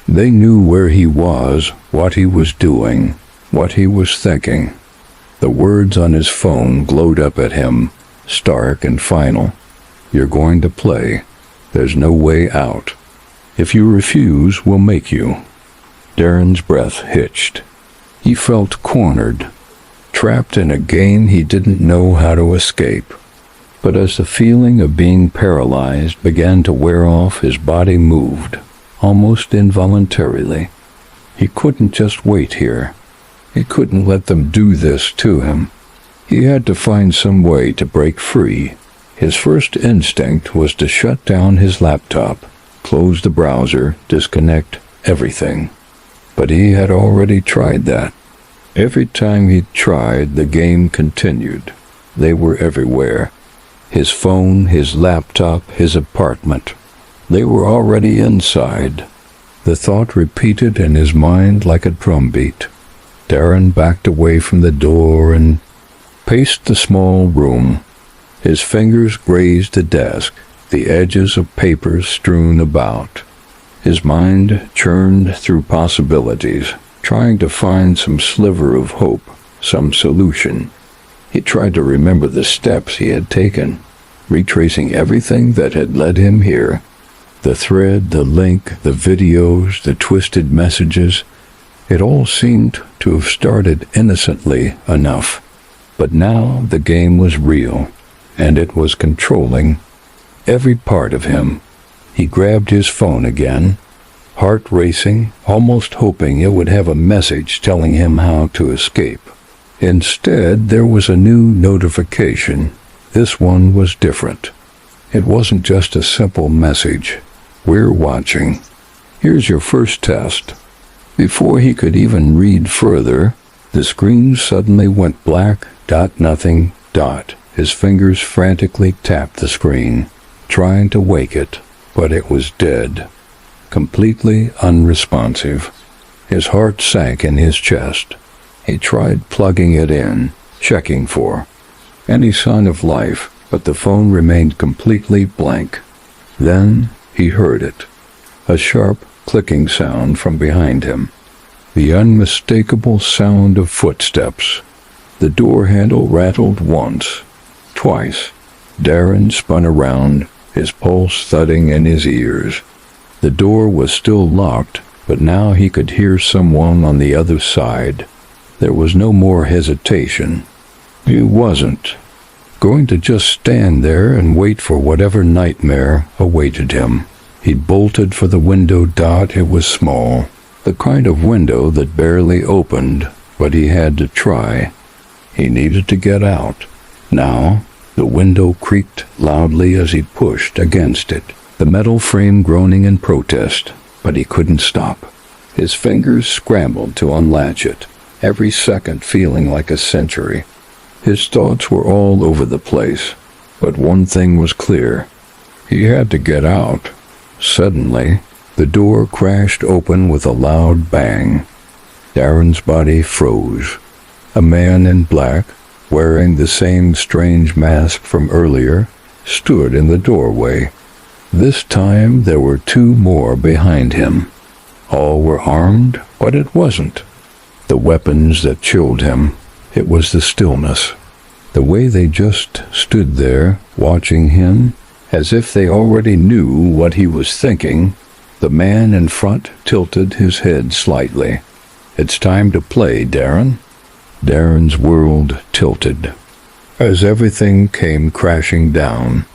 They knew where he was, what he was doing, what he was thinking. The words on his phone glowed up at him, stark and final. You're going to play. There's no way out. If you refuse, we'll make you. Darren's breath hitched. He felt cornered, trapped in a game he didn't know how to escape. But as the feeling of being paralyzed began to wear off, his body moved, almost involuntarily. He couldn't just wait here. He couldn't let them do this to him. He had to find some way to break free. His first instinct was to shut down his laptop, close the browser, disconnect everything. But he had already tried that. Every time he tried, the game continued. They were everywhere. His phone, his laptop, his apartment. They were already inside. The thought repeated in his mind like a drumbeat. Darren backed away from the door and paced the small room. His fingers grazed the desk, the edges of papers strewn about. His mind churned through possibilities, trying to find some sliver of hope, some solution. He tried to remember the steps he had taken, retracing everything that had led him here. The thread, the link, the videos, the twisted messages. It all seemed to have started innocently enough. But now the game was real, and it was controlling every part of him. He grabbed his phone again, heart racing, almost hoping it would have a message telling him how to escape. Instead, there was a new notification. This one was different. It wasn't just a simple message. We're watching. Here's your first test. Before he could even read further, the screen suddenly went black, nothing. His fingers frantically tapped the screen, trying to wake it, but it was dead, completely unresponsive. His heart sank in his chest. He tried plugging it in, checking for any sign of life, but the phone remained completely blank. Then he heard it, a sharp clicking sound from behind him, the unmistakable sound of footsteps. The door handle rattled once, twice. Darren spun around, his pulse thudding in his ears. The door was still locked, but now he could hear someone on the other side. There was no more hesitation. He wasn't going to just stand there and wait for whatever nightmare awaited him. He bolted for the window. It was small, the kind of window that barely opened, but he had to try. He needed to get out. Now, the window creaked loudly as he pushed against it, the metal frame groaning in protest, but he couldn't stop. His fingers scrambled to unlatch it, every second feeling like a century. His thoughts were all over the place, but one thing was clear. He had to get out. Suddenly, the door crashed open with a loud bang. Darren's body froze. A man in black, wearing the same strange mask from earlier, stood in the doorway. This time there were two more behind him. All were armed, but it wasn't the weapons that chilled him. It was the stillness. The way they just stood there, watching him, as if they already knew what he was thinking. The man in front tilted his head slightly. It's time to play, Darren. Darren's world tilted, as everything came crashing down.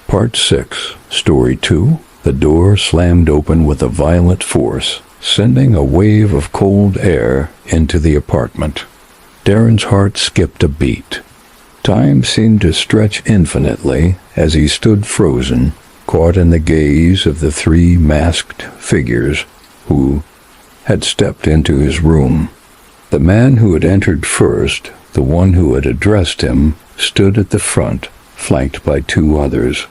Part 6, Story 2. The door slammed open with a violent force, sending a wave of cold air into the apartment. Darren's heart skipped a beat. Time seemed to stretch infinitely as he stood frozen, caught in the gaze of the three masked figures who had stepped into his room. The man who had entered first, the one who had addressed him, stood at the front, flanked by two others.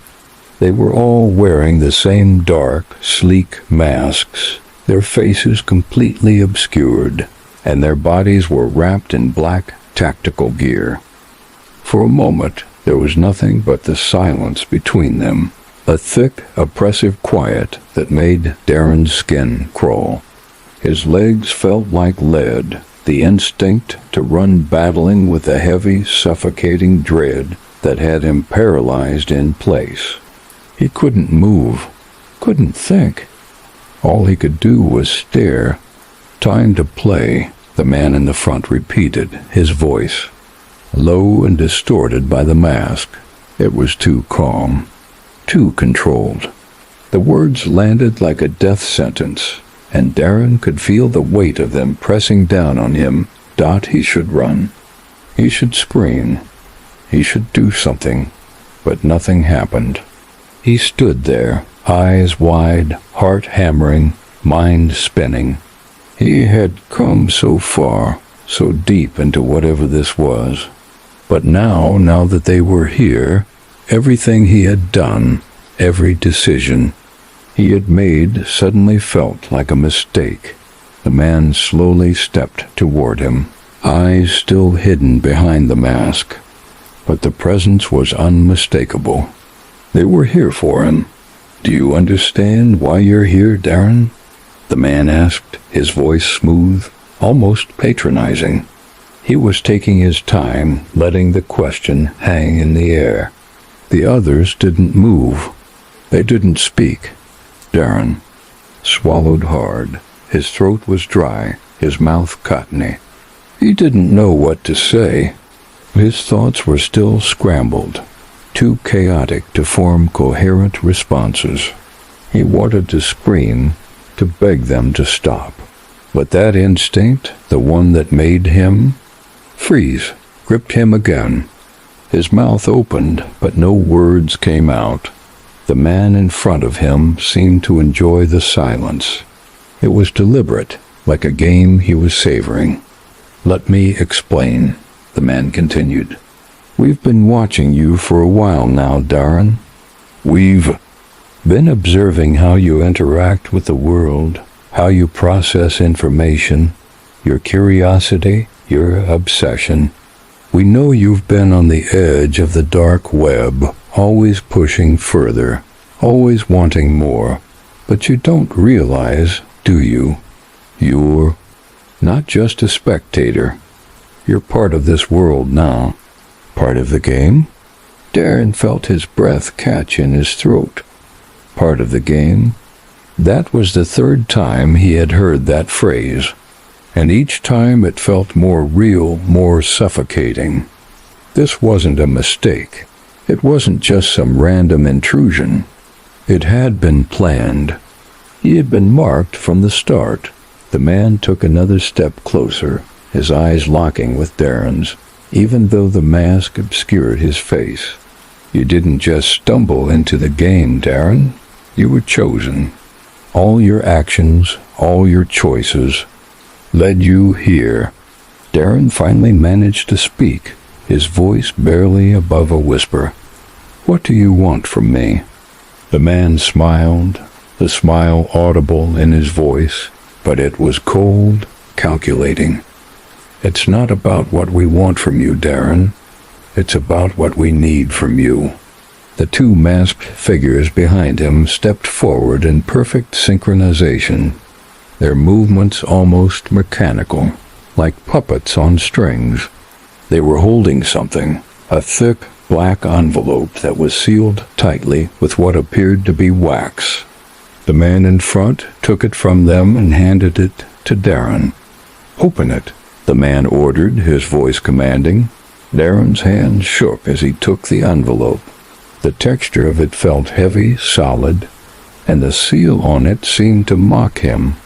They were all wearing the same dark, sleek masks, their faces completely obscured, and their bodies were wrapped in black tactical gear. For a moment, there was nothing but the silence between them. a thick, oppressive quiet that made Darren's skin crawl. His legs felt like lead, the instinct to run battling with a heavy, suffocating dread that had him paralyzed in place. He couldn't move, couldn't think. All he could do was stare. "Time to play," the man in the front repeated, his voice low and distorted by the mask. It was too calm, too controlled. The words landed like a death sentence, and Darren could feel the weight of them pressing down on him. He should run. He should scream. He should do something. But nothing happened. He stood there, eyes wide, heart hammering, mind spinning. He had come so far, so deep into whatever this was. But now that they were here, everything he had done, every decision he had made suddenly felt like a mistake. The man slowly stepped toward him, eyes still hidden behind the mask. But the presence was unmistakable. They were here for him. "Do you understand why you're here, Darren?" the man asked, his voice smooth, almost patronizing. He was taking his time, letting the question hang in the air. The others didn't move. They didn't speak. Darren swallowed hard. His throat was dry, his mouth cottony. He didn't know what to say. His thoughts were still scrambled, too chaotic to form coherent responses. He wanted to scream, to beg them to stop. But that instinct, the one that made him freeze, gripped him again. His mouth opened, but no words came out. The man in front of him seemed to enjoy the silence. It was deliberate, like a game he was savoring. "Let me explain," the man continued. "We've been watching you for a while now, Darren. We've been observing how you interact with the world, how you process information, your curiosity, your obsession. We know you've been on the edge of the dark web, always pushing further, always wanting more. But you don't realize, do you? You're not just a spectator. You're part of this world now. Part of the game?" Darren felt his breath catch in his throat. Part of the game? That was the third time he had heard that phrase, and each time it felt more real, more suffocating. This wasn't a mistake. It wasn't just some random intrusion. It had been planned. He had been marked from the start. The man took another step closer, his eyes locking with Darren's, even though the mask obscured his face. "You didn't just stumble into the game, Darren. You were chosen. All your actions, all your choices, led you here." Darren finally managed to speak, his voice barely above a whisper. "What do you want from me?" The man smiled, the smile audible in his voice, but it was cold, calculating. "It's not about what we want from you, Darren. It's about what we need from you." The two masked figures behind him stepped forward in perfect synchronization, their movements almost mechanical, like puppets on strings. They were holding something, a thick, black envelope that was sealed tightly with what appeared to be wax. The man in front took it from them and handed it to Darren. "Open it," the man ordered, his voice commanding. Darren's hand shook as he took the envelope. The texture of it felt heavy, solid, and the seal on it seemed to mock him,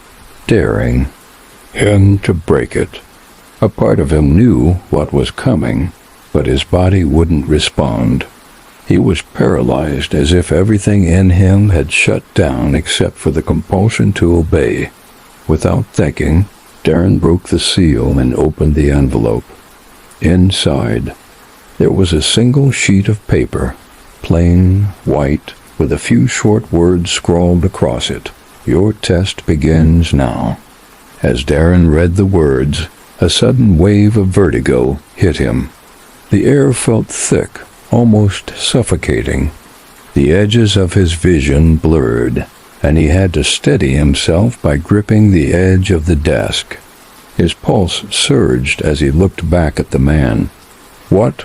daring him to break it. A part of him knew what was coming, but his body wouldn't respond. He was paralyzed, as if everything in him had shut down except for the compulsion to obey. Without thinking, Darren broke the seal and opened the envelope. Inside, there was a single sheet of paper, plain, white, with a few short words scrawled across it. "Your test begins now." As Darren read the words, a sudden wave of vertigo hit him. The air felt thick, almost suffocating. The edges of his vision blurred, and he had to steady himself by gripping the edge of the desk. His pulse surged as he looked back at the man. "What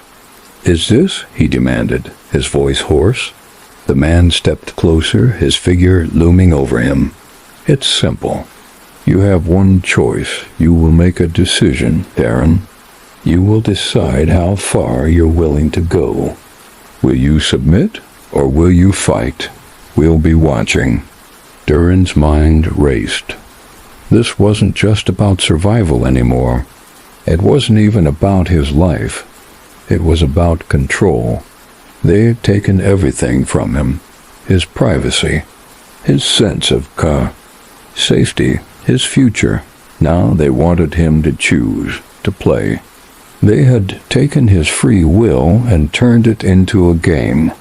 is this?" he demanded, his voice hoarse. The man stepped closer, his figure looming over him. "It's simple. You have one choice. You will make a decision, Darren. You will decide how far you're willing to go. Will you submit, or will you fight? We'll be watching." Darren's mind raced. This wasn't just about survival anymore. It wasn't even about his life. It was about control. They had taken everything from him. His privacy, his sense of safety, his future. Now they wanted him to choose, to play. They had taken his free will and turned it into a game.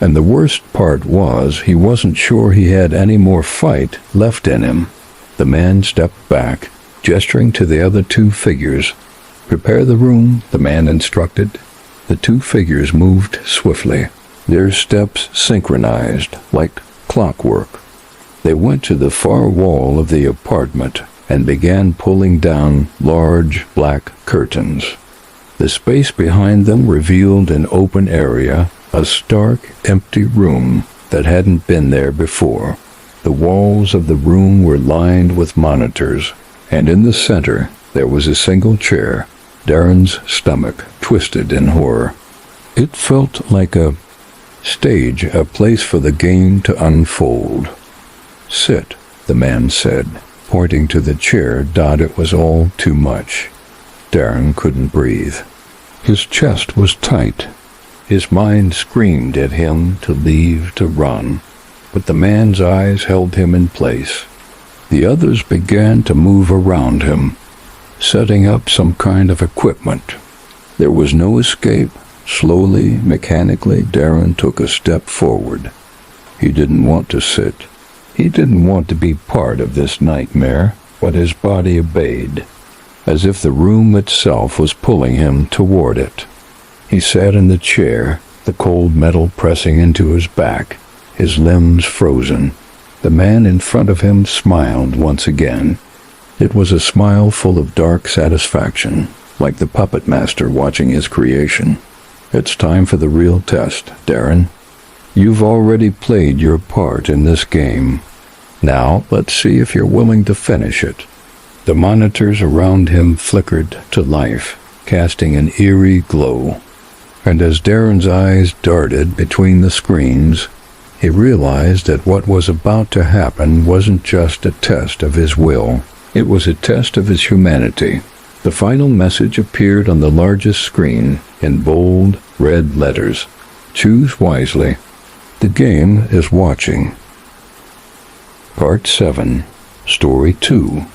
And the worst part was he wasn't sure he had any more fight left in him. The man stepped back, gesturing to the other two figures. "Prepare the room," the man instructed. The two figures moved swiftly, their steps synchronized like clockwork. They went to the far wall of the apartment and began pulling down large black curtains. The space behind them revealed an open area, a stark, empty room that hadn't been there before. The walls of the room were lined with monitors, and in the center there was a single chair. Darren's stomach twisted in horror. It felt like a stage, a place for the game to unfold. "Sit," the man said, pointing to the chair. It was all too much. Darren couldn't breathe. His chest was tight. His mind screamed at him to leave, to run, but the man's eyes held him in place. The others began to move around him, setting up some kind of equipment. There was no escape. Slowly, mechanically, Darren took a step forward. He didn't want to sit. He didn't want to be part of this nightmare, but his body obeyed, as if the room itself was pulling him toward it. He sat in the chair, the cold metal pressing into his back, his limbs frozen. The man in front of him smiled once again. It was a smile full of dark satisfaction, like the puppet master watching his creation. "It's time for the real test, Darren. You've already played your part in this game. Now let's see if you're willing to finish it." The monitors around him flickered to life, casting an eerie glow. And as Darren's eyes darted between the screens, he realized that what was about to happen wasn't just a test of his will. It was a test of his humanity. The final message appeared on the largest screen in bold, red letters. "Choose wisely. The game is watching." Part 7, Story 2.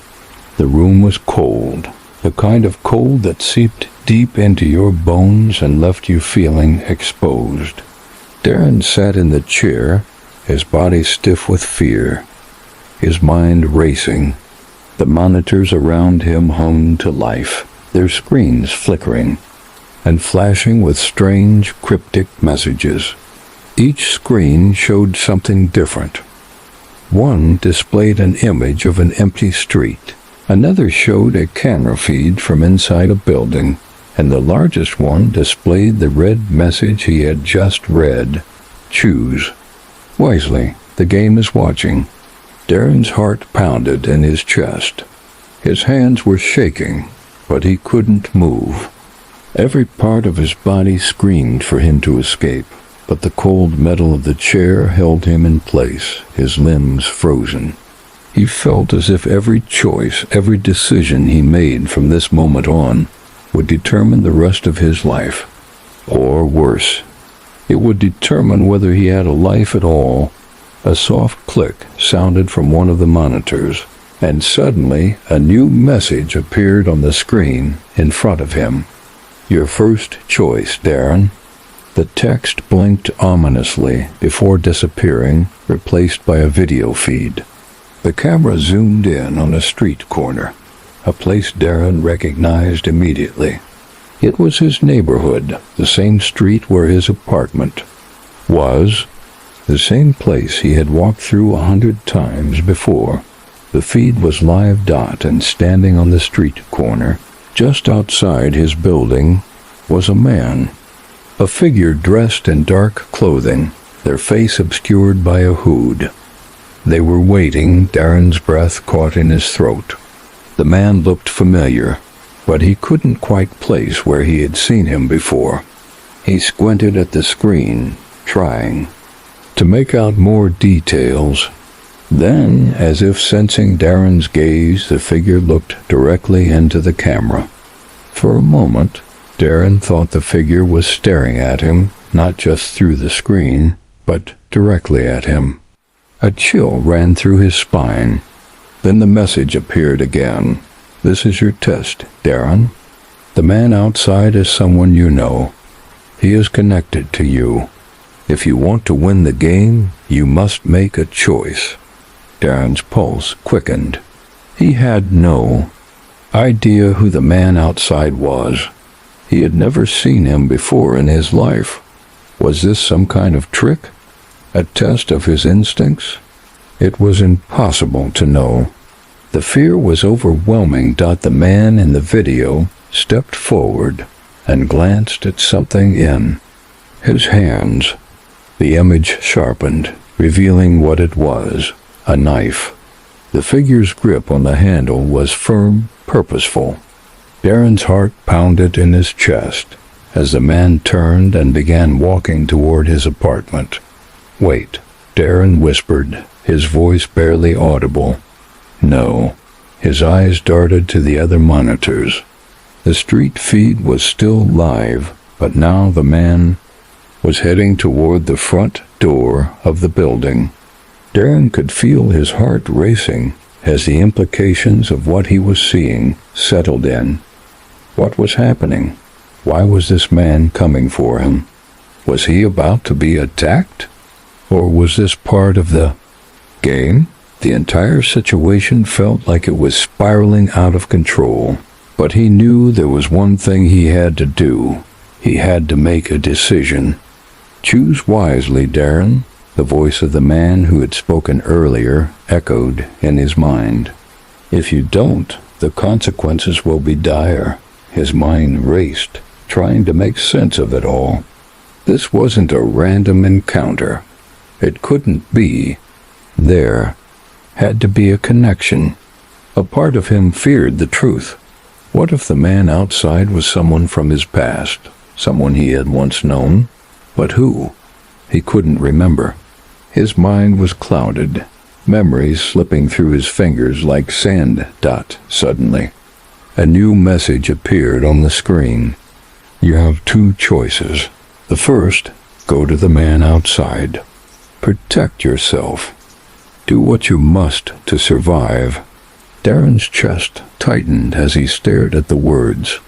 The room was cold, the kind of cold that seeped deep into your bones and left you feeling exposed. Darren sat in the chair, his body stiff with fear, his mind racing. The monitors around him hummed to life, their screens flickering and flashing with strange, cryptic messages. Each screen showed something different. One displayed an image of an empty street. Another showed a camera feed from inside a building, and the largest one displayed the red message he had just read. "Choose wisely. The game is watching." Darren's heart pounded in his chest. His hands were shaking, but he couldn't move. Every part of his body screamed for him to escape, but the cold metal of the chair held him in place, his limbs frozen. He felt as if every choice, every decision he made from this moment on would determine the rest of his life. Or worse, it would determine whether he had a life at all. A soft click sounded from one of the monitors, and suddenly a new message appeared on the screen in front of him. "Your first choice, Darren." The text blinked ominously before disappearing, replaced by a video feed. The camera zoomed in on a street corner, a place Darren recognized immediately. It was his neighborhood, the same street where his apartment was. The same place he had walked through 100 times before. The feed was live dot, and standing on the street corner, just outside his building, was a man. A figure dressed in dark clothing, their face obscured by a hood. They were waiting, Darren's breath caught in his throat. The man looked familiar, but he couldn't quite place where he had seen him before. He squinted at the screen, trying to make out more details. Then, as if sensing Darren's gaze, the figure looked directly into the camera. For a moment, Darren thought the figure was staring at him, not just through the screen, but directly at him. A chill ran through his spine. Then the message appeared again. "This is your test, Darren. The man outside is someone you know. He is connected to you. If you want to win the game, you must make a choice." Darren's pulse quickened. He had no idea who the man outside was. He had never seen him before in his life. Was this some kind of trick? A test of his instincts? It was impossible to know. The fear was overwhelming. The man in the video stepped forward and glanced at something in his hands. The image sharpened, revealing what it was: a knife. The figure's grip on the handle was firm, purposeful. Darren's heart pounded in his chest as the man turned and began walking toward his apartment. "Wait," Darren whispered, his voice barely audible. No. His eyes darted to the other monitors. The street feed was still live, but now the man was heading toward the front door of the building. Darren could feel his heart racing as the implications of what he was seeing settled in. What was happening? Why was this man coming for him? Was he about to be attacked? Or was this part of the game? The entire situation felt like it was spiraling out of control. But he knew there was one thing he had to do. He had to make a decision. "Choose wisely, Darren," the voice of the man who had spoken earlier echoed in his mind. "If you don't, the consequences will be dire." His mind raced, trying to make sense of it all. This wasn't a random encounter. It couldn't be. There had to be a connection. A part of him feared the truth. What if the man outside was someone from his past, someone he had once known? But who? He couldn't remember. His mind was clouded, memories slipping through his fingers like sand. Suddenly, a new message appeared on the screen. "You have two choices. The first, go to the man outside. Protect yourself. Do what you must to survive." Darren's chest tightened as he stared at the words.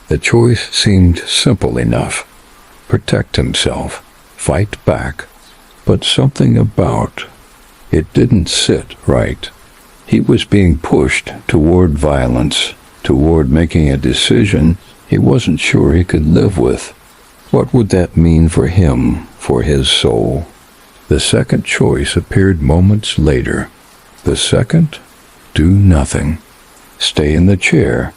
The choice seemed simple enough. Protect himself. Fight back. But something about it didn't sit right. He was being pushed toward violence, toward making a decision he wasn't sure he could live with. What would that mean for him, for his soul? The second choice appeared moments later. The second? Do nothing. Stay in the chair.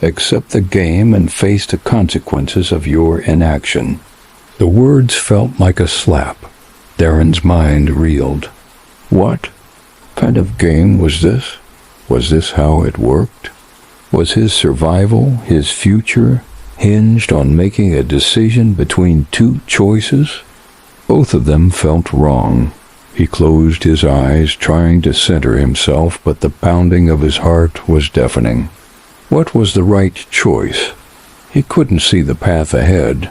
Accept the game and face the consequences of your inaction. The words felt like a slap. Darren's mind reeled. What kind of game was this? Was this how it worked? Was his survival, his future, hinged on making a decision between two choices? Both of them felt wrong. He closed his eyes, trying to center himself, but the pounding of his heart was deafening. What was the right choice? He couldn't see the path ahead.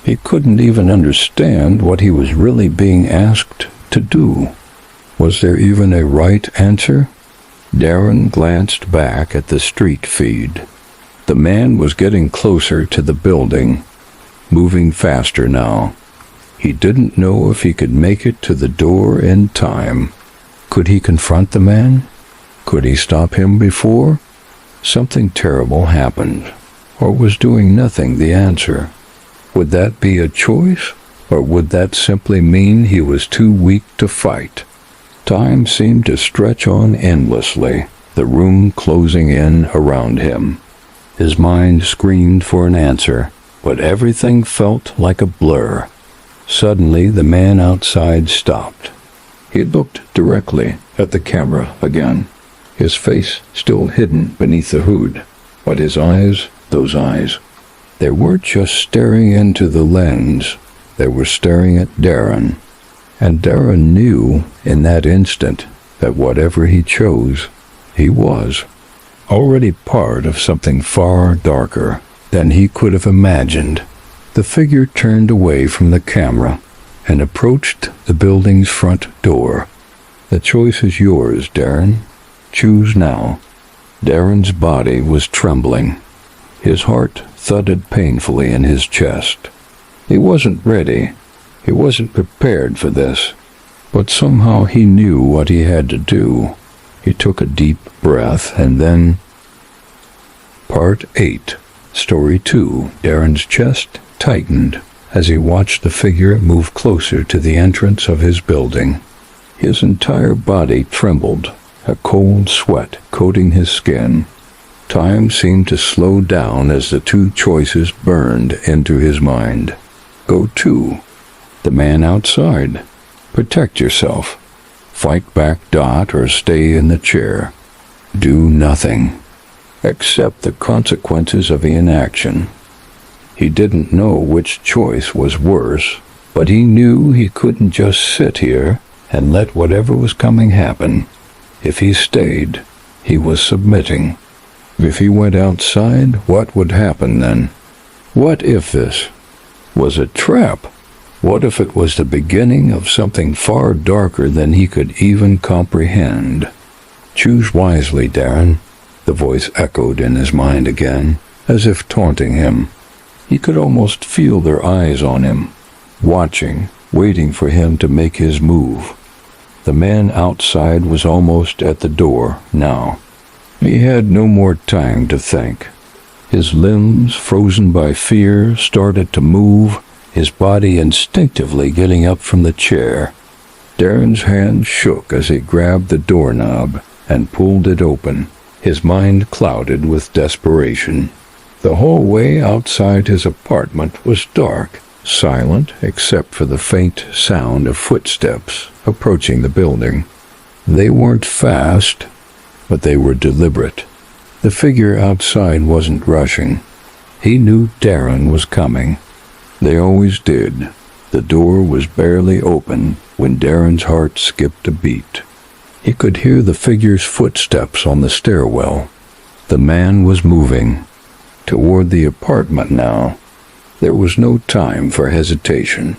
He couldn't even understand what he was really being asked to do. Was there even a right answer? Darren glanced back at the street feed. The man was getting closer to the building, moving faster now. He didn't know if he could make it to the door in time. Could he confront the man? Could he stop him before something terrible happened? Or was doing nothing the answer? Would that be a choice Or would that simply mean he was too weak to fight? Time seemed to stretch on endlessly, the room closing in around him. His mind screamed for an answer, but everything felt like a blur. Suddenly, the man outside stopped. He looked directly at the camera again, his face still hidden beneath the hood. But his eyes, those eyes, they weren't just staring into the lens, they were staring at Darren. And Darren knew in that instant that whatever he chose, he was already part of something far darker than he could have imagined. The figure turned away from the camera and approached the building's front door. The choice is yours, Darren. Choose now. Darren's body was trembling. His heart thudded painfully in his chest. He wasn't ready. He wasn't prepared for this. But somehow he knew what he had to do. He took a deep breath and then... Part 8. Story 2. Darren's chest tightened as he watched the figure move closer to the entrance of his building. His entire body trembled, a cold sweat coating his skin. Time seemed to slow down as the two choices burned into his mind. Go to the man outside. Protect yourself. Fight back Dot or stay in the chair. Do nothing. Accept the consequences of inaction. He didn't know which choice was worse, but he knew he couldn't just sit here and let whatever was coming happen. If he stayed, he was submitting. If he went outside, what would happen then? What if this was a trap? What if it was the beginning of something far darker than he could even comprehend? Choose wisely, Darren. The voice echoed in his mind again, as if taunting him. He could almost feel their eyes on him, watching, waiting for him to make his move. The man outside was almost at the door now. He had no more time to think. His limbs, frozen by fear, started to move, his body instinctively getting up from the chair. Darren's hand shook as he grabbed the doorknob and pulled it open, his mind clouded with desperation. The hallway outside his apartment was dark, silent except for the faint sound of footsteps approaching the building. They weren't fast, but they were deliberate. The figure outside wasn't rushing. He knew Darren was coming. They always did. The door was barely open when Darren's heart skipped a beat. He could hear the figure's footsteps on the stairwell. The man was moving toward the apartment now. There was no time for hesitation.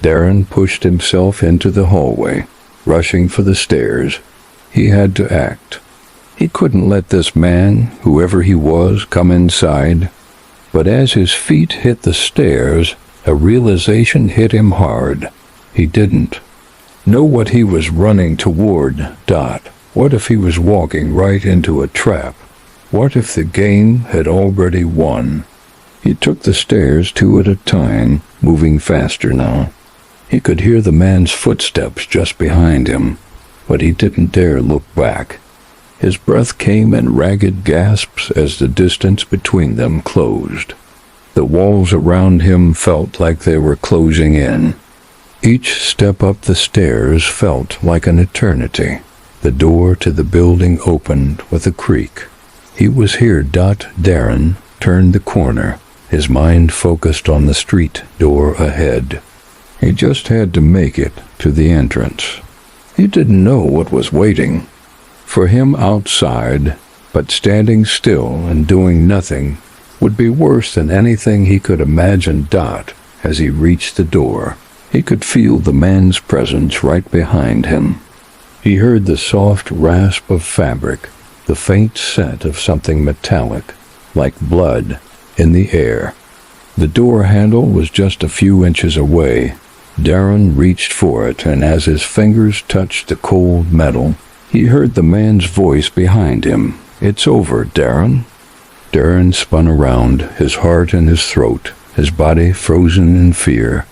Darren pushed himself into the hallway, rushing for the stairs. He had to act. He couldn't let this man, whoever he was, come inside. But as his feet hit the stairs, a realization hit him hard. He didn't know what he was running toward, Dot. What if he was walking right into a trap? What if the game had already won? He took the stairs 2 at a time, moving faster now. He could hear the man's footsteps just behind him, but he didn't dare look back. His breath came in ragged gasps as the distance between them closed. The walls around him felt like they were closing in. Each step up the stairs felt like an eternity. The door to the building opened with a creak. He was here. Darren turned the corner, his mind focused on the street door ahead. He just had to make it to the entrance. He didn't know what was waiting for him outside, but standing still and doing nothing would be worse than anything he could imagine. As he reached the door, he could feel the man's presence right behind him. He heard the soft rasp of fabric, the faint scent of something metallic, like blood, in the air. The door handle was just a few inches away. Darren reached for it, and as his fingers touched the cold metal, he heard the man's voice behind him. "It's over, Darren." Darren spun around, his heart in his throat, his body frozen in fear.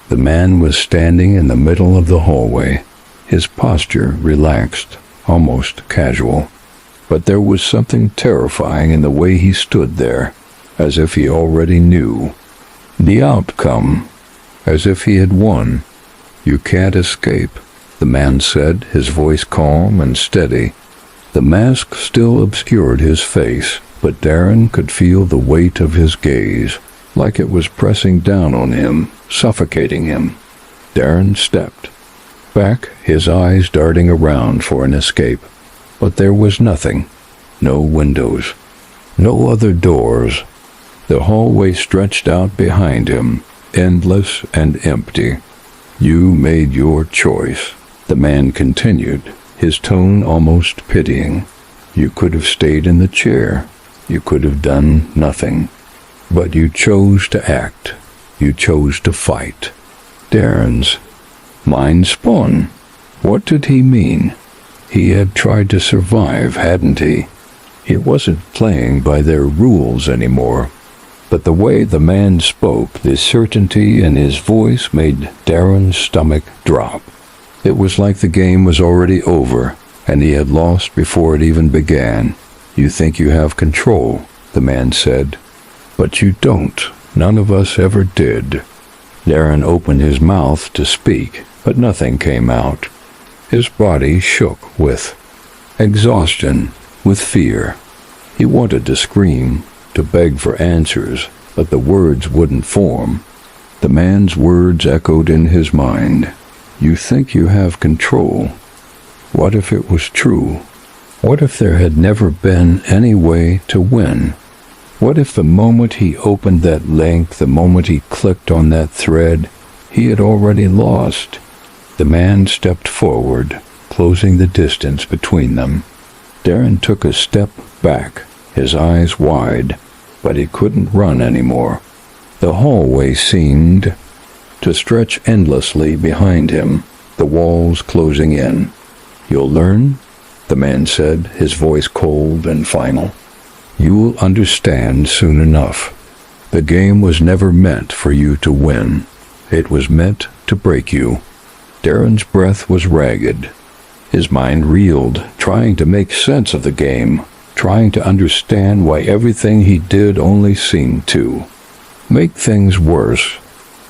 The man was standing in the middle of the hallway, his posture relaxed, almost casual. But there was something terrifying in the way he stood there, as if he already knew the outcome, as if he had won. "You can't escape," the man said, his voice calm and steady. The mask still obscured his face, but Darren could feel the weight of his gaze, like it was pressing down on him, suffocating him. Darren stepped back, his eyes darting around for an escape. But there was nothing. No windows. No other doors. The hallway stretched out behind him, endless and empty. "You made your choice," the man continued, his tone almost pitying. "You could have stayed in the chair. You could have done nothing. But you chose to act. You chose to fight." Darren's mind spun. What did he mean? He had tried to survive, hadn't he? He wasn't playing by their rules anymore. But the way the man spoke, the certainty in his voice made Darren's stomach drop. It was like the game was already over, and he had lost before it even began. "You think you have control," the man said. "But you don't. None of us ever did." Darren opened his mouth to speak, but nothing came out. His body shook with exhaustion, with fear. He wanted to scream, to beg for answers, but the words wouldn't form. The man's words echoed in his mind. "You think you have control. What if it was true? What if there had never been any way to win? What if the moment he opened that link, the moment he clicked on that thread, he had already lost?" The man stepped forward, closing the distance between them. Darren took a step back, his eyes wide, but he couldn't run anymore. The hallway seemed to stretch endlessly behind him, the walls closing in. "You'll learn," the man said, his voice cold and final. "You'll understand soon enough. The game was never meant for you to win. It was meant to break you." Darren's breath was ragged. His mind reeled, trying to make sense of the game, trying to understand why everything he did only seemed to make things worse.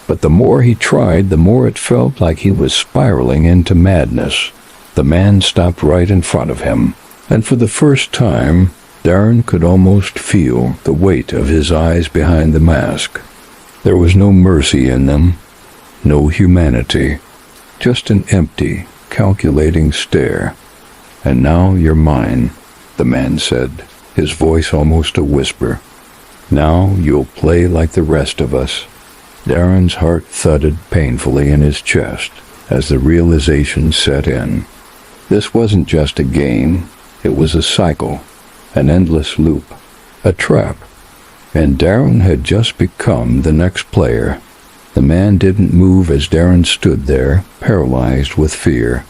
But the more he tried, the more it felt like he was spiraling into madness. The man stopped right in front of him, and for the first time, Darren could almost feel the weight of his eyes behind the mask. There was no mercy in them, no humanity, just an empty, calculating stare. "And now you're mine," the man said, his voice almost a whisper. "Now you'll play like the rest of us." Darren's heart thudded painfully in his chest as the realization set in. This wasn't just a game, it was a cycle, an endless loop, a trap. And Darren had just become the next player. The man didn't move as Darren stood there, paralyzed with fear.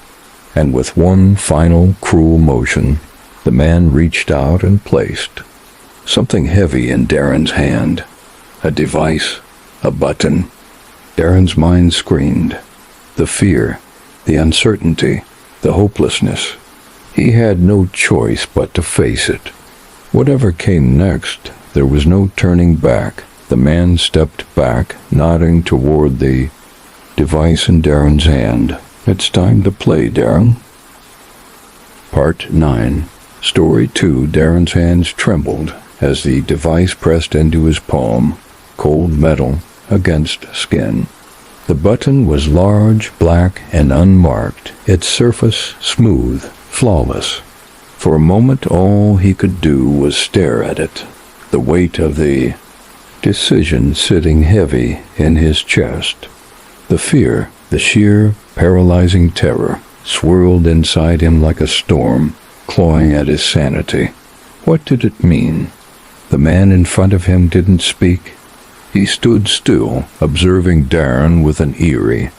And with one final cruel motion, the man reached out and placed something heavy in Darren's hand. A device, a button. Darren's mind screamed. The fear, the uncertainty, the hopelessness. He had no choice but to face it. Whatever came next, there was no turning back. The man stepped back, nodding toward the device in Darren's hand. "It's time to play, Darren." Part 9. Story 2. Darren's hands trembled as the device pressed into his palm, cold metal against skin. The button was large, black, and unmarked, its surface smooth, flawless. For a moment all he could do was stare at it, the weight of the decision sitting heavy in his chest. The fear, the sheer, paralyzing terror, swirled inside him like a storm, clawing at his sanity. What did it mean? The man in front of him didn't speak. He stood still, observing Darren with an eerie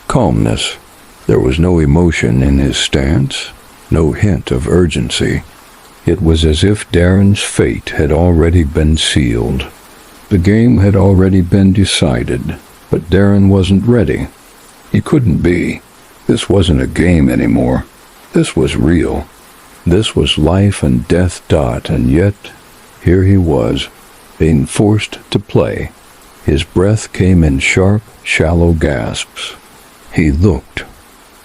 calmness. There was no emotion in his stance, no hint of urgency. It was as if Darren's fate had already been sealed. The game had already been decided. But Darren wasn't ready. He couldn't be. This wasn't a game anymore. This was real. This was life and death. And yet, here he was, being forced to play. His breath came in sharp, shallow gasps. He looked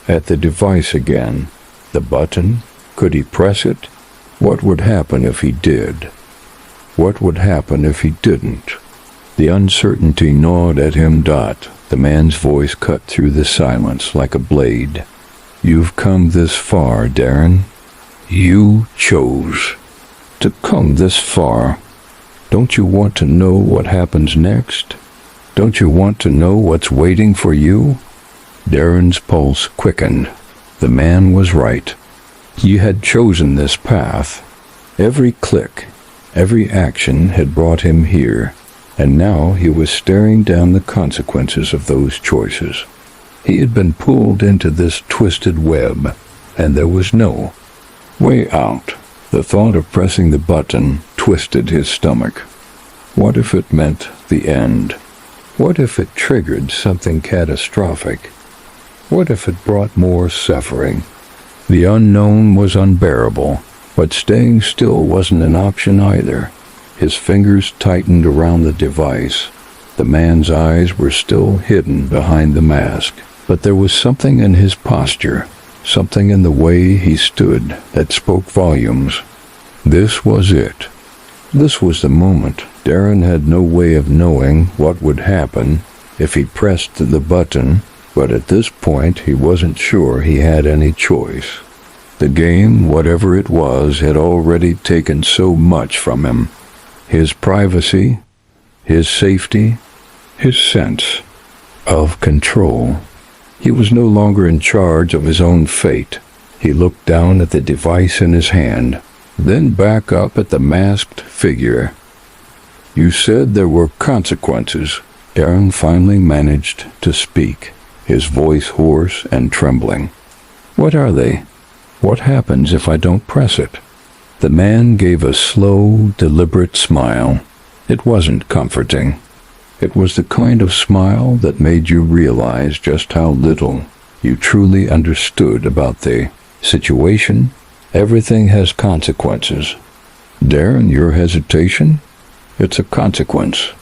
at the device again. The button? Could he press it? What would happen if he did? What would happen if he didn't? The uncertainty gnawed at him. The man's voice cut through the silence like a blade. You've come this far, Darren. You chose to come this far. Don't you want to know what happens next? Don't you want to know what's waiting for you? Darren's pulse quickened. The man was right. He had chosen this path. Every click, every action had brought him here, and now he was staring down the consequences of those choices. He had been pulled into this twisted web, and there was no way out. The thought of pressing the button twisted his stomach. What if it meant the end? What if it triggered something catastrophic? What if it brought more suffering? The unknown was unbearable, but staying still wasn't an option either. His fingers tightened around the device. The man's eyes were still hidden behind the mask, but there was something in his posture, something in the way he stood that spoke volumes. This was it. This was the moment. Darren had no way of knowing what would happen if he pressed the button, but at this point he wasn't sure he had any choice. The game, whatever it was, had already taken so much from him. His privacy, his safety, his sense of control. He was no longer in charge of his own fate. He looked down at the device in his hand, then back up at the masked figure. You said there were consequences. Darren finally managed to speak, his voice hoarse and trembling. What are they? What happens if I don't press it? The man gave a slow, deliberate smile. It wasn't comforting. It was the kind of smile that made you realize just how little you truly understood about the situation. Everything has consequences. Darren, your hesitation? It's a consequence.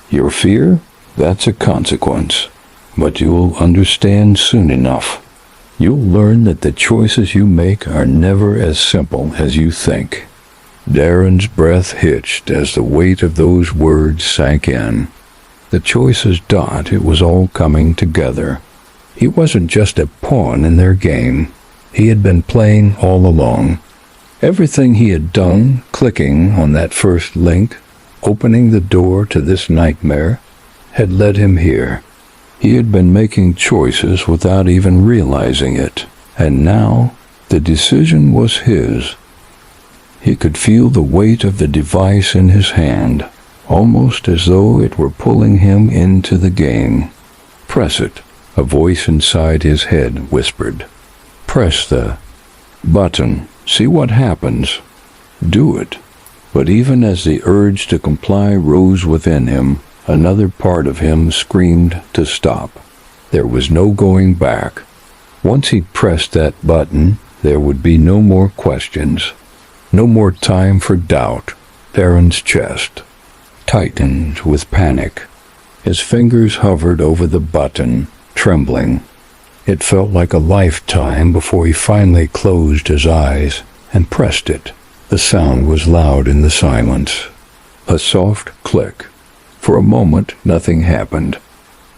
Your fear? That's a consequence. But you'll understand soon enough. You'll learn that the choices you make are never as simple as you think. Darren's breath hitched as the weight of those words sank in. The choices. It was all coming together. He wasn't just a pawn in their game. He had been playing all along. Everything he had done, clicking on that first link, opening the door to this nightmare, had led him here. He had been making choices without even realizing it, and now the decision was his. He could feel the weight of the device in his hand, almost as though it were pulling him into the game. Press it, a voice inside his head whispered. Press the button. See what happens. Do it. But even as the urge to comply rose within him, another part of him screamed to stop. There was no going back. Once he pressed that button, there would be no more questions. No more time for doubt. Darren's chest tightened with panic. His fingers hovered over the button, trembling. It felt like a lifetime before he finally closed his eyes and pressed it. The sound was loud in the silence. A soft click. For a moment, nothing happened.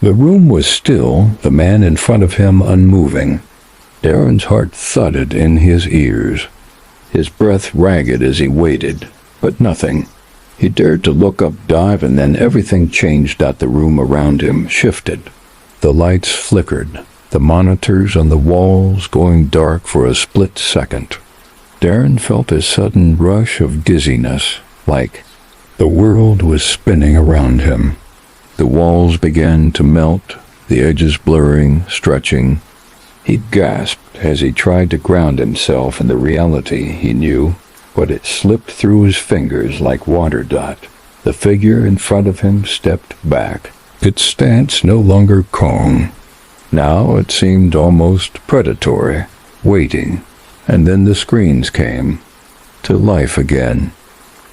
The room was still, the man in front of him unmoving. Darren's heart thudded in his ears. His breath ragged as he waited, but nothing. He dared to look up, dive, and then everything changed. The room around him shifted. The lights flickered, the monitors on the walls going dark for a split second. Darren felt a sudden rush of dizziness, like the world was spinning around him. The walls began to melt, the edges blurring, stretching. He gasped as he tried to ground himself in the reality he knew, but it slipped through his fingers like water. The figure in front of him stepped back, its stance no longer calm. Now it seemed almost predatory, waiting, and then the screens came to life again.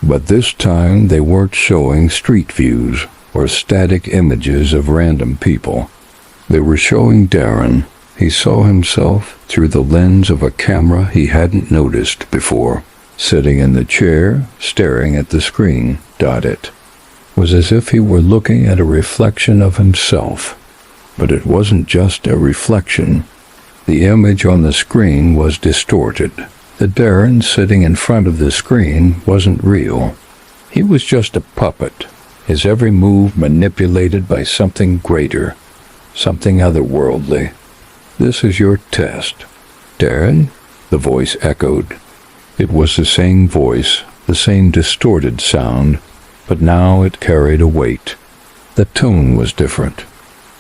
But this time they weren't showing street views or static images of random people. They were showing Darren. He saw himself through the lens of a camera he hadn't noticed before, sitting in the chair, staring at the screen. It was as if he were looking at a reflection of himself. But it wasn't just a reflection. The image on the screen was distorted. The Darren sitting in front of the screen wasn't real. He was just a puppet, his every move manipulated by something greater, something otherworldly. "This is your test, Darren," the voice echoed. It was the same voice, the same distorted sound, but now it carried a weight. The tone was different.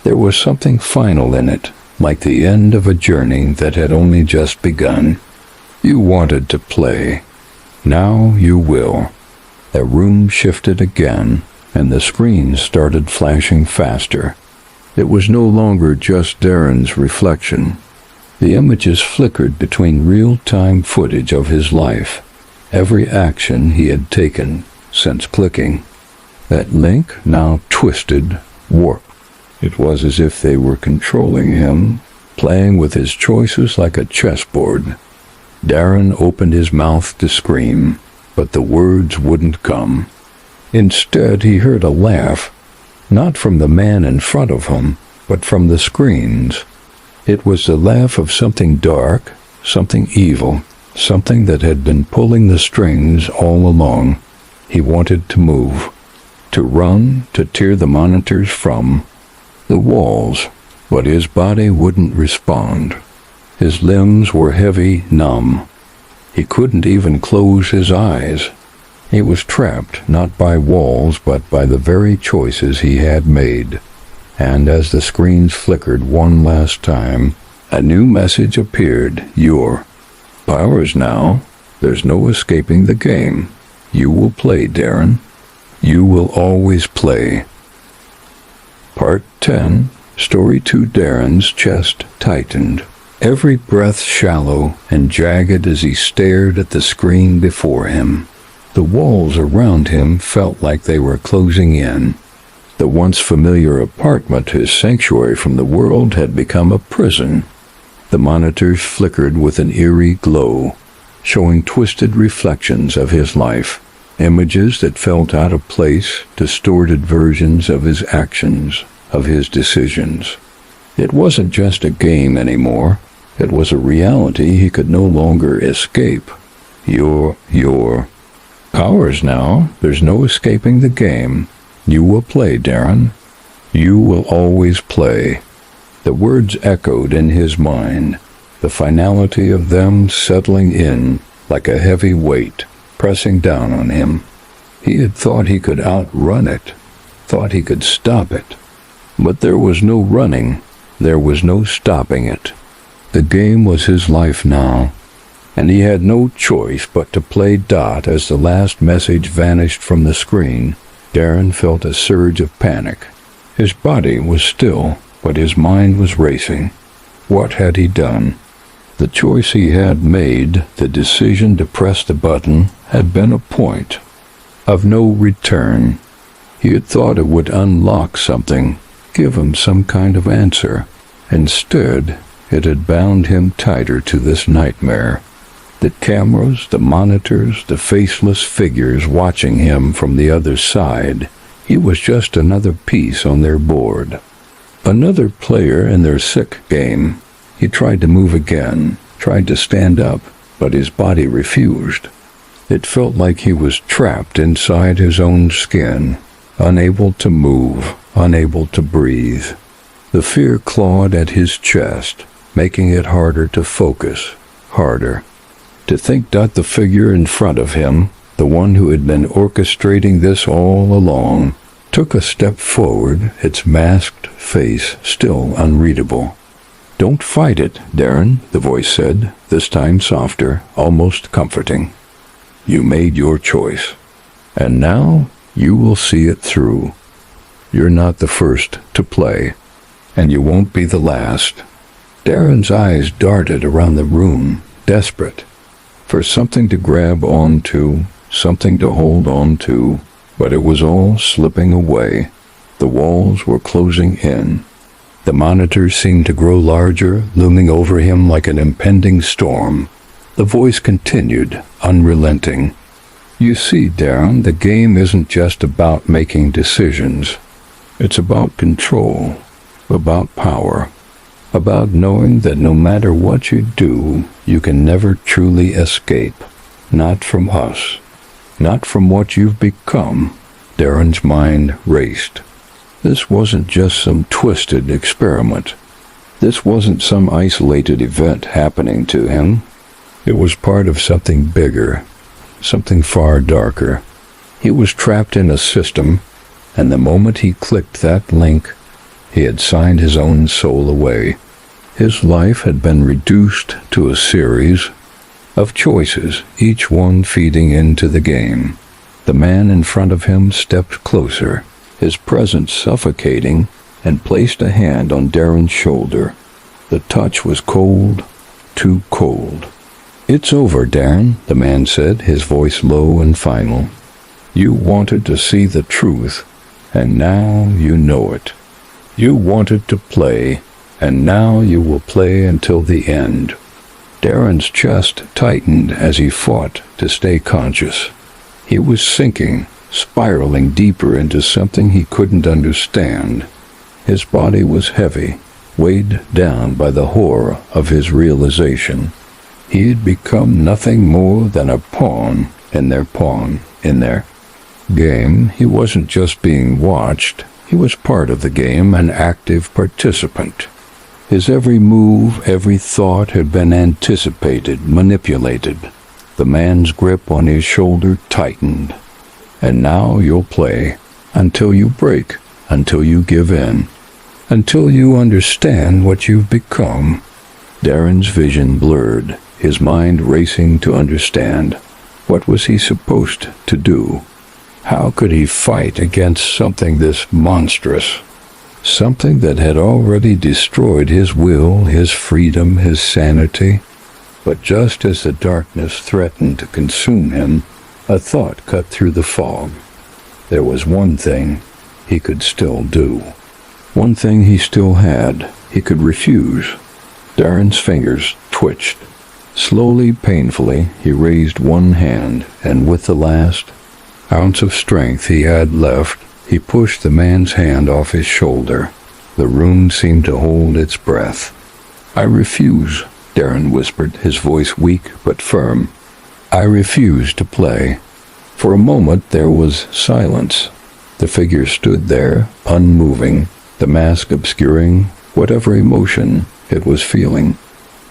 There was something final in it, like the end of a journey that had only just begun. "You wanted to play. Now you will." The room shifted again, and the screen started flashing faster. It was no longer just Darren's reflection. The images flickered between real-time footage of his life, every action he had taken since clicking. That link now twisted, warped. It was as if they were controlling him, playing with his choices like a chessboard. Darren opened his mouth to scream, but the words wouldn't come. Instead, he heard a laugh, not from the man in front of him, but from the screens. It was the laugh of something dark, something evil, something that had been pulling the strings all along. He wanted to move, to run, to tear the monitors from the walls, but his body wouldn't respond. His limbs were heavy, numb. He couldn't even close his eyes. He was trapped not by walls but by the very choices he had made. And as the screens flickered one last time, a new message appeared. "Your powers now. There's no escaping the game. You will play, Darren. You will always play." Part 10, Story 2. Darren's chest tightened, every breath shallow and jagged as he stared at the screen before him. The walls around him felt like they were closing in. The once familiar apartment, his sanctuary from the world, had become a prison. The monitors flickered with an eerie glow, showing twisted reflections of his life, images that felt out of place, distorted versions of his actions, of his decisions. It wasn't just a game anymore. It was a reality he could no longer escape. Your powers now. There's no escaping the game. You will play, Darren. You will always play. The words echoed in his mind, the finality of them settling in like a heavy weight, pressing down on him. He had thought he could outrun it, thought he could stop it. But there was no running, there was no stopping it. The game was his life now, and he had no choice but to play. As the last message vanished from the screen, Darren felt a surge of panic. His body was still, but his mind was racing. What had he done? The choice he had made, the decision to press the button, had been a point of no return. He had thought it would unlock something, give him some kind of answer. Instead, it had bound him tighter to this nightmare. The cameras, the monitors, the faceless figures watching him from the other side. He was just another piece on their board. Another player in their sick game. He tried to move again, tried to stand up, but his body refused. It felt like he was trapped inside his own skin, unable to move, unable to breathe. The fear clawed at his chest, making it harder to focus, harder. To think that the figure in front of him, the one who had been orchestrating this all along, took a step forward, its masked face still unreadable. "Don't fight it, Darren," the voice said, this time softer, almost comforting. "You made your choice, and now you will see it through." You're not the first to play, and you won't be the last." Darren's eyes darted around the room, desperate for something to grab onto, something to hold on to, but it was all slipping away. The walls were closing in. The monitors seemed to grow larger, looming over him like an impending storm. The voice continued, unrelenting. "You see, Darren, the game isn't just about making decisions. It's about control, about power, about knowing that no matter what you do, you can never truly escape. Not from us. Not from what you've become." Darren's mind raced. This wasn't just some twisted experiment. This wasn't some isolated event happening to him. It was part of something bigger, something far darker. He was trapped in a system, and the moment he clicked that link, he had signed his own soul away. His life had been reduced to a series of choices, each one feeding into the game. The man in front of him stepped closer, his presence suffocating, and placed a hand on Darren's shoulder. The touch was cold, too cold. "It's over, Darren," the man said, his voice low and final. "You wanted to see the truth, and now you know it. You wanted to play, and now you will play until the end." Darren's chest tightened as he fought to stay conscious. He was sinking, spiraling deeper into something he couldn't understand. His body was heavy, weighed down by the horror of his realization. He had become nothing more than a pawn in their game. He wasn't just being watched, he was part of the game, an active participant. His every move, every thought had been anticipated, manipulated. The man's grip on his shoulder tightened. "And now you'll play, until you break, until you give in, until you understand what you've become." Darren's vision blurred, his mind racing to understand. What was he supposed to do? How could he fight against something this monstrous? Something that had already destroyed his will, his freedom, his sanity. But just as the darkness threatened to consume him, a thought cut through the fog. There was one thing he could still do. One thing he still had. He could refuse. Darren's fingers twitched. Slowly, painfully, he raised one hand, and with the last ounce of strength he had left, he pushed the man's hand off his shoulder. The room seemed to hold its breath. "I refuse," Darren whispered, his voice weak but firm. "I refuse to play." For a moment there was silence. The figure stood there, unmoving, the mask obscuring whatever emotion it was feeling.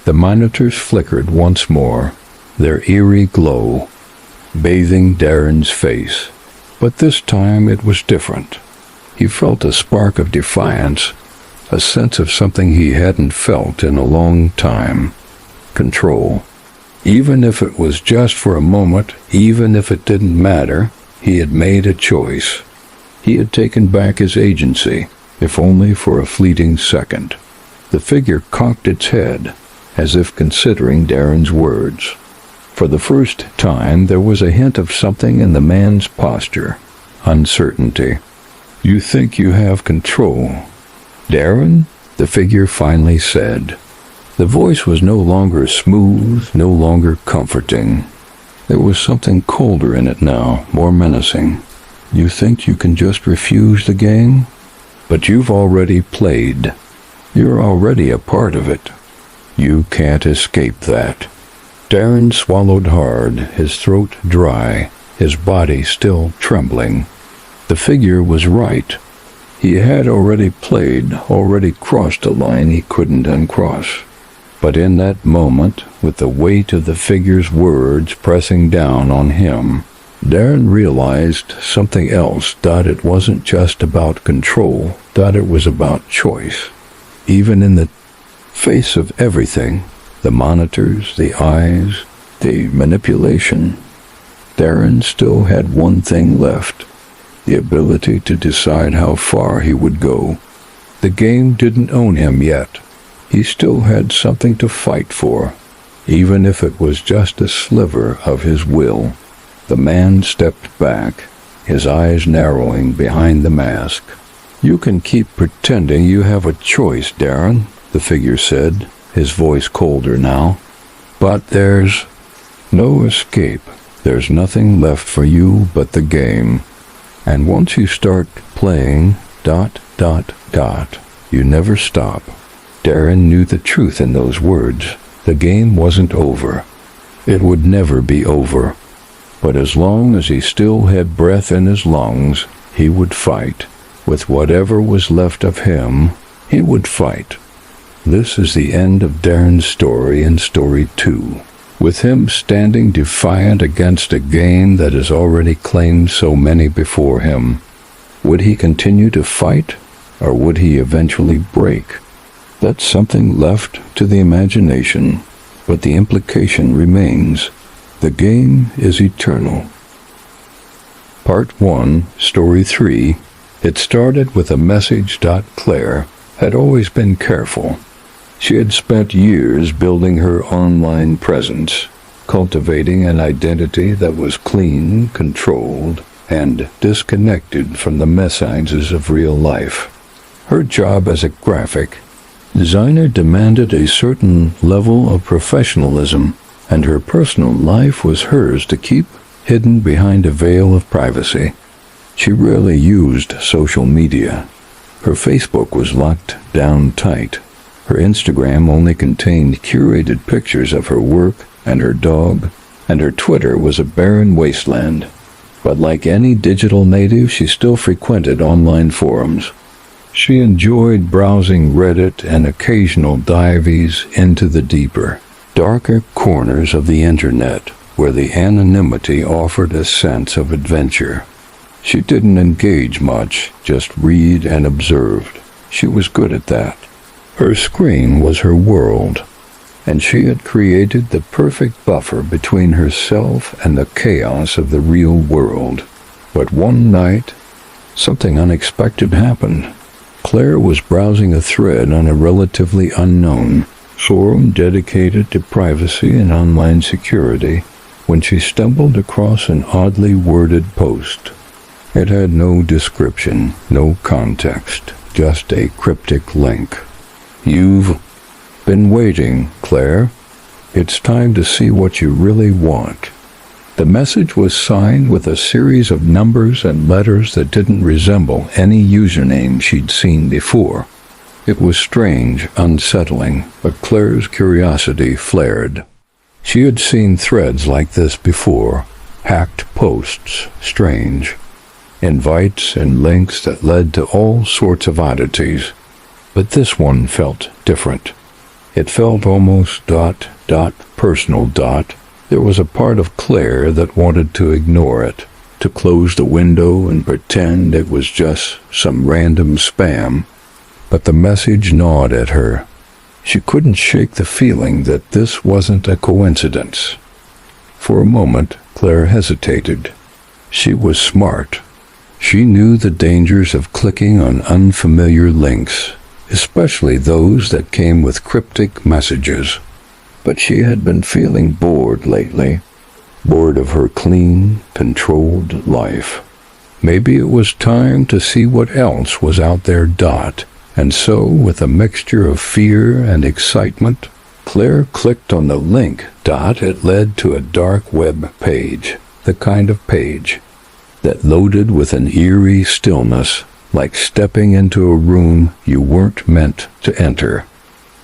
The monitors flickered once more, their eerie glow bathing Darren's face. But this time it was different. He felt a spark of defiance, a sense of something he hadn't felt in a long time. Control. Even if it was just for a moment, even if it didn't matter, he had made a choice. He had taken back his agency, if only for a fleeting second. The figure cocked its head, as if considering Darren's words. For the first time, there was a hint of something in the man's posture. Uncertainty. "You think you have control, Darren?" the figure finally said. The voice was no longer smooth, no longer comforting. There was something colder in it now, more menacing. "You think you can just refuse the game? But you've already played. You're already a part of it. You can't escape that." Darren swallowed hard, his throat dry, his body still trembling. The figure was right. He had already played, already crossed a line he couldn't uncross. But in that moment, with the weight of the figure's words pressing down on him, Darren realized something else, that it wasn't just about control, that it was about choice. Even in the face of everything, the monitors, the eyes, the manipulation, Darren still had one thing left. the ability to decide how far he would go. The game didn't own him yet. He still had something to fight for, even if it was just a sliver of his will. The man stepped back, his eyes narrowing behind the mask. "You can keep pretending you have a choice, Darren," the figure said, his voice colder now. "But there's no escape. There's nothing left for you but the game. And once you start playing, ... you never stop." Darren knew the truth in those words. The game wasn't over. It would never be over. But as long as he still had breath in his lungs, he would fight. With whatever was left of him, he would fight. This is the end of Darren's story in Story 2, with him standing defiant against a game that has already claimed so many before him. Would he continue to fight, or would he eventually break? That's something left to the imagination, but the implication remains. The game is eternal. Part 1, Story 3. It started with a message. Claire had always been careful. She had spent years building her online presence, cultivating an identity that was clean, controlled, and disconnected from the messiness of real life. Her job as a graphic designer demanded a certain level of professionalism, and her personal life was hers to keep hidden behind a veil of privacy. She rarely used social media. Her Facebook was locked down tight. Her Instagram only contained curated pictures of her work and her dog, and her Twitter was a barren wasteland. But like any digital native, she still frequented online forums. She enjoyed browsing Reddit and occasional dives into the deeper, darker corners of the internet, where the anonymity offered a sense of adventure. She didn't engage much, just read and observed. She was good at that. Her screen was her world, and she had created the perfect buffer between herself and the chaos of the real world. But one night, something unexpected happened. Claire was browsing a thread on a relatively unknown forum dedicated to privacy and online security when she stumbled across an oddly worded post. It had no description, no context, just a cryptic link. "You've been waiting, Claire. It's time to see what you really want." The message was signed with a series of numbers and letters that didn't resemble any username she'd seen before. It was strange, unsettling, but Claire's curiosity flared. She had seen threads like this before, hacked posts, strange, invites and links that led to all sorts of oddities. But this one felt different. It felt almost ... personal ... There was a part of Claire that wanted to ignore it, to close the window and pretend it was just some random spam. But the message gnawed at her. She couldn't shake the feeling that this wasn't a coincidence. For a moment, Claire hesitated. She was smart. She knew the dangers of clicking on unfamiliar links, especially those that came with cryptic messages. But she had been feeling bored lately, bored of her clean, controlled life. Maybe it was time to see what else was out there. And so, with a mixture of fear and excitement, Claire clicked on the link. It led to a dark web page, the kind of page that loaded with an eerie stillness, like stepping into a room you weren't meant to enter.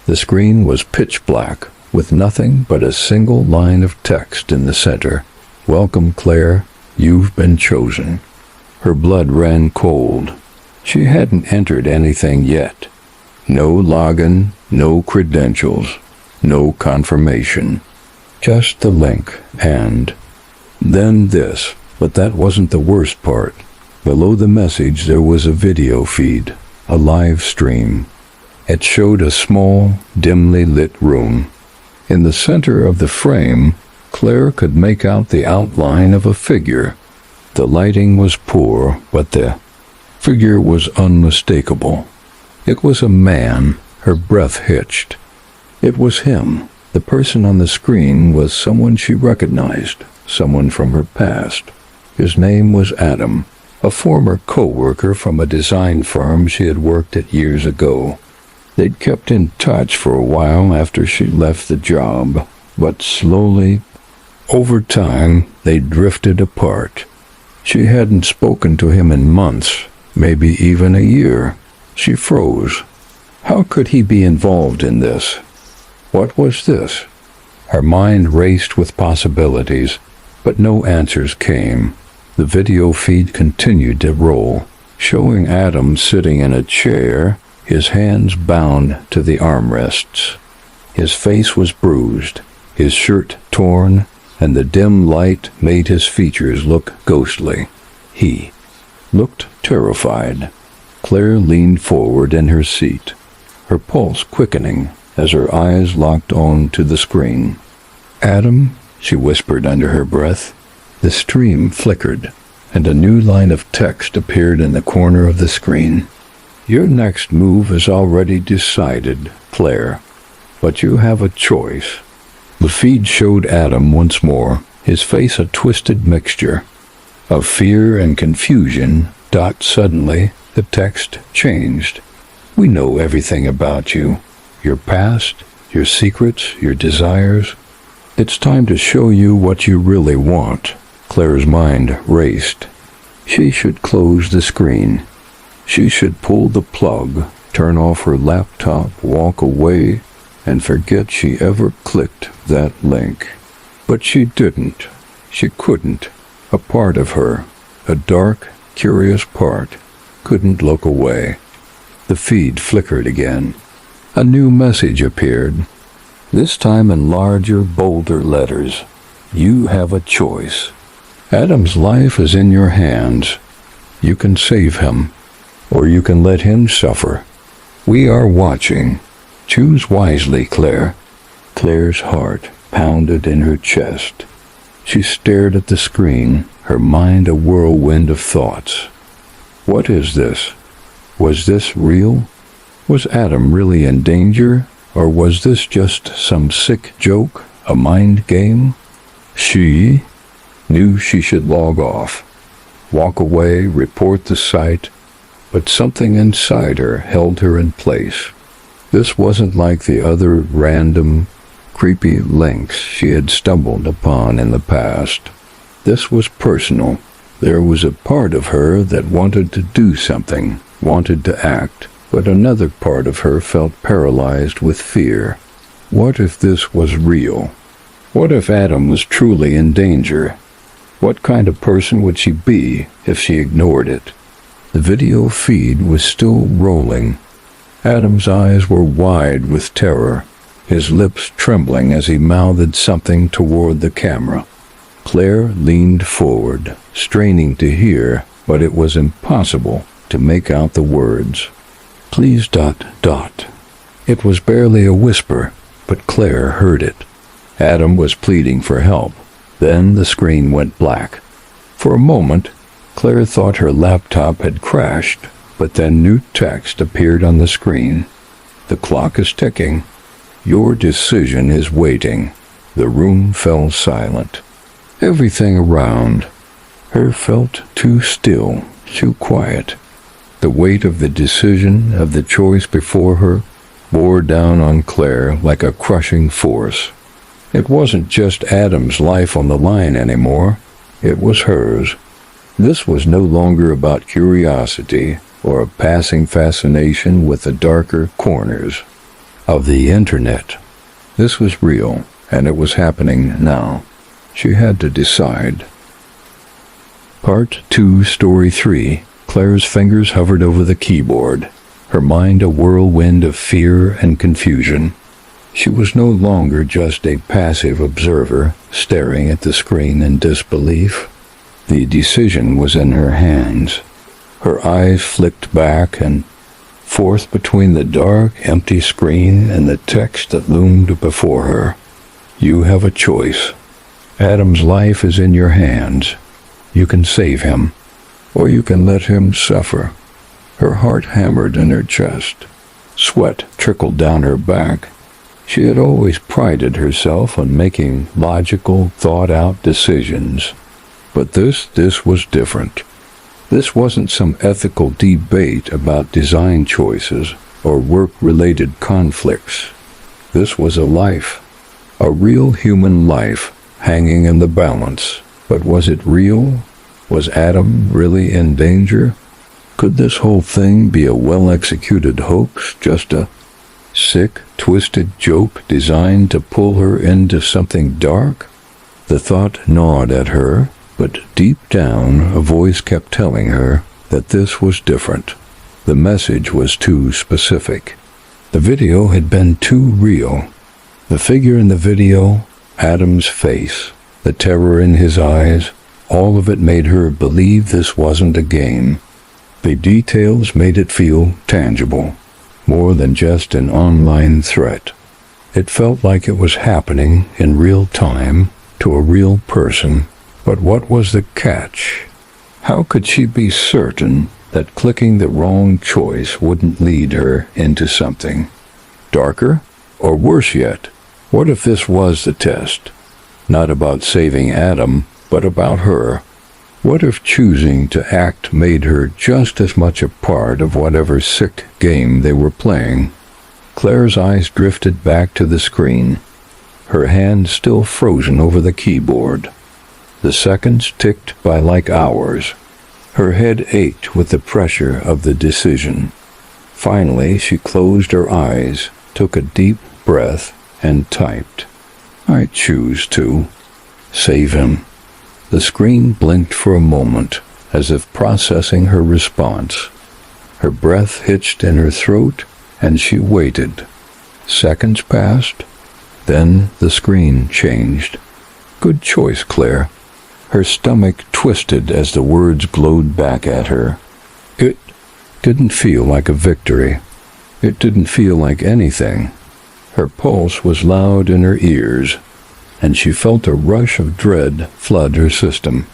The screen was pitch black, with nothing but a single line of text in the center. "Welcome, Claire. You've been chosen." Her blood ran cold. She hadn't entered anything yet. No login, no credentials, no confirmation. Just the link, and then this. But that wasn't the worst part. Below the message there was a video feed, a live stream. It showed a small, dimly lit room. In the center of the frame, Claire could make out the outline of a figure. The lighting was poor, but the figure was unmistakable. It was a man. Her breath hitched. It was him. The person on the screen was someone she recognized, someone from her past. His name was Adam, a former co-worker from a design firm she had worked at years ago. They'd kept in touch for a while after she left the job, but slowly, over time, they drifted apart. She hadn't spoken to him in months, maybe even a year. She froze. How could he be involved in this? What was this? Her mind raced with possibilities, but no answers came. The video feed continued to roll, showing Adam sitting in a chair, his hands bound to the armrests. His face was bruised, his shirt torn, and the dim light made his features look ghostly. He looked terrified. Claire leaned forward in her seat, her pulse quickening as her eyes locked on to the screen. "Adam," she whispered under her breath. The stream flickered, and a new line of text appeared in the corner of the screen. "Your next move is already decided, Claire, but you have a choice." The feed showed Adam once more, his face a twisted mixture of fear and confusion. Suddenly, the text changed. "We know everything about you, your past, your secrets, your desires. It's time to show you what you really want." Claire's mind raced. She should close the screen. She should pull the plug, turn off her laptop, walk away, and forget she ever clicked that link. But she didn't. She couldn't. A part of her, a dark, curious part, couldn't look away. The feed flickered again. A new message appeared, this time in larger, bolder letters. "You have a choice. Adam's life is in your hands. You can save him, or you can let him suffer. We are watching. Choose wisely, Claire." Claire's heart pounded in her chest. She stared at the screen, her mind a whirlwind of thoughts. What is this? Was this real? Was Adam really in danger, or was this just some sick joke, a mind game? She knew she should log off, walk away, report the sight, but something inside her held her in place. This wasn't like the other random, creepy links she had stumbled upon in the past. This was personal. There was a part of her that wanted to do something, wanted to act, but another part of her felt paralyzed with fear. What if this was real? What if Adam was truly in danger? What kind of person would she be if she ignored it? The video feed was still rolling. Adam's eyes were wide with terror, his lips trembling as he mouthed something toward the camera. Claire leaned forward, straining to hear, but it was impossible to make out the words. "Please ... It was barely a whisper, but Claire heard it. Adam was pleading for help. Then the screen went black. For a moment, Claire thought her laptop had crashed, but then new text appeared on the screen. "The clock is ticking. Your decision is waiting." The room fell silent. Everything around her felt too still, too quiet. The weight of the decision, of the choice before her, bore down on Claire like a crushing force. It wasn't just Adam's life on the line anymore. It was hers. This was no longer about curiosity or a passing fascination with the darker corners of the internet. This was real, and it was happening now. She had to decide. Part 2, Story 3. Claire's fingers hovered over the keyboard, her mind a whirlwind of fear and confusion. She was no longer just a passive observer, staring at the screen in disbelief. The decision was in her hands. Her eyes flicked back and forth between the dark, empty screen and the text that loomed before her. "You have a choice. Adam's life is in your hands. You can save him, or you can let him suffer. Her heart hammered in her chest. Sweat trickled down her back. She had always prided herself on making logical, thought-out decisions. But this was different. This wasn't some ethical debate about design choices or work-related conflicts. This was a life, a real human life, hanging in the balance. But was it real? Was Adam really in danger? Could this whole thing be a well-executed hoax, just a sick, twisted joke designed to pull her into something dark? The thought gnawed at her, but deep down a voice kept telling her that this was different. The message was too specific. The video had been too real. The figure in the video, Adam's face, the terror in his eyes, all of it made her believe this wasn't a game. The details made it feel tangible, more than just an online threat. It felt like it was happening in real time to a real person. But what was the catch? How could she be certain that clicking the wrong choice wouldn't lead her into something darker? Or worse yet, what if this was the test? Not about saving Adam, but about her. What if choosing to act made her just as much a part of whatever sick game they were playing? Claire's eyes drifted back to the screen, her hand still frozen over the keyboard. The seconds ticked by like hours. Her head ached with the pressure of the decision. Finally, she closed her eyes, took a deep breath, and typed, "I choose to save him." The screen blinked for a moment, as if processing her response. Her breath hitched in her throat, and she waited. Seconds passed. Then the screen changed. "Good choice, Claire." Her stomach twisted as the words glowed back at her. It didn't feel like a victory. It didn't feel like anything. Her pulse was loud in her ears, and she felt a rush of dread flood her system.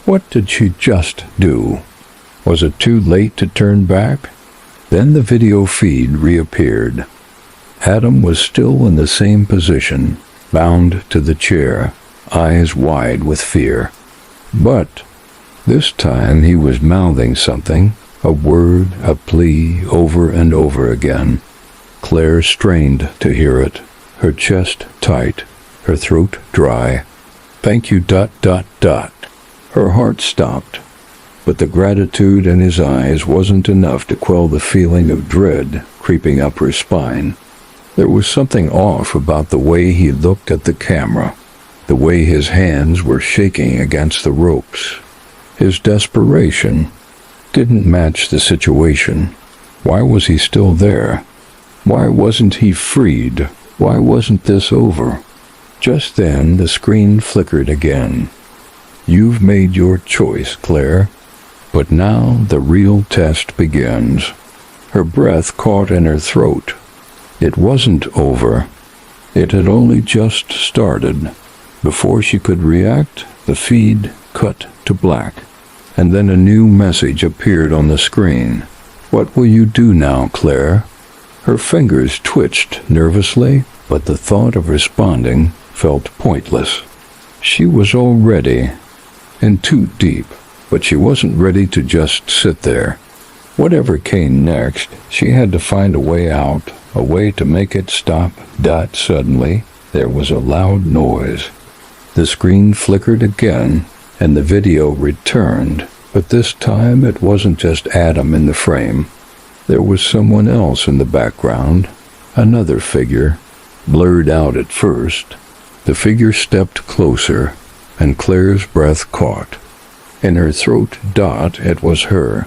What did she just do? Was it too late to turn back? Then the video feed reappeared. Adam was still in the same position, bound to the chair, eyes wide with fear. But this time he was mouthing something, a word, a plea, over and over again. Claire strained to hear it, her chest tight, her throat dry. "Thank you, ... Her heart stopped, but the gratitude in his eyes wasn't enough to quell the feeling of dread creeping up her spine. There was something off about the way he looked at the camera, the way his hands were shaking against the ropes. His desperation didn't match the situation. Why was he still there? Why wasn't he freed? Why wasn't this over? Just then the screen flickered again. "You've made your choice, Claire. But now the real test begins." Her breath caught in her throat. It wasn't over. It had only just started. Before she could react, the feed cut to black, and then a new message appeared on the screen. "What will you do now, Claire?" Her fingers twitched nervously, but the thought of responding felt pointless. She was already in too deep, but she wasn't ready to just sit there. Whatever came next, she had to find a way out, a way to make it stop. Suddenly, there was a loud noise. The screen flickered again, and the video returned, but this time it wasn't just Adam in the frame. There was someone else in the background, another figure, blurred out at first. The figure stepped closer, and Claire's breath caught. In her throat, it was her.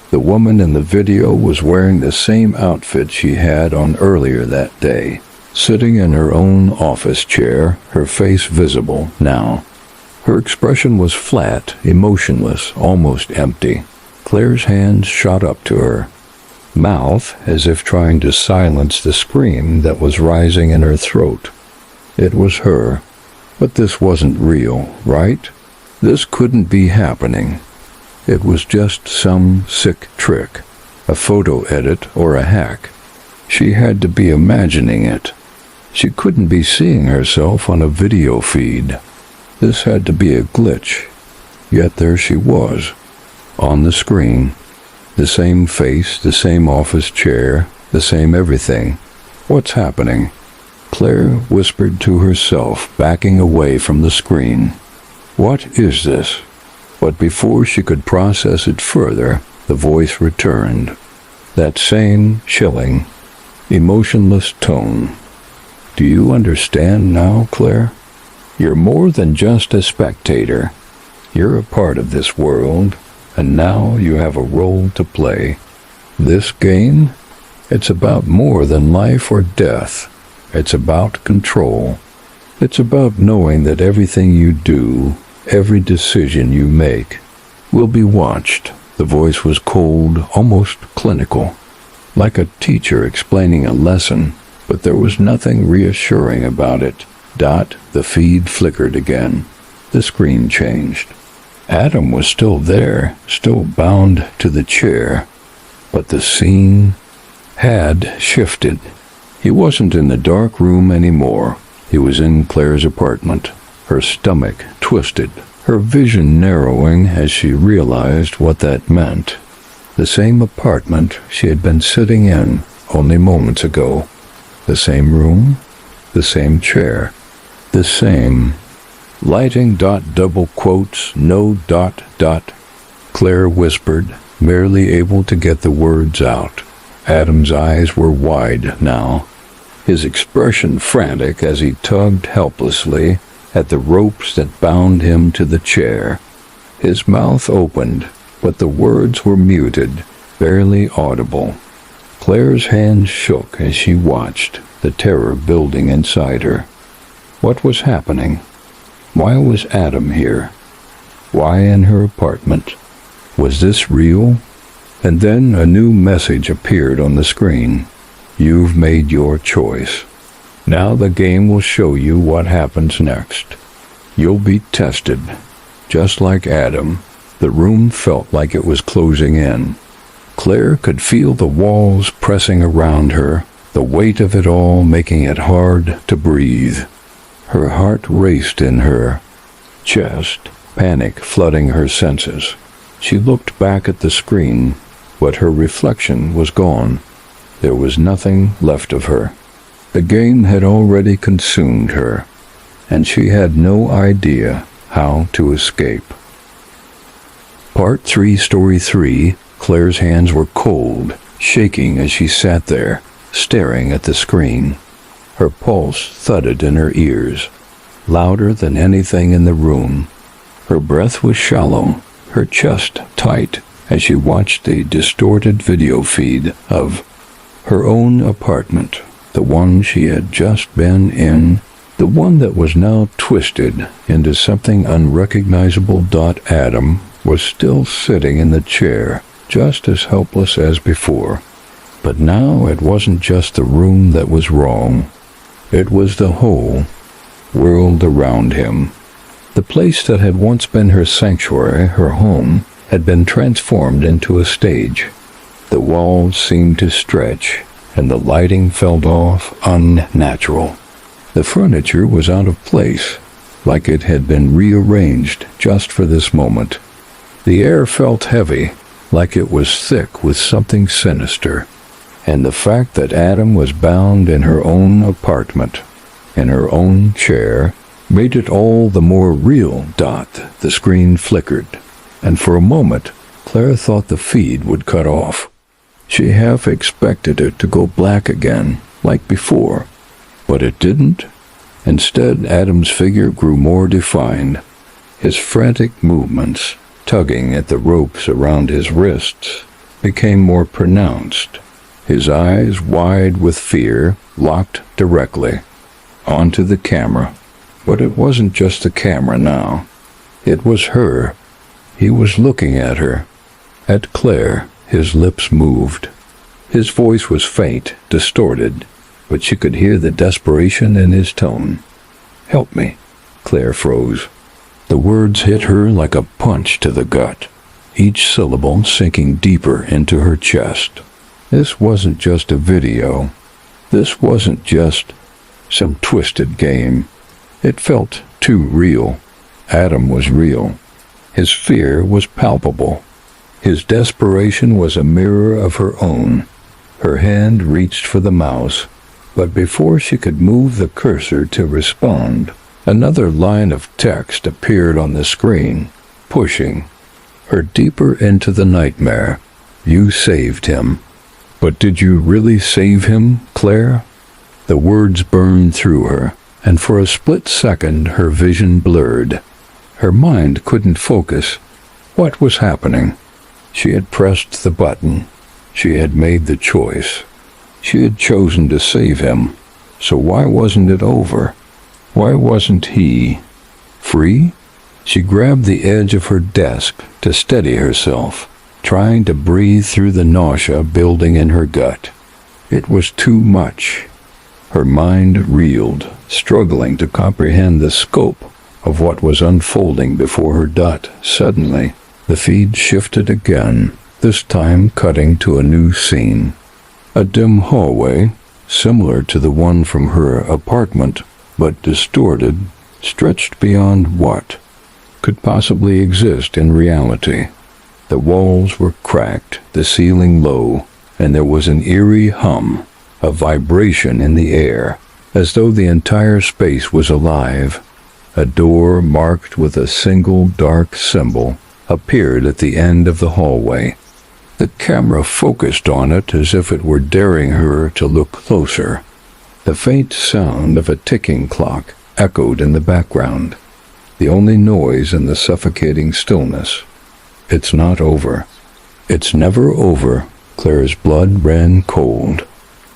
The woman in the video was wearing the same outfit she had on earlier that day, sitting in her own office chair, her face visible now. Her expression was flat, emotionless, almost empty. Claire's hands shot up to her mouth, as if trying to silence the scream that was rising in her throat. It was her. But this wasn't real, right? This couldn't be happening. It was just some sick trick, a photo edit or a hack. She had to be imagining it. She couldn't be seeing herself on a video feed. This had to be a glitch. Yet there she was, on the screen. The same face, the same office chair, the same everything. What's happening? Claire whispered to herself, backing away from the screen. What is this? But before she could process it further, the voice returned. That same chilling, emotionless tone. Do you understand now, Claire? You're more than just a spectator. You're a part of this world, and now you have a role to play. This game? It's about more than life or death. It's about control. It's about knowing that everything you do, every decision you make, will be watched. The voice was cold, almost clinical, like a teacher explaining a lesson, but there was nothing reassuring about it. The feed flickered again. The screen changed. Adam was still there, still bound to the chair, but the scene had shifted. He wasn't in the dark room anymore. He was in Claire's apartment, her stomach twisted, her vision narrowing as she realized what that meant. The same apartment she had been sitting in only moments ago. The same room, the same chair, the same lighting. Double quotes, no ... Claire whispered, barely able to get the words out. Adam's eyes were wide now, his expression frantic as he tugged helplessly at the ropes that bound him to the chair. His mouth opened, but the words were muted, barely audible. Claire's hands shook as she watched, the terror building inside her. What was happening? Why was Adam here? Why in her apartment? Was this real? And then a new message appeared on the screen. You've made your choice. Now the game will show you what happens next. You'll be tested. Just like Adam, the room felt like it was closing in. Claire could feel the walls pressing around her, the weight of it all making it hard to breathe. Her heart raced in her chest, panic flooding her senses. She looked back at the screen, but her reflection was gone. There was nothing left of her. The game had already consumed her, and she had no idea how to escape. Part 3, Story 3. Claire's hands were cold, shaking as she sat there, staring at the screen. Her pulse thudded in her ears, louder than anything in the room. Her breath was shallow, her chest tight, as she watched the distorted video feed of her own apartment, the one she had just been in, the one that was now twisted into something unrecognizable. Adam was still sitting in the chair, just as helpless as before. But now it wasn't just the room that was wrong. It was the whole world around him. The place that had once been her sanctuary, her home, had been transformed into a stage. The walls seemed to stretch, and the lighting felt off, unnatural. The furniture was out of place, like it had been rearranged just for this moment. The air felt heavy, like it was thick with something sinister. And the fact that Adam was bound in her own apartment, in her own chair, made it all the more real. The screen flickered, and for a moment, Claire thought the feed would cut off. She half expected it to go black again, like before, but it didn't. Instead, Adam's figure grew more defined. His frantic movements, tugging at the ropes around his wrists, became more pronounced. His eyes, wide with fear, locked directly onto the camera. But it wasn't just the camera now. It was her. He was looking at her. At Claire. His lips moved. His voice was faint, distorted, but she could hear the desperation in his tone. "Help me." Claire froze. The words hit her like a punch to the gut, each syllable sinking deeper into her chest. This wasn't just a video. This wasn't just some twisted game. It felt too real. Adam was real. His fear was palpable. His desperation was a mirror of her own. Her hand reached for the mouse, but before she could move the cursor to respond, another line of text appeared on the screen, pushing her deeper into the nightmare. You saved him. But did you really save him, Claire? The words burned through her, and for a split second her vision blurred. Her mind couldn't focus. What was happening? She had pressed the button. She had made the choice. She had chosen to save him. So why wasn't it over? Why wasn't he free? She grabbed the edge of her desk to steady herself, trying to breathe through the nausea building in her gut. It was too much. Her mind reeled, struggling to comprehend the scope of what was unfolding before her dot. Suddenly, the feed shifted again, this time cutting to a new scene. A dim hallway, similar to the one from her apartment, but distorted, stretched beyond what could possibly exist in reality. The walls were cracked, the ceiling low, and there was an eerie hum, a vibration in the air, as though the entire space was alive. A door marked with a single dark symbol appeared at the end of the hallway. The camera focused on it as if it were daring her to look closer. The faint sound of a ticking clock echoed in the background, the only noise in the suffocating stillness. It's not over. It's never over. Claire's blood ran cold.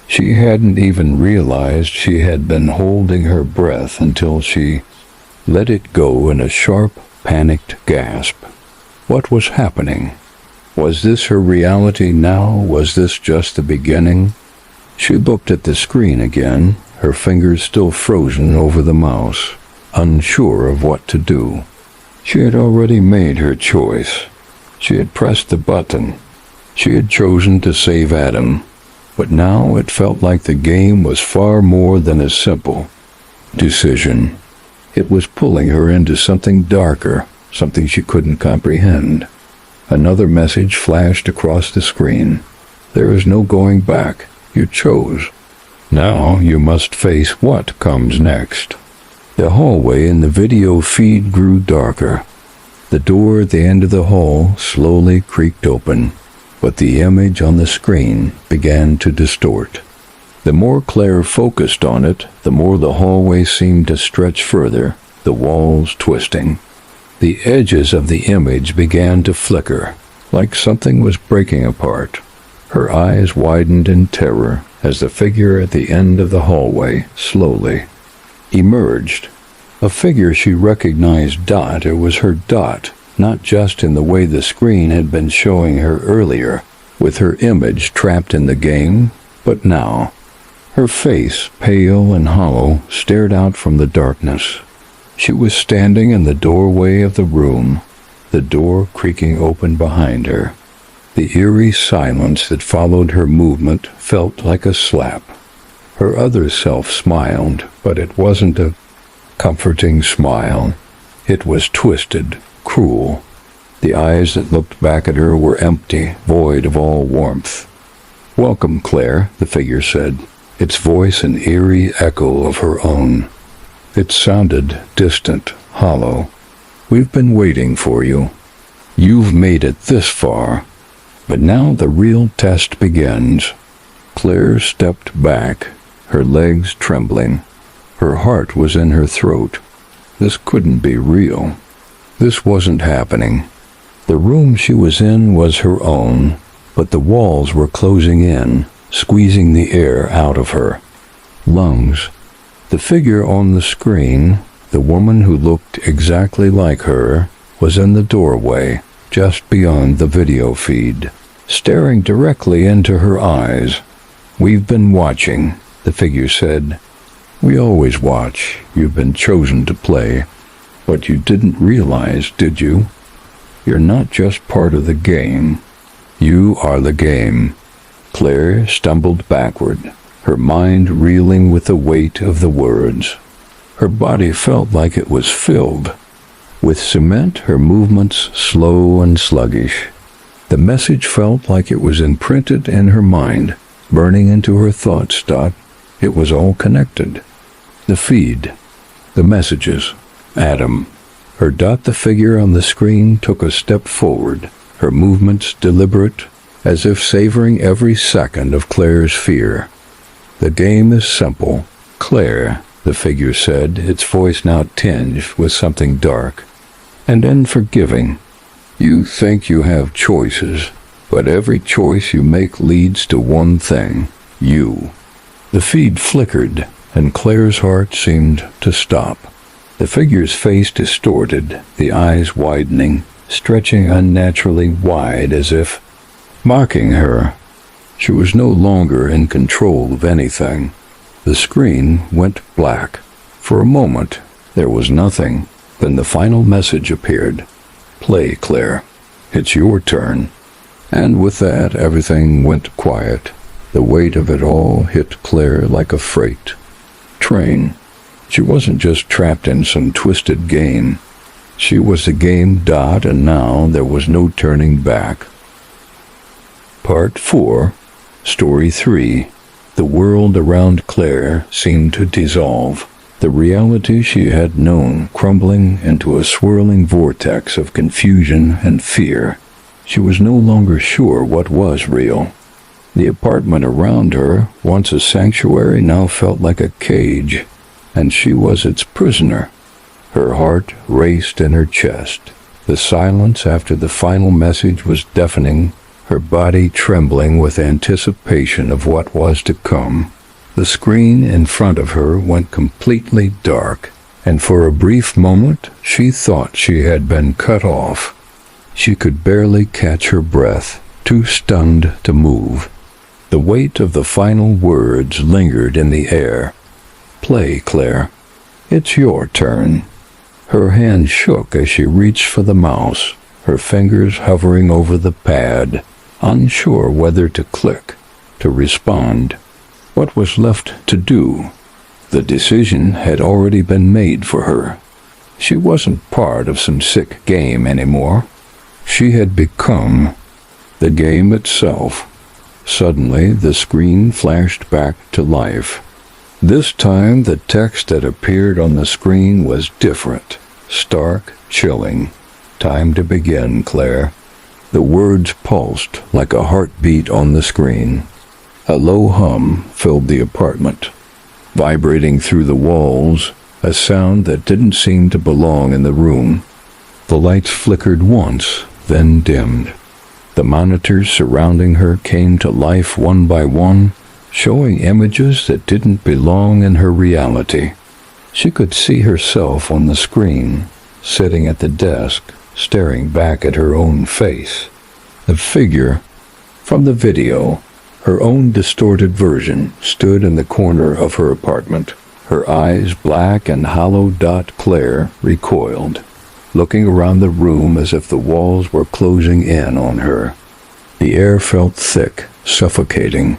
She hadn't even realized she had been holding her breath until she let it go in a sharp, panicked gasp. What was happening? Was this her reality now? Was this just the beginning? She looked at the screen again, her fingers still frozen over the mouse, unsure of what to do. She had already made her choice. She had pressed the button. She had chosen to save Adam. But now it felt like the game was far more than a simple decision. It was pulling her into something darker, something she couldn't comprehend. Another message flashed across the screen. There is no going back. You chose. Now you must face what comes next. The hallway in the video feed grew darker. The door at the end of the hall slowly creaked open, but the image on the screen began to distort. The more Claire focused on it, the more the hallway seemed to stretch further, the walls twisting. The edges of the image began to flicker, like something was breaking apart. Her eyes widened in terror as the figure at the end of the hallway slowly emerged. A figure she recognized. It was her Dot, not just in the way the screen had been showing her earlier, with her image trapped in the game, but now. Her face, pale and hollow, stared out from the darkness. She was standing in the doorway of the room, the door creaking open behind her. The eerie silence that followed her movement felt like a slap. Her other self smiled, but it wasn't a comforting smile. It was twisted, cruel. The eyes that looked back at her were empty, void of all warmth. "Welcome, Claire," the figure said, its voice an eerie echo of her own. It sounded distant, hollow. "We've been waiting for you. You've made it this far. But now the real test begins." Claire stepped back, her legs trembling. Her heart was in her throat. This couldn't be real. This wasn't happening. The room she was in was her own, but the walls were closing in, squeezing the air out of her lungs. The figure on the screen, the woman who looked exactly like her, was in the doorway, just beyond the video feed, staring directly into her eyes. "We've been watching," the figure said. "We always watch. You've been chosen to play. But you didn't realize, did you? You're not just part of the game. You are the game. Claire stumbled backward, her mind reeling with the weight of the words. Her body felt like it was filled. With cement, her movements slow and sluggish. The message felt like it was imprinted in her mind, burning into her thoughts. It was all connected. The feed, the messages, Adam. The figure on the screen took a step forward, her movements deliberate, as if savoring every second of Claire's fear. The game is simple. Claire, the figure said, its voice now tinged with something dark, and unforgiving. You think you have choices, but every choice you make leads to one thing, you. The feed flickered, and Claire's heart seemed to stop. The figure's face distorted, the eyes widening, stretching unnaturally wide as if mocking her. She was no longer in control of anything. The screen went black. For a moment, there was nothing. Then the final message appeared. Play, Claire. It's your turn. And with that, everything went quiet. The weight of it all hit Claire like a freight train. She wasn't just trapped in some twisted game. She was the game, and now there was no turning back. Part 4, Story 3. The world around Claire seemed to dissolve. The reality she had known crumbling into a swirling vortex of confusion and fear. She was no longer sure what was real. The apartment around her, once a sanctuary, now felt like a cage, and she was its prisoner. Her heart raced in her chest. The silence after the final message was deafening, her body trembling with anticipation of what was to come. The screen in front of her went completely dark, and for a brief moment she thought she had been cut off. She could barely catch her breath, too stunned to move. The weight of the final words lingered in the air. Play, Claire. It's your turn. Her hand shook as she reached for the mouse, her fingers hovering over the pad, unsure whether to click, to respond. What was left to do? The decision had already been made for her. She wasn't part of some sick game anymore. She had become the game itself. Suddenly, the screen flashed back to life. This time, the text that appeared on the screen was different, stark, chilling. Time to begin, Claire. The words pulsed like a heartbeat on the screen. A low hum filled the apartment, vibrating through the walls, a sound that didn't seem to belong in the room. The lights flickered once, then dimmed. The monitors surrounding her came to life one by one, showing images that didn't belong in her reality. She could see herself on the screen, sitting at the desk, staring back at her own face. The figure from the video, her own distorted version, stood in the corner of her apartment. Her eyes black and hollow. Claire recoiled, looking around the room as if the walls were closing in on her. The air felt thick, suffocating.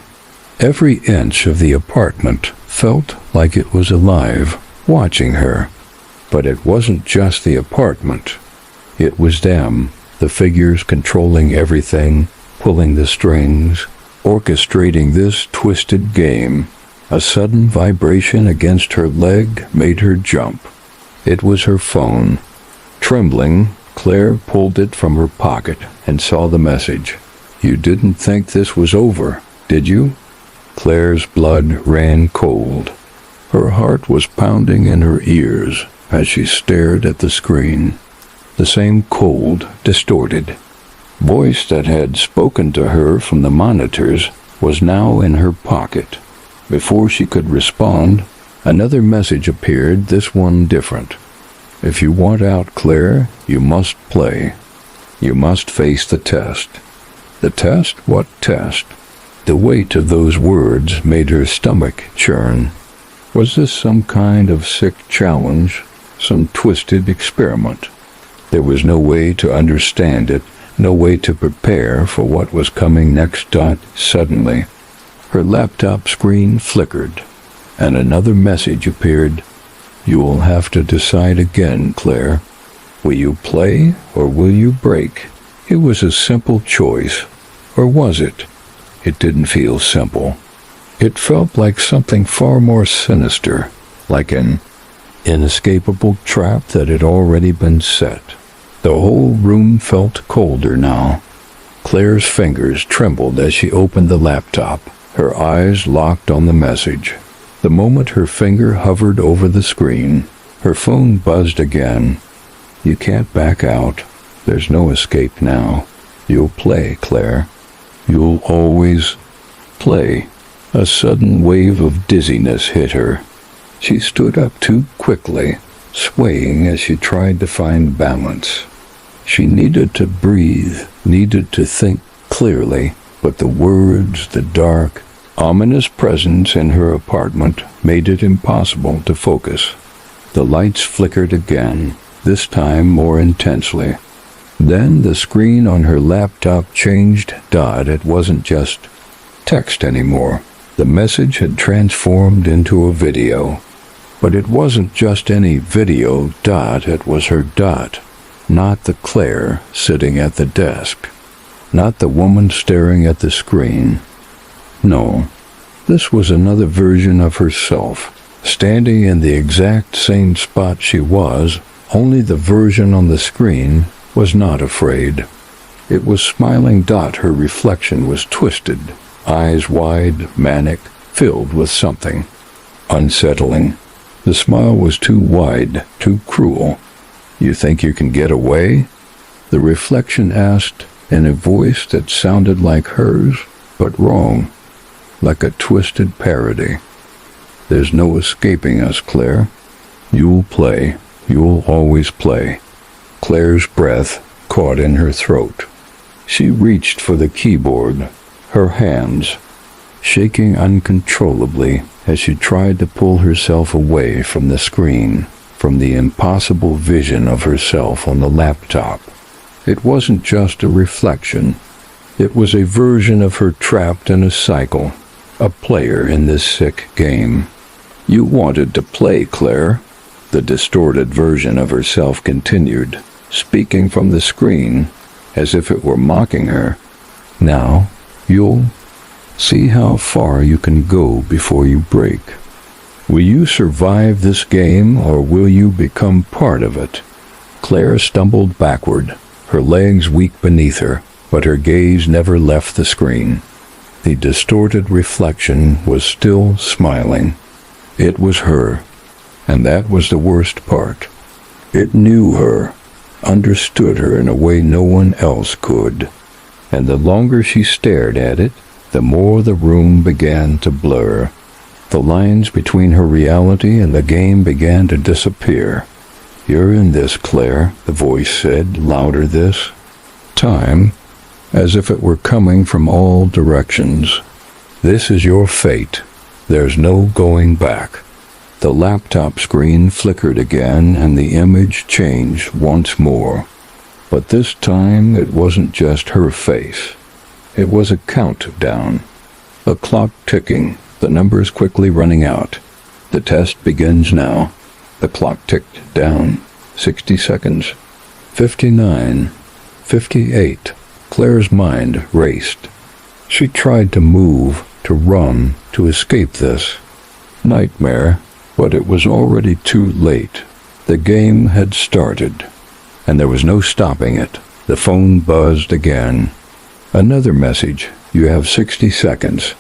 Every inch of the apartment felt like it was alive, watching her. But it wasn't just the apartment. It was them, the figures controlling everything, pulling the strings, orchestrating this twisted game. A sudden vibration against her leg made her jump. It was her phone. Trembling, Claire pulled it from her pocket and saw the message. You didn't think this was over, did you? Claire's blood ran cold. Her heart was pounding in her ears as she stared at the screen. The same cold, distorted voice that had spoken to her from the monitors was now in her pocket. Before she could respond, another message appeared, this one different. If you want out, Claire, you must play. You must face the test. The test? What test? The weight of those words made her stomach churn. Was this some kind of sick challenge? some twisted experiment. There was no way to understand it, no way to prepare for what was coming next. Suddenly, her laptop screen flickered, and another message appeared. "You'll have to decide again, Claire. Will you play or will you break?" It was a simple choice. Or was it? It didn't feel simple. It felt like something far more sinister, like an inescapable trap that had already been set. The whole room felt colder now. Claire's fingers trembled as she opened the laptop, her eyes locked on the message. The moment her finger hovered over the screen, her phone buzzed again. "You can't back out. There's no escape now. You'll play, Claire. You'll always play." A sudden wave of dizziness hit her. She stood up too quickly, swaying as she tried to find balance. She needed to breathe, needed to think clearly, but the words, the dark, ominous presence in her apartment made it impossible to focus. The lights flickered again, this time more intensely. Then the screen on her laptop changed. It wasn't just text anymore. The message had transformed into a video. But it wasn't just any video. It was her. Not the Claire sitting at the desk. Not the woman staring at the screen. No, this was another version of herself, standing in the exact same spot she was, only the version on the screen was not afraid. It was smiling. Her reflection was twisted, eyes wide, manic, filled with something unsettling. The smile was too wide, too cruel. "You think you can get away?" the reflection asked in a voice that sounded like hers, but wrong, like a twisted parody. "There's no escaping us, Claire. You'll play. You'll always play." Claire's breath caught in her throat. She reached for the keyboard, her hands shaking uncontrollably as she tried to pull herself away from the screen, from the impossible vision of herself on the laptop. It wasn't just a reflection. It was a version of her trapped in a cycle, a player in this sick game. "You wanted to play, Claire," the distorted version of herself continued, speaking from the screen as if it were mocking her. "Now, you'll see how far you can go before you break. Will you survive this game, or will you become part of it?" Claire stumbled backward, her legs weak beneath her, but her gaze never left the screen. The distorted reflection was still smiling. It was her, and that was the worst part. It knew her, understood her in a way no one else could, and the longer she stared at it, the more the room began to blur. The lines between her reality and the game began to disappear. "You're in this, Claire," the voice said, louder this time, as if it were coming from all directions. "This is your fate. There's no going back." The laptop screen flickered again, and the image changed once more. But this time it wasn't just her face. It was a countdown, a clock ticking, the numbers quickly running out. "The test begins now." The clock ticked down. 60 seconds. 59. 58. Claire's mind raced. She tried to move, to run, to escape this nightmare, but it was already too late. The game had started, and there was no stopping it. The phone buzzed again. Another message. "You have 60 seconds.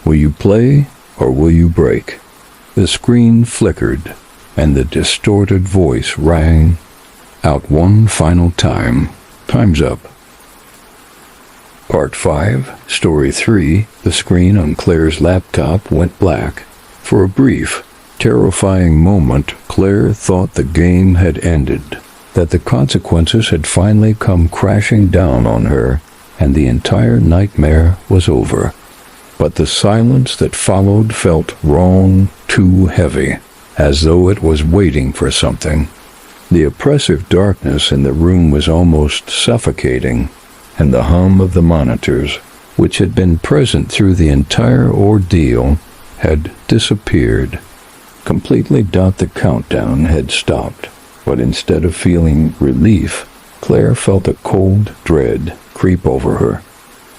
Will you play or will you break?" The screen flickered, and the distorted voice rang out one final time. "Time's up." Part 5, Story 3, the screen on Claire's laptop went black. For a brief, terrifying moment, Claire thought the game had ended, that the consequences had finally come crashing down on her, and the entire nightmare was over. But the silence that followed felt wrong, too heavy, as though it was waiting for something. The oppressive darkness in the room was almost suffocating, and the hum of the monitors, which had been present through the entire ordeal, had disappeared. Completely. The countdown had stopped, but instead of feeling relief, Claire felt a cold dread creep over her.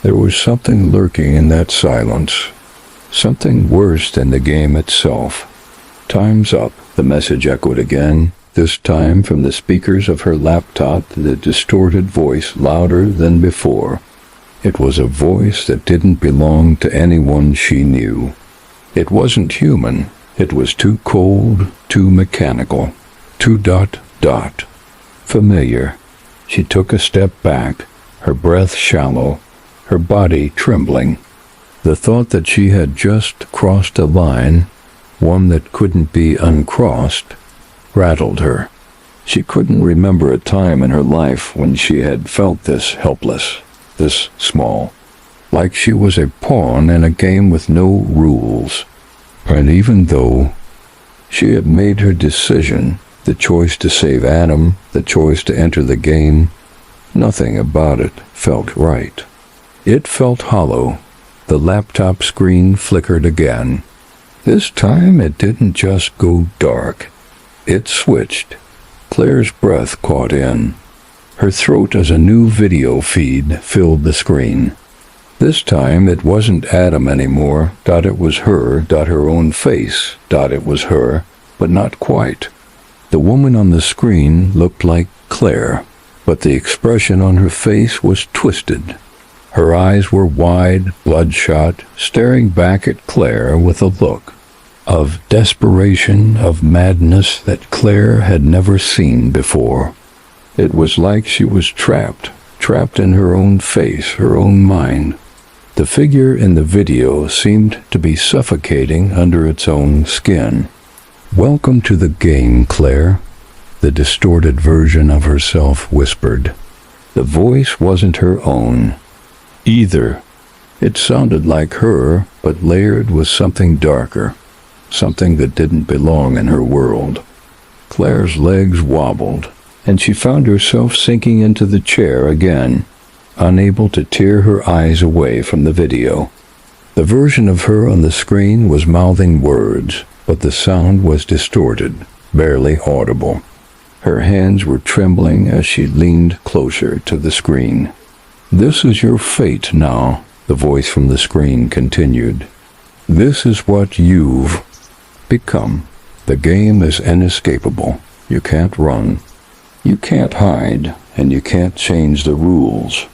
There was something lurking in that silence, something worse than the game itself. "Time's up," the message echoed again, this time from the speakers of her laptop, the distorted voice louder than before. It was a voice that didn't belong to anyone she knew. It wasn't human. It was too cold, too mechanical, too ... familiar. She took a step back, her breath shallow, her body trembling. The thought that she had just crossed a line, one that couldn't be uncrossed, rattled her. She couldn't remember a time in her life when she had felt this helpless, this small, like she was a pawn in a game with no rules. And even though she had made her decision, the choice to save Adam, the choice to enter the game, nothing about it felt right. It felt hollow. The laptop screen flickered again. This time it didn't just go dark. It switched. Claire's breath caught in her throat as a new video feed filled the screen. This time it wasn't Adam anymore. It was her. Her own face. It was her, but not quite. The woman on the screen looked like Claire, but the expression on her face was twisted. Her eyes were wide, bloodshot, staring back at Claire with a look of desperation, of madness that Claire had never seen before. It was like she was trapped in her own face, her own mind. The figure in the video seemed to be suffocating under its own skin. "Welcome to the game, Claire," the distorted version of herself whispered. The voice wasn't her own either. It sounded like her, but layered with something darker, something that didn't belong in her world. Claire's legs wobbled, and she found herself sinking into the chair again, unable to tear her eyes away from the video. The version of her on the screen was mouthing words, but the sound was distorted, barely audible. Her hands were trembling as she leaned closer to the screen. "This is your fate now," the voice from the screen continued. "This is what you've become. The game is inescapable. You can't run. You can't hide, and you can't change the rules."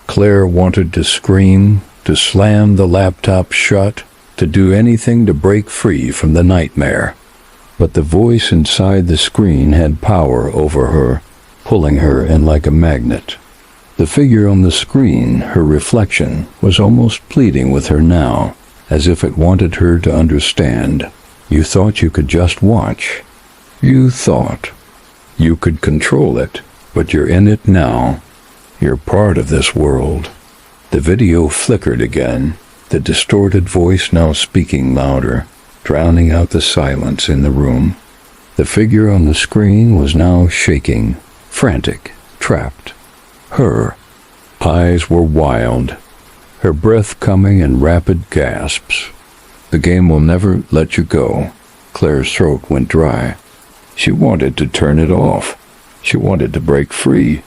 Claire wanted to scream, to slam the laptop shut, to do anything to break free from the nightmare. But the voice inside the screen had power over her, pulling her in like a magnet. The figure on the screen, her reflection, was almost pleading with her now, as if it wanted her to understand. You thought you could just watch. You thought you could control it, but you're in it now. You're part of this world. The video flickered again, the distorted voice now speaking louder, drowning out the silence in the room. The figure on the screen was now shaking, frantic, trapped. Her eyes were wild, her breath coming in rapid gasps. "The game will never let you go." Claire's throat went dry. She wanted to turn it off. She wanted to break free.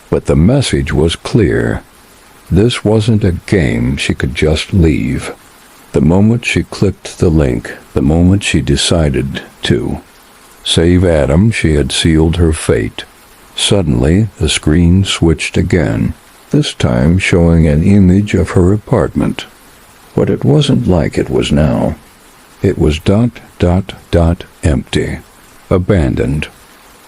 But the message was clear. This wasn't a game she could just leave. The moment she clicked the link, the moment she decided to save Adam, she had sealed her fate. Suddenly, the screen switched again, this time showing an image of her apartment. But it wasn't like it was now. It was ... empty, abandoned.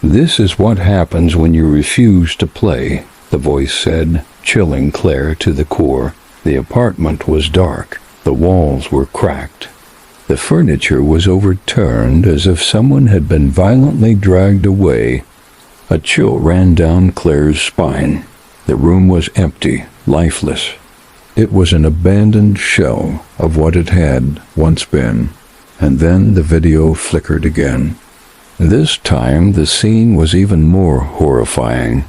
"This is what happens when you refuse to play," the voice said, chilling Claire to the core. The apartment was dark. The walls were cracked. The furniture was overturned as if someone had been violently dragged away. A chill ran down Claire's spine. The room was empty, lifeless. It was an abandoned shell of what it had once been. And then the video flickered again. This time the scene was even more horrifying.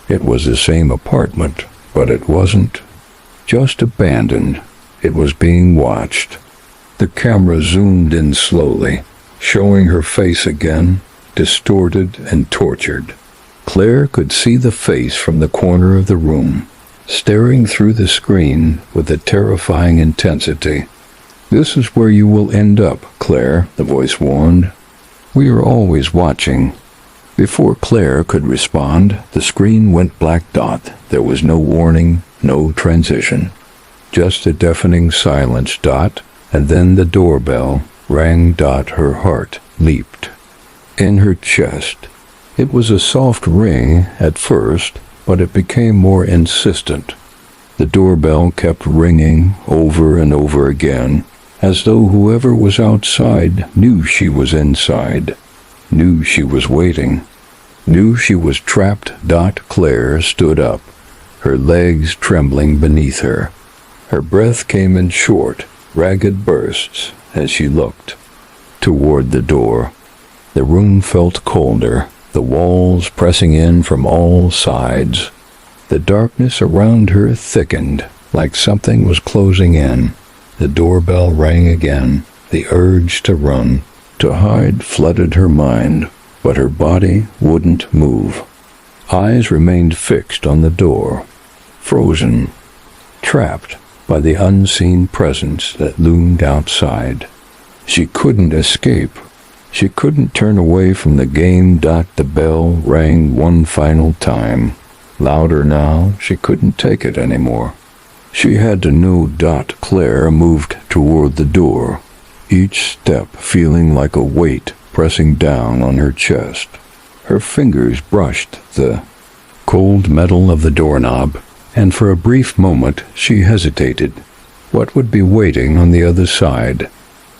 It was the same apartment, but it wasn't just abandoned. It was being watched. The camera zoomed in slowly, showing her face again, distorted and tortured. Claire could see the face from the corner of the room, staring through the screen with a terrifying intensity. "This is where you will end up, Claire," the voice warned. "We are always watching." Before Claire could respond, the screen went black dot. There was no warning, no transition. Just a deafening silence dot, and then the doorbell rang dot. Her heart leaped. In her chest. It was a soft ring at first, but it became more insistent. The doorbell kept ringing over and over again, as though whoever was outside knew she was inside, knew she was waiting, knew she was trapped. Claire stood up, her legs trembling beneath her. Her breath came in short, ragged bursts as she looked toward the door. The room felt colder, the walls pressing in from all sides. The darkness around her thickened, like something was closing in. The doorbell rang again. The urge to run, to hide, flooded her mind, but her body wouldn't move. Eyes remained fixed on the door, frozen, trapped by the unseen presence that loomed outside. She couldn't escape. She couldn't turn away from the game. The bell rang one final time. Louder now, she couldn't take it anymore. She had to know. Claire moved toward the door, each step feeling like a weight pressing down on her chest. Her fingers brushed the cold metal of the doorknob, and for a brief moment she hesitated. What would be waiting on the other side?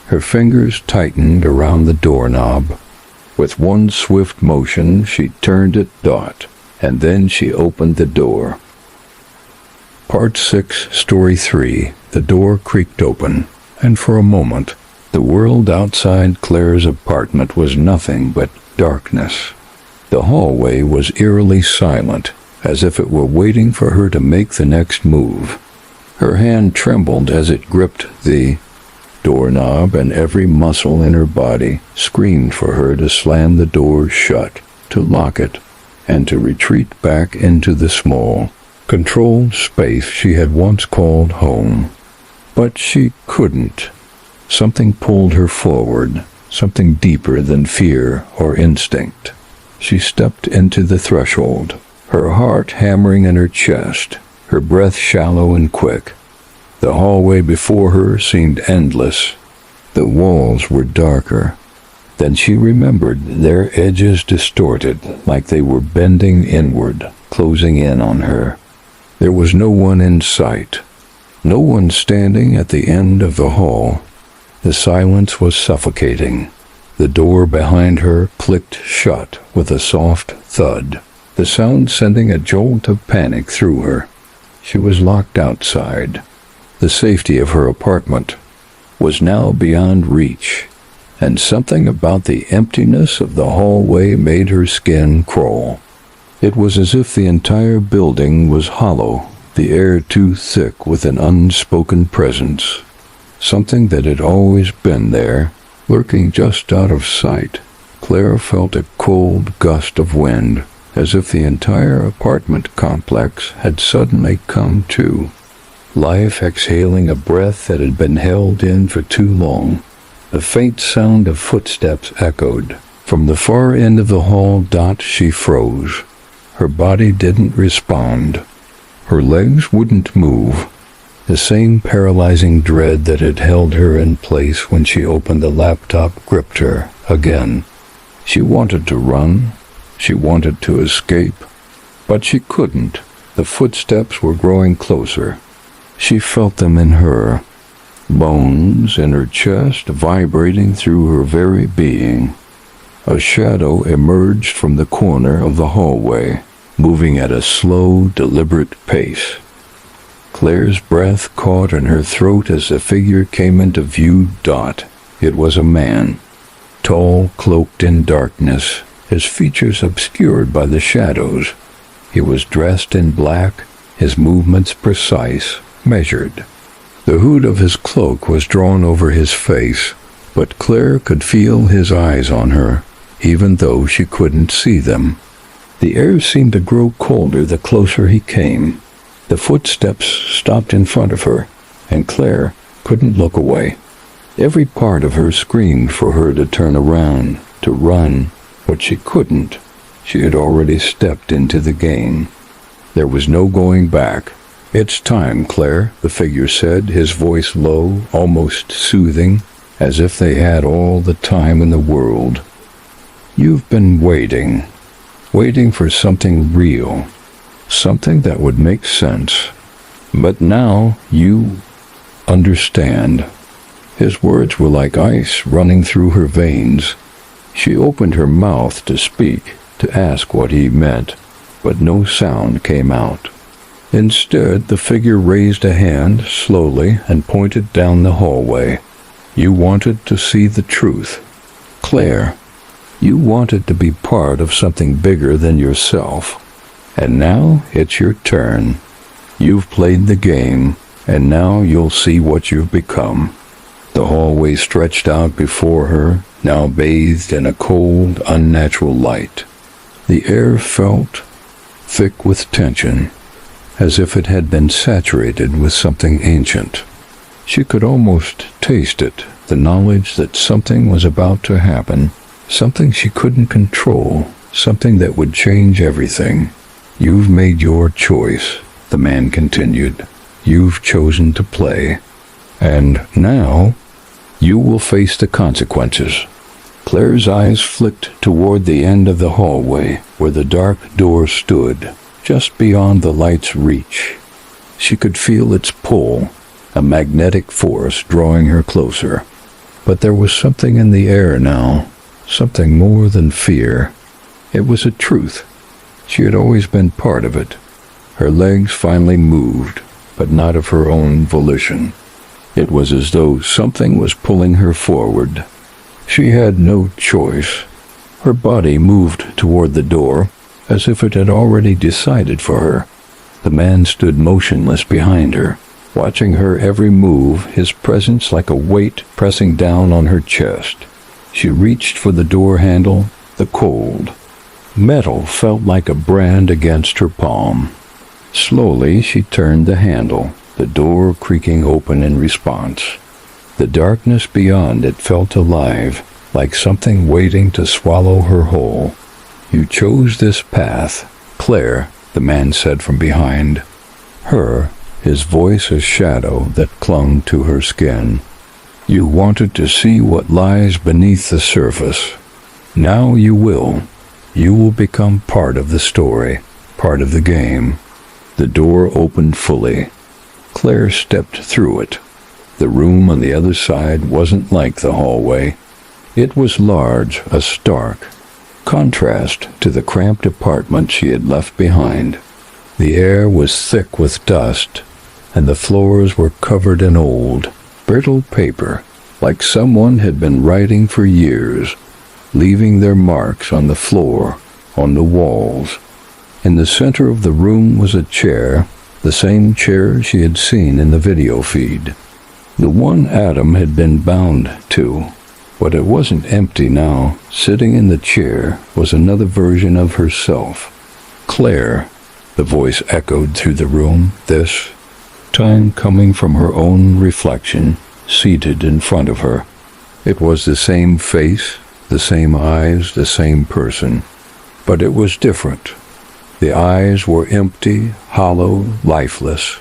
Her fingers tightened around the doorknob. With one swift motion, she turned it. And then she opened the door. Part 6, Story 3. The door creaked open, and for a moment, the world outside Claire's apartment was nothing but darkness. The hallway was eerily silent, as if it were waiting for her to make the next move. Her hand trembled as it gripped the doorknob, and every muscle in her body screamed for her to slam the door shut, to lock it, and to retreat back into the small, controlled space she had once called home. But she couldn't. Something pulled her forward, something deeper than fear or instinct. She stepped into the threshold, her heart hammering in her chest, her breath shallow and quick. The hallway before her seemed endless. The walls were darker. Then she remembered their edges distorted, like they were bending inward, closing in on her. There was no one in sight, no one standing at the end of the hall. The silence was suffocating. The door behind her clicked shut with a soft thud, the sound sending a jolt of panic through her. She was locked outside. The safety of her apartment was now beyond reach, and something about the emptiness of the hallway made her skin crawl. It was as if the entire building was hollow, the air too thick with an unspoken presence, something that had always been there, lurking just out of sight. Claire felt a cold gust of wind, as if the entire apartment complex had suddenly come to. Life exhaling a breath that had been held in for too long. A faint sound of footsteps echoed. From the far end of the hall. She froze. Her body didn't respond. Her legs wouldn't move. The same paralyzing dread that had held her in place when she opened the laptop gripped her again. She wanted to run. She wanted to escape. But she couldn't. The footsteps were growing closer. She felt them in her, bones in her chest vibrating through her very being. A shadow emerged from the corner of the hallway, moving at a slow, deliberate pace. Claire's breath caught in her throat as the figure came into view. It was a man, tall, cloaked in darkness, his features obscured by the shadows. He was dressed in black, his movements precise, measured. The hood of his cloak was drawn over his face, but Claire could feel his eyes on her, even though she couldn't see them. The air seemed to grow colder the closer he came. The footsteps stopped in front of her, and Claire couldn't look away. Every part of her screamed for her to turn around, to run, but she couldn't. She had already stepped into the game. There was no going back. "It's time, Claire," the figure said, his voice low, almost soothing, as if they had all the time in the world. "You've been waiting for something real, something that would make sense. But now you understand." His words were like ice running through her veins. She opened her mouth to speak, to ask what he meant, but no sound came out. Instead, the figure raised a hand slowly and pointed down the hallway. "You wanted to see the truth. Claire, you wanted to be part of something bigger than yourself. And now it's your turn. You've played the game, and now you'll see what you've become." The hallway stretched out before her, now bathed in a cold, unnatural light. The air felt thick with tension, as if it had been saturated with something ancient. She could almost taste it, the knowledge that something was about to happen, something she couldn't control, something that would change everything. "You've made your choice," the man continued. "You've chosen to play. And now you will face the consequences." Claire's eyes flicked toward the end of the hallway, where the dark door stood, just beyond the light's reach. She could feel its pull, a magnetic force drawing her closer. But there was something in the air now, something more than fear. It was a truth. She had always been part of it. Her legs finally moved, but not of her own volition. It was as though something was pulling her forward. She had no choice. Her body moved toward the door, as if it had already decided for her. The man stood motionless behind her, watching her every move, his presence like a weight pressing down on her chest. She reached for the door handle. The cold metal felt like a brand against her palm. Slowly she turned the handle, the door creaking open in response. The darkness beyond it felt alive, like something waiting to swallow her whole. "You chose this path, Claire," the man said from behind. Her, his voice a shadow that clung to her skin. "You wanted to see what lies beneath the surface. Now you will. You will become part of the story, part of the game." The door opened fully. Claire stepped through it. The room on the other side wasn't like the hallway. It was large, a stark contrast to the cramped apartment she had left behind. The air was thick with dust, and the floors were covered in old, brittle paper, like someone had been writing for years, leaving their marks on the floor, on the walls. In the center of the room was a chair, the same chair she had seen in the video feed. The one Adam had been bound to, but it wasn't empty now. Sitting in the chair was another version of herself. "Claire," the voice echoed through the room, this time coming from her own reflection, seated in front of her. It was the same face, the same eyes, the same person, but it was different. The eyes were empty, hollow, lifeless.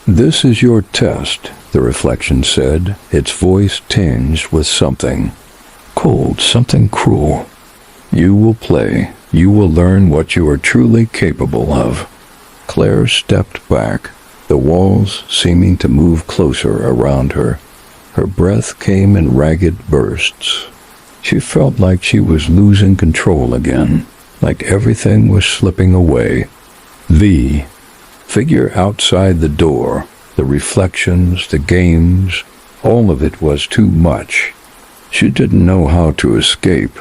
"This is your test," the reflection said, its voice tinged with something cold, something cruel. "You will play. You will learn what you are truly capable of." Claire stepped back, the walls seeming to move closer around her. Her breath came in ragged bursts. She felt like she was losing control again, like everything was slipping away. The figure outside the door, the reflections, the games, all of it was too much. She didn't know how to escape.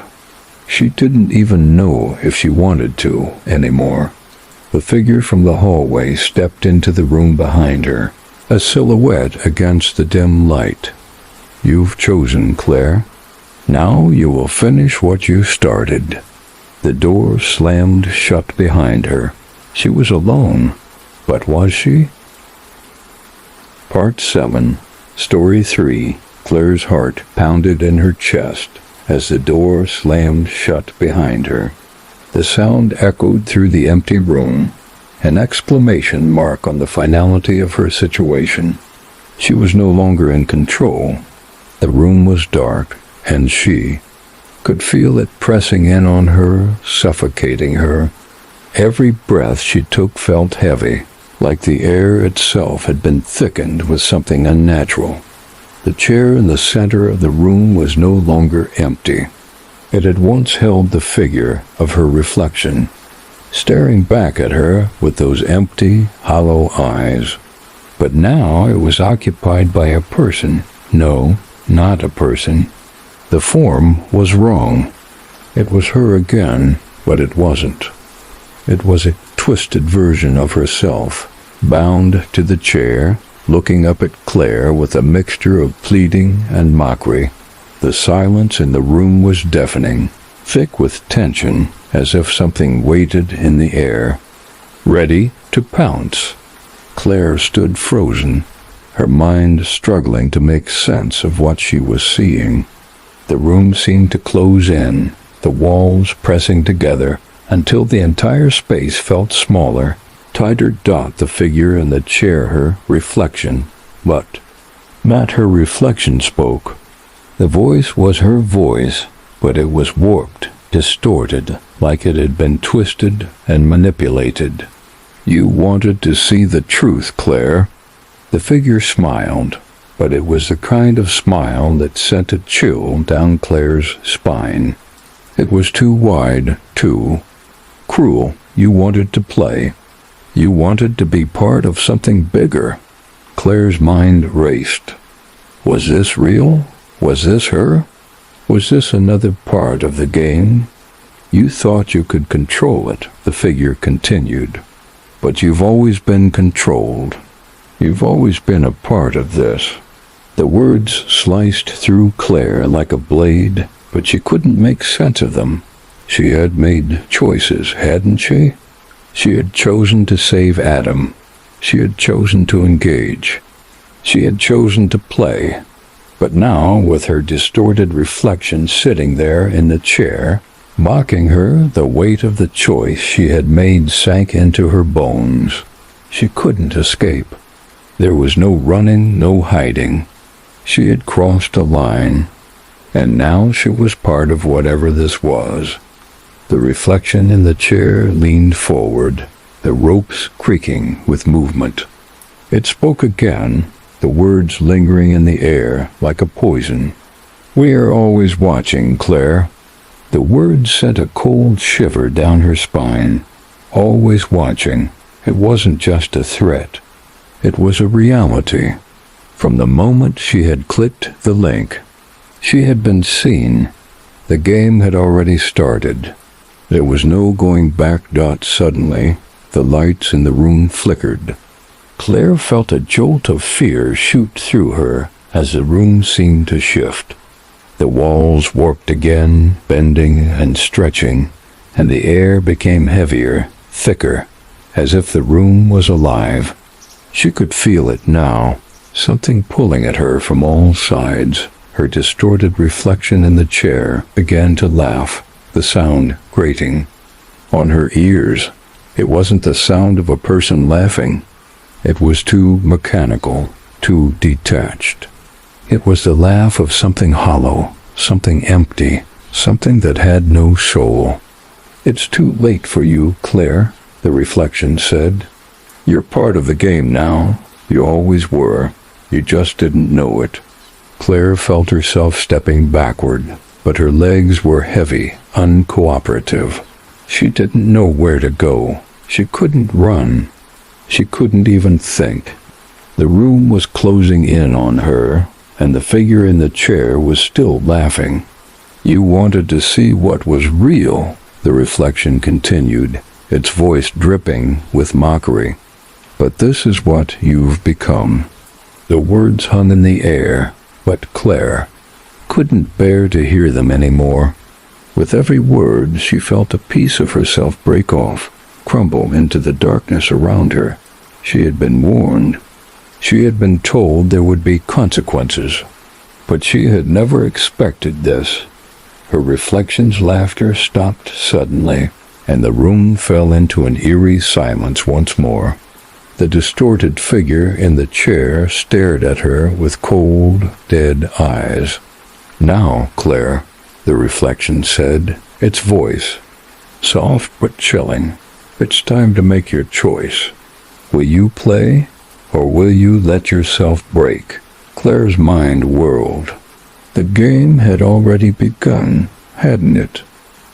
She didn't even know if she wanted to anymore. The figure from the hallway stepped into the room behind her, a silhouette against the dim light. "You've chosen, Claire. Now you will finish what you started." The door slammed shut behind her. She was alone, but was she? Part 7, Story 3. Claire's heart pounded in her chest as the door slammed shut behind her. The sound echoed through the empty room, an exclamation mark on the finality of her situation. She was no longer in control. The room was dark, and she could feel it pressing in on her, suffocating her. Every breath she took felt heavy, like the air itself had been thickened with something unnatural. The chair in the center of the room was no longer empty. It had once held the figure of her reflection, staring back at her with those empty, hollow eyes. But now it was occupied by a person. No, not a person. The form was wrong. It was her again, but it wasn't. It was a twisted version of herself, bound to the chair, looking up at Claire with a mixture of pleading and mockery. The silence in the room was deafening, thick with tension, as if something waited in the air, ready to pounce. Claire stood frozen, her mind struggling to make sense of what she was seeing. The room seemed to close in, the walls pressing together, until the entire space felt smaller, tighter dot the figure in the chair, her reflection. But her reflection spoke. The voice was her voice, but it was warped, distorted, like it had been twisted and manipulated. "You wanted to see the truth, Claire." The figure smiled, but it was the kind of smile that sent a chill down Claire's spine. It was too wide, too cruel. You wanted to play. You wanted to be part of something bigger. Claire's mind raced. Was this real? Was this her? Was this another part of the game? "You thought you could control it," the figure continued. "But you've always been controlled. You've always been a part of this." The words sliced through Claire like a blade, but she couldn't make sense of them. She had made choices, hadn't she? She had chosen to save Adam. She had chosen to engage. She had chosen to play. But now, with her distorted reflection sitting there in the chair, mocking her, the weight of the choice she had made sank into her bones. She couldn't escape. There was no running, no hiding. She had crossed a line, and now she was part of whatever this was. The reflection in the chair leaned forward, the ropes creaking with movement. It spoke again, the words lingering in the air like a poison. "We are always watching, Claire." The words sent a cold shiver down her spine. Always watching. It wasn't just a threat. It was a reality. From the moment she had clicked the link, she had been seen. The game had already started. There was no going back. Suddenly, the lights in the room flickered. Claire felt a jolt of fear shoot through her as the room seemed to shift. The walls warped again, bending and stretching, and the air became heavier, thicker, as if the room was alive. She could feel it now, something pulling at her from all sides. Her distorted reflection in the chair began to laugh, the sound grating on her ears. It wasn't the sound of a person laughing. It was too mechanical, too detached. It was the laugh of something hollow, something empty, something that had no soul. "It's too late for you, Claire," the reflection said. "You're part of the game now. You always were. You just didn't know it." Claire felt herself stepping backward, but her legs were heavy, uncooperative. She didn't know where to go. She couldn't run. She couldn't even think. The room was closing in on her, and the figure in the chair was still laughing. "You wanted to see what was real," the reflection continued, its voice dripping with mockery. "But this is what you've become." The words hung in the air, but Claire couldn't bear to hear them anymore. With every word, she felt a piece of herself break off, crumble into the darkness around her. She had been warned. She had been told there would be consequences, but she had never expected this. Her reflection's laughter stopped suddenly, and the room fell into an eerie silence once more. The distorted figure in the chair stared at her with cold, dead eyes. "Now, Claire," the reflection said, its voice soft but chilling, "it's time to make your choice. Will you play, or will you let yourself break?" Claire's mind whirled. The game had already begun, hadn't it?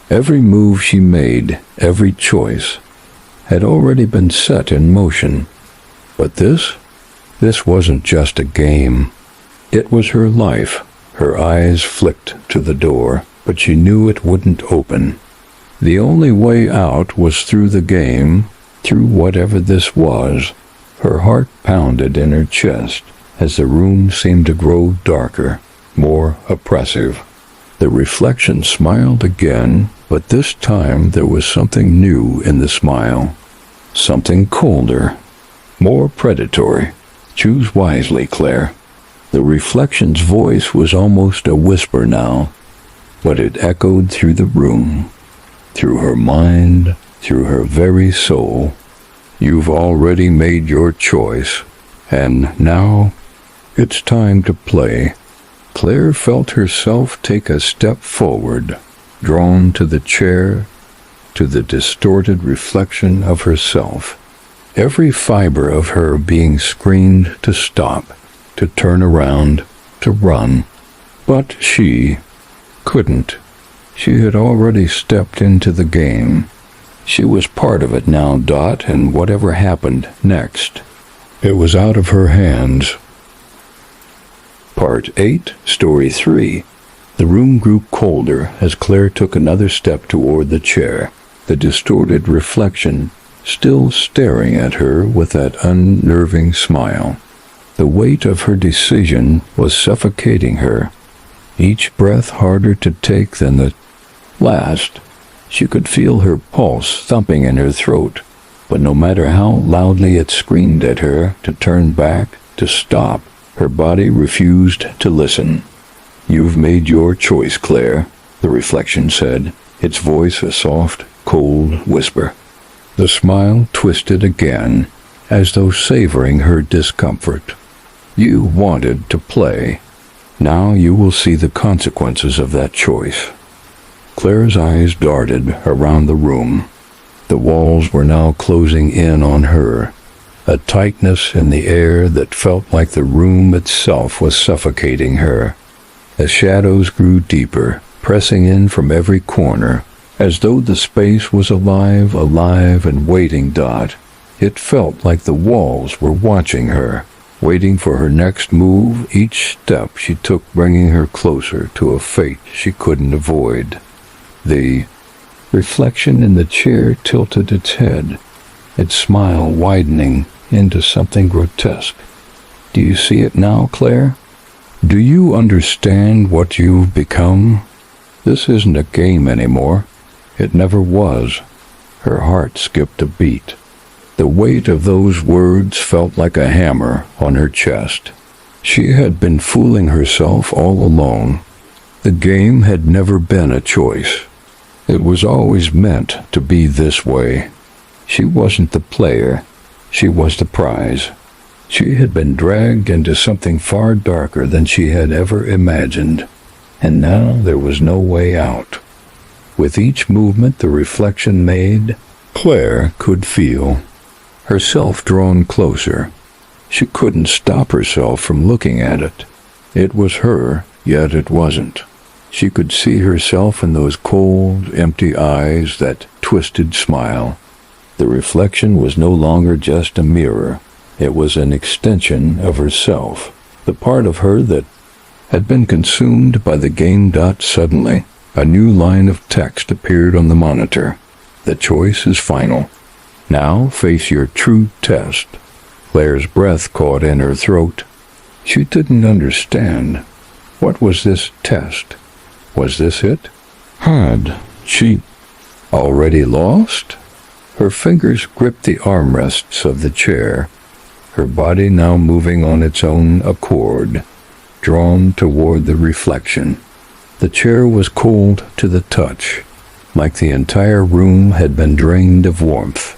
Every move she made, every choice, had already been set in motion. But this wasn't just a game. It was her life. Her eyes flicked to the door, but she knew it wouldn't open. The only way out was through the game, through whatever this was. Her heart pounded in her chest as the room seemed to grow darker, more oppressive. The reflection smiled again, but this time there was something new in the smile. Something colder, more predatory. "Choose wisely, Claire." The reflection's voice was almost a whisper now, but it echoed through the room, through her mind, through her very soul. "You've already made your choice, and now it's time to play." Claire felt herself take a step forward, drawn to the chair, to the distorted reflection of herself. Every fiber of her being screamed to stop, to turn around, to run. But she couldn't. She had already stepped into the game. She was part of it now, Dot, and whatever happened next, it was out of her hands. Part 8, Story 3. The room grew colder as Claire took another step toward the chair, the distorted reflection still staring at her with that unnerving smile. The weight of her decision was suffocating her, each breath harder to take than the last. She could feel her pulse thumping in her throat, but no matter how loudly it screamed at her to turn back, to stop, her body refused to listen. "You've made your choice, Claire," the reflection said, its voice a soft, cold whisper. The smile twisted again, as though savoring her discomfort. "You wanted to play. Now you will see the consequences of that choice." Claire's eyes darted around the room. The walls were now closing in on her, a tightness in the air that felt like the room itself was suffocating her. The shadows grew deeper, pressing in from every corner, as though the space was alive and waiting. Dot. It felt like the walls were watching her, waiting for her next move, each step she took bringing her closer to a fate she couldn't avoid. The reflection in the chair tilted its head, its smile widening into something grotesque. "Do you see it now, Claire? Do you understand what you've become? This isn't a game anymore. It never was." Her heart skipped a beat. The weight of those words felt like a hammer on her chest. She had been fooling herself all along. The game had never been a choice. It was always meant to be this way. She wasn't the player. She was the prize. She had been dragged into something far darker than she had ever imagined, and now there was no way out. With each movement the reflection made, Claire could feel herself drawn closer. She couldn't stop herself from looking at it. It was her, yet it wasn't. She could see herself in those cold, empty eyes, that twisted smile. The reflection was no longer just a mirror. It was an extension of herself, the part of her that had been consumed by the game. Suddenly, a new line of text appeared on the monitor. The choice is final. Now face your true test. Claire's breath caught in her throat. She didn't understand. What was this test? Was this it? Had she already lost? Her fingers gripped the armrests of the chair, her body now moving on its own accord, drawn toward the reflection. The chair was cold to the touch, like the entire room had been drained of warmth.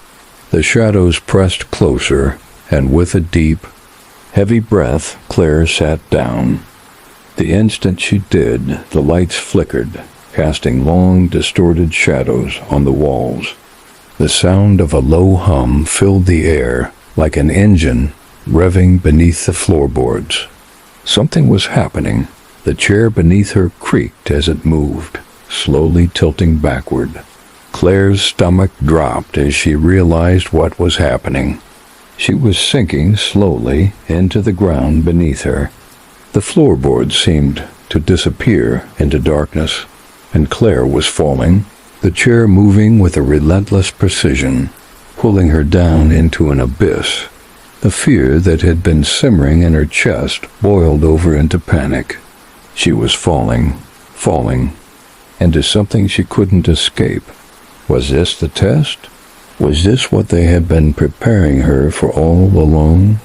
The shadows pressed closer, and with a deep, heavy breath, Claire sat down. The instant she did, the lights flickered, casting long, distorted shadows on the walls. The sound of a low hum filled the air, like an engine revving beneath the floorboards. Something was happening. The chair beneath her creaked as it moved, slowly tilting backward. Claire's stomach dropped as she realized what was happening. She was sinking slowly into the ground beneath her. The floorboards seemed to disappear into darkness, and Claire was falling, the chair moving with a relentless precision, pulling her down into an abyss. The fear that had been simmering in her chest boiled over into panic. She was falling, into something she couldn't escape. Was this the test? Was this what they had been preparing her for all along?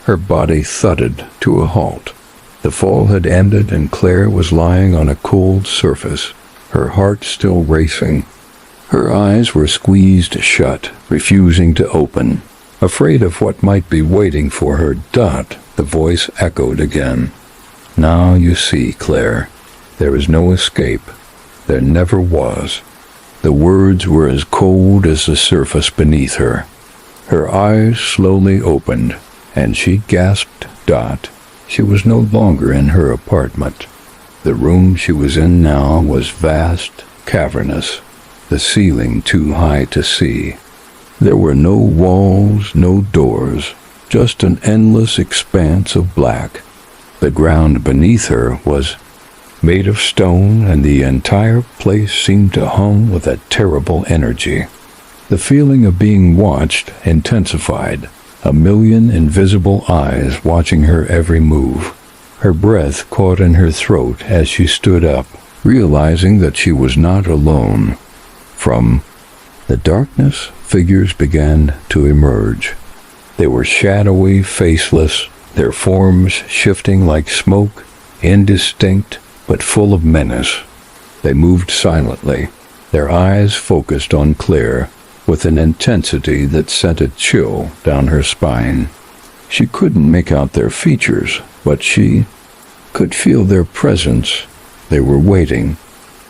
Her body thudded to a halt. The fall had ended and Claire was lying on a cold surface, her heart still racing. Her eyes were squeezed shut, refusing to open. Afraid of what might be waiting for her, the voice echoed again. Now you see, Claire, there is no escape. There never was. The words were as cold as the surface beneath her. Her eyes slowly opened, and she gasped. She was no longer in her apartment. The room she was in now was vast, cavernous, the ceiling too high to see. There were no walls, no doors, just an endless expanse of black. The ground beneath her was made of stone, and the entire place seemed to hum with a terrible energy. The feeling of being watched intensified, a million invisible eyes watching her every move. Her breath caught in her throat as she stood up, realizing that she was not alone. From the darkness, figures began to emerge. They were shadowy, faceless, their forms shifting like smoke, indistinct, but full of menace. They moved silently, their eyes focused on Claire, with an intensity that sent a chill down her spine. She couldn't make out their features, but she could feel their presence. They were waiting.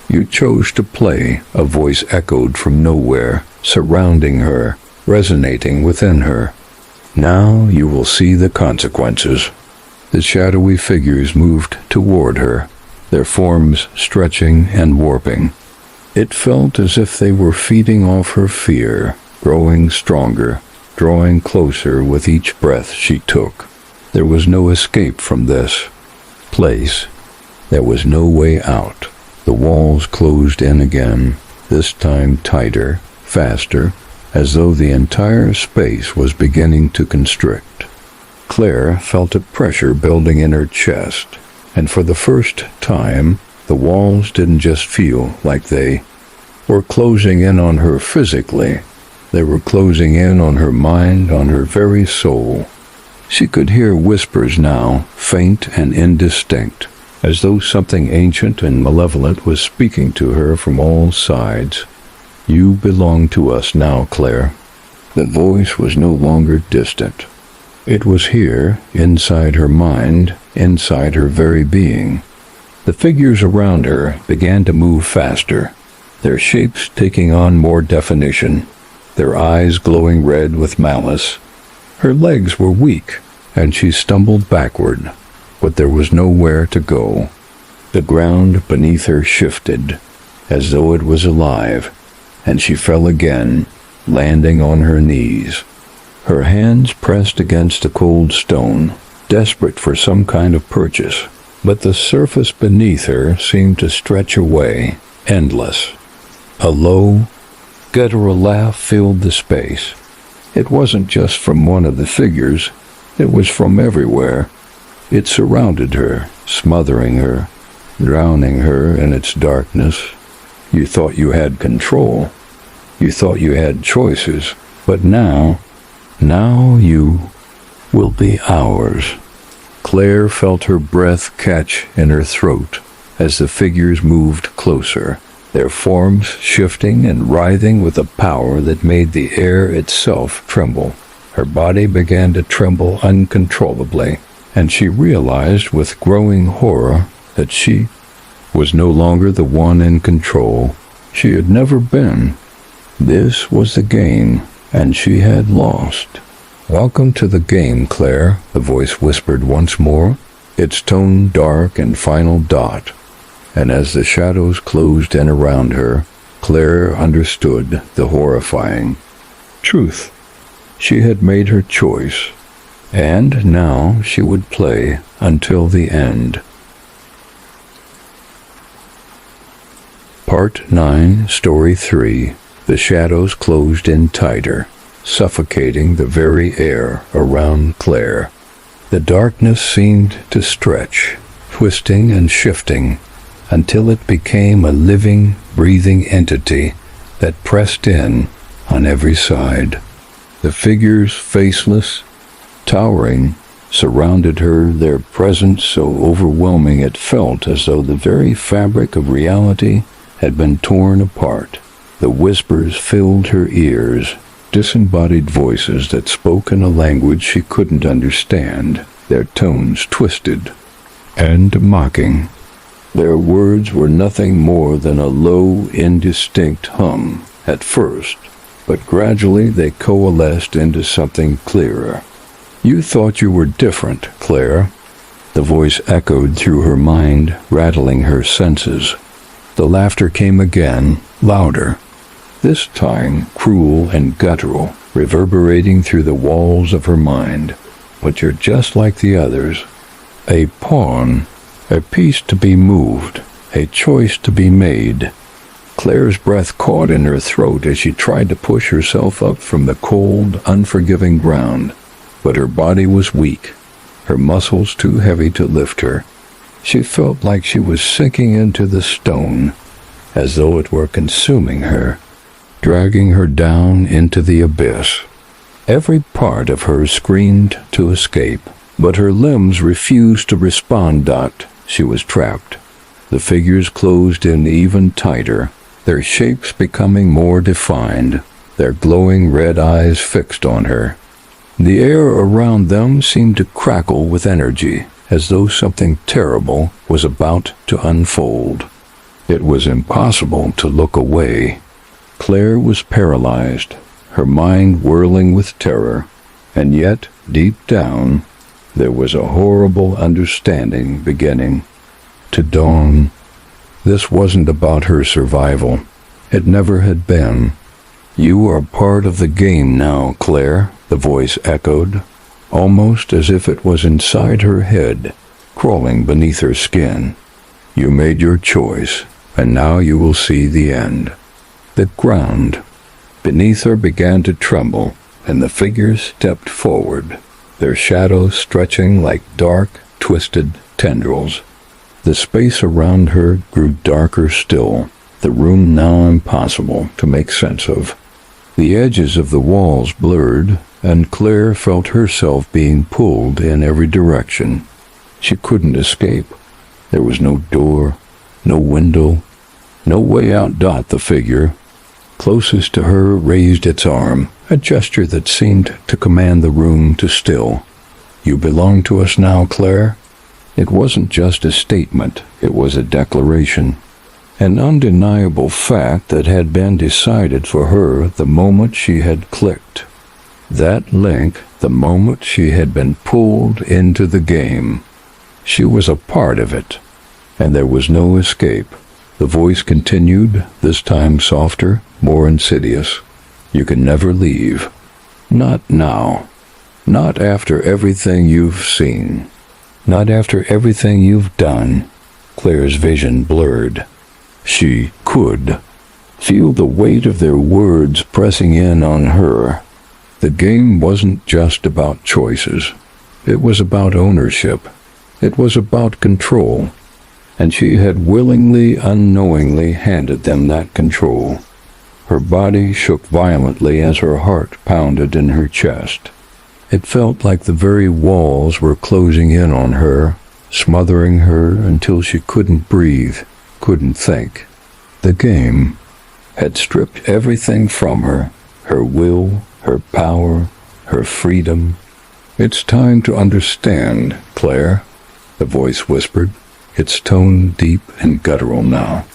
You chose to play, a voice echoed from nowhere, surrounding her, resonating within her. Now you will see the consequences. The shadowy figures moved toward her, their forms stretching and warping. It felt as if they were feeding off her fear, growing stronger, drawing closer with each breath she took. There was no escape from this place. There was no way out. The walls closed in again, this time tighter, faster, as though the entire space was beginning to constrict. Claire felt a pressure building in her chest, and for the first time, the walls didn't just feel like they were closing in on her physically. They were closing in on her mind, on her very soul. She could hear whispers now, faint and indistinct, as though something ancient and malevolent was speaking to her from all sides. You belong to us now, Claire. The voice was no longer distant. It was here, inside her mind, inside her very being. The figures around her began to move faster, their shapes taking on more definition, their eyes glowing red with malice. Her legs were weak, and she stumbled backward, but there was nowhere to go. The ground beneath her shifted, as though it was alive, and she fell again, landing on her knees. Her hands pressed against the cold stone, desperate for some kind of purchase. but the surface beneath her seemed to stretch away, endless. A low, guttural laugh filled the space. It wasn't just from one of the figures, it was from everywhere. It surrounded her, smothering her, drowning her in its darkness. You thought you had control. You thought you had choices. But now you will be ours. Claire felt her breath catch in her throat as the figures moved closer, their forms shifting and writhing with a power that made the air itself tremble. Her body began to tremble uncontrollably, and she realized with growing horror that she was no longer the one in control. She had never been. This was the game, and she had lost. "Welcome to the game, Claire," the voice whispered once more, its tone dark and final dot. And as the shadows closed in around her, Claire understood the horrifying truth. She had made her choice, and now she would play until the end. Part 9, Story 3. The shadows closed in tighter, suffocating the very air around Claire. The darkness seemed to stretch, twisting and shifting, until it became a living, breathing entity that pressed in on every side. The figures, faceless, towering, surrounded her, their presence so overwhelming it felt as though the very fabric of reality had been torn apart. The whispers filled her ears, disembodied voices that spoke in a language she couldn't understand, their tones twisted and mocking. Their words were nothing more than a low, indistinct hum at first, but gradually they coalesced into something clearer. "You thought you were different, Claire," the voice echoed through her mind, rattling her senses. The laughter came again, louder, this time cruel and guttural, reverberating through the walls of her mind. "But you're just like the others, a pawn, a piece to be moved, a choice to be made." Claire's breath caught in her throat as she tried to push herself up from the cold, unforgiving ground, but her body was weak, her muscles too heavy to lift her. She felt like she was sinking into the stone, as though it were consuming her, dragging her down into the abyss. Every part of her screamed to escape, but her limbs refused to respond. She was trapped. The figures closed in even tighter, their shapes becoming more defined, their glowing red eyes fixed on her. The air around them seemed to crackle with energy, as though something terrible was about to unfold. It was impossible to look away. Claire was paralyzed, her mind whirling with terror, and yet, deep down, there was a horrible understanding beginning to dawn. This wasn't about her survival. It never had been. "You are part of the game now, Claire," the voice echoed, almost as if it was inside her head, crawling beneath her skin. "You made your choice, and now you will see the end." The ground beneath her began to tremble, and the figures stepped forward, their shadows stretching like dark, twisted tendrils. The space around her grew darker still, the room now impossible to make sense of. The edges of the walls blurred, and Claire felt herself being pulled in every direction. She couldn't escape. There was no door, no window, no way out. The figure closest to her raised its arm, a gesture that seemed to command the room to still. "You belong to us now, Claire." It wasn't just a statement, it was a declaration, an undeniable fact that had been decided for her the moment she had clicked. That link, the moment she had been pulled into the game. She was a part of it, and there was no escape. The voice continued, this time softer, more insidious. "You can never leave. Not now. Not after everything you've seen. Not after everything you've done. Claire's vision blurred. She could feel the weight of their words pressing in on her. The game wasn't just about choices. It was about ownership. It was about control. And she had willingly, unknowingly handed them that control. Her body shook violently as her heart pounded in her chest. It felt like the very walls were closing in on her, smothering her until she couldn't breathe, couldn't think. The game had stripped everything from her, her will, her power, her freedom. "It's time to understand, Claire," the voice whispered, its tone deep and guttural now.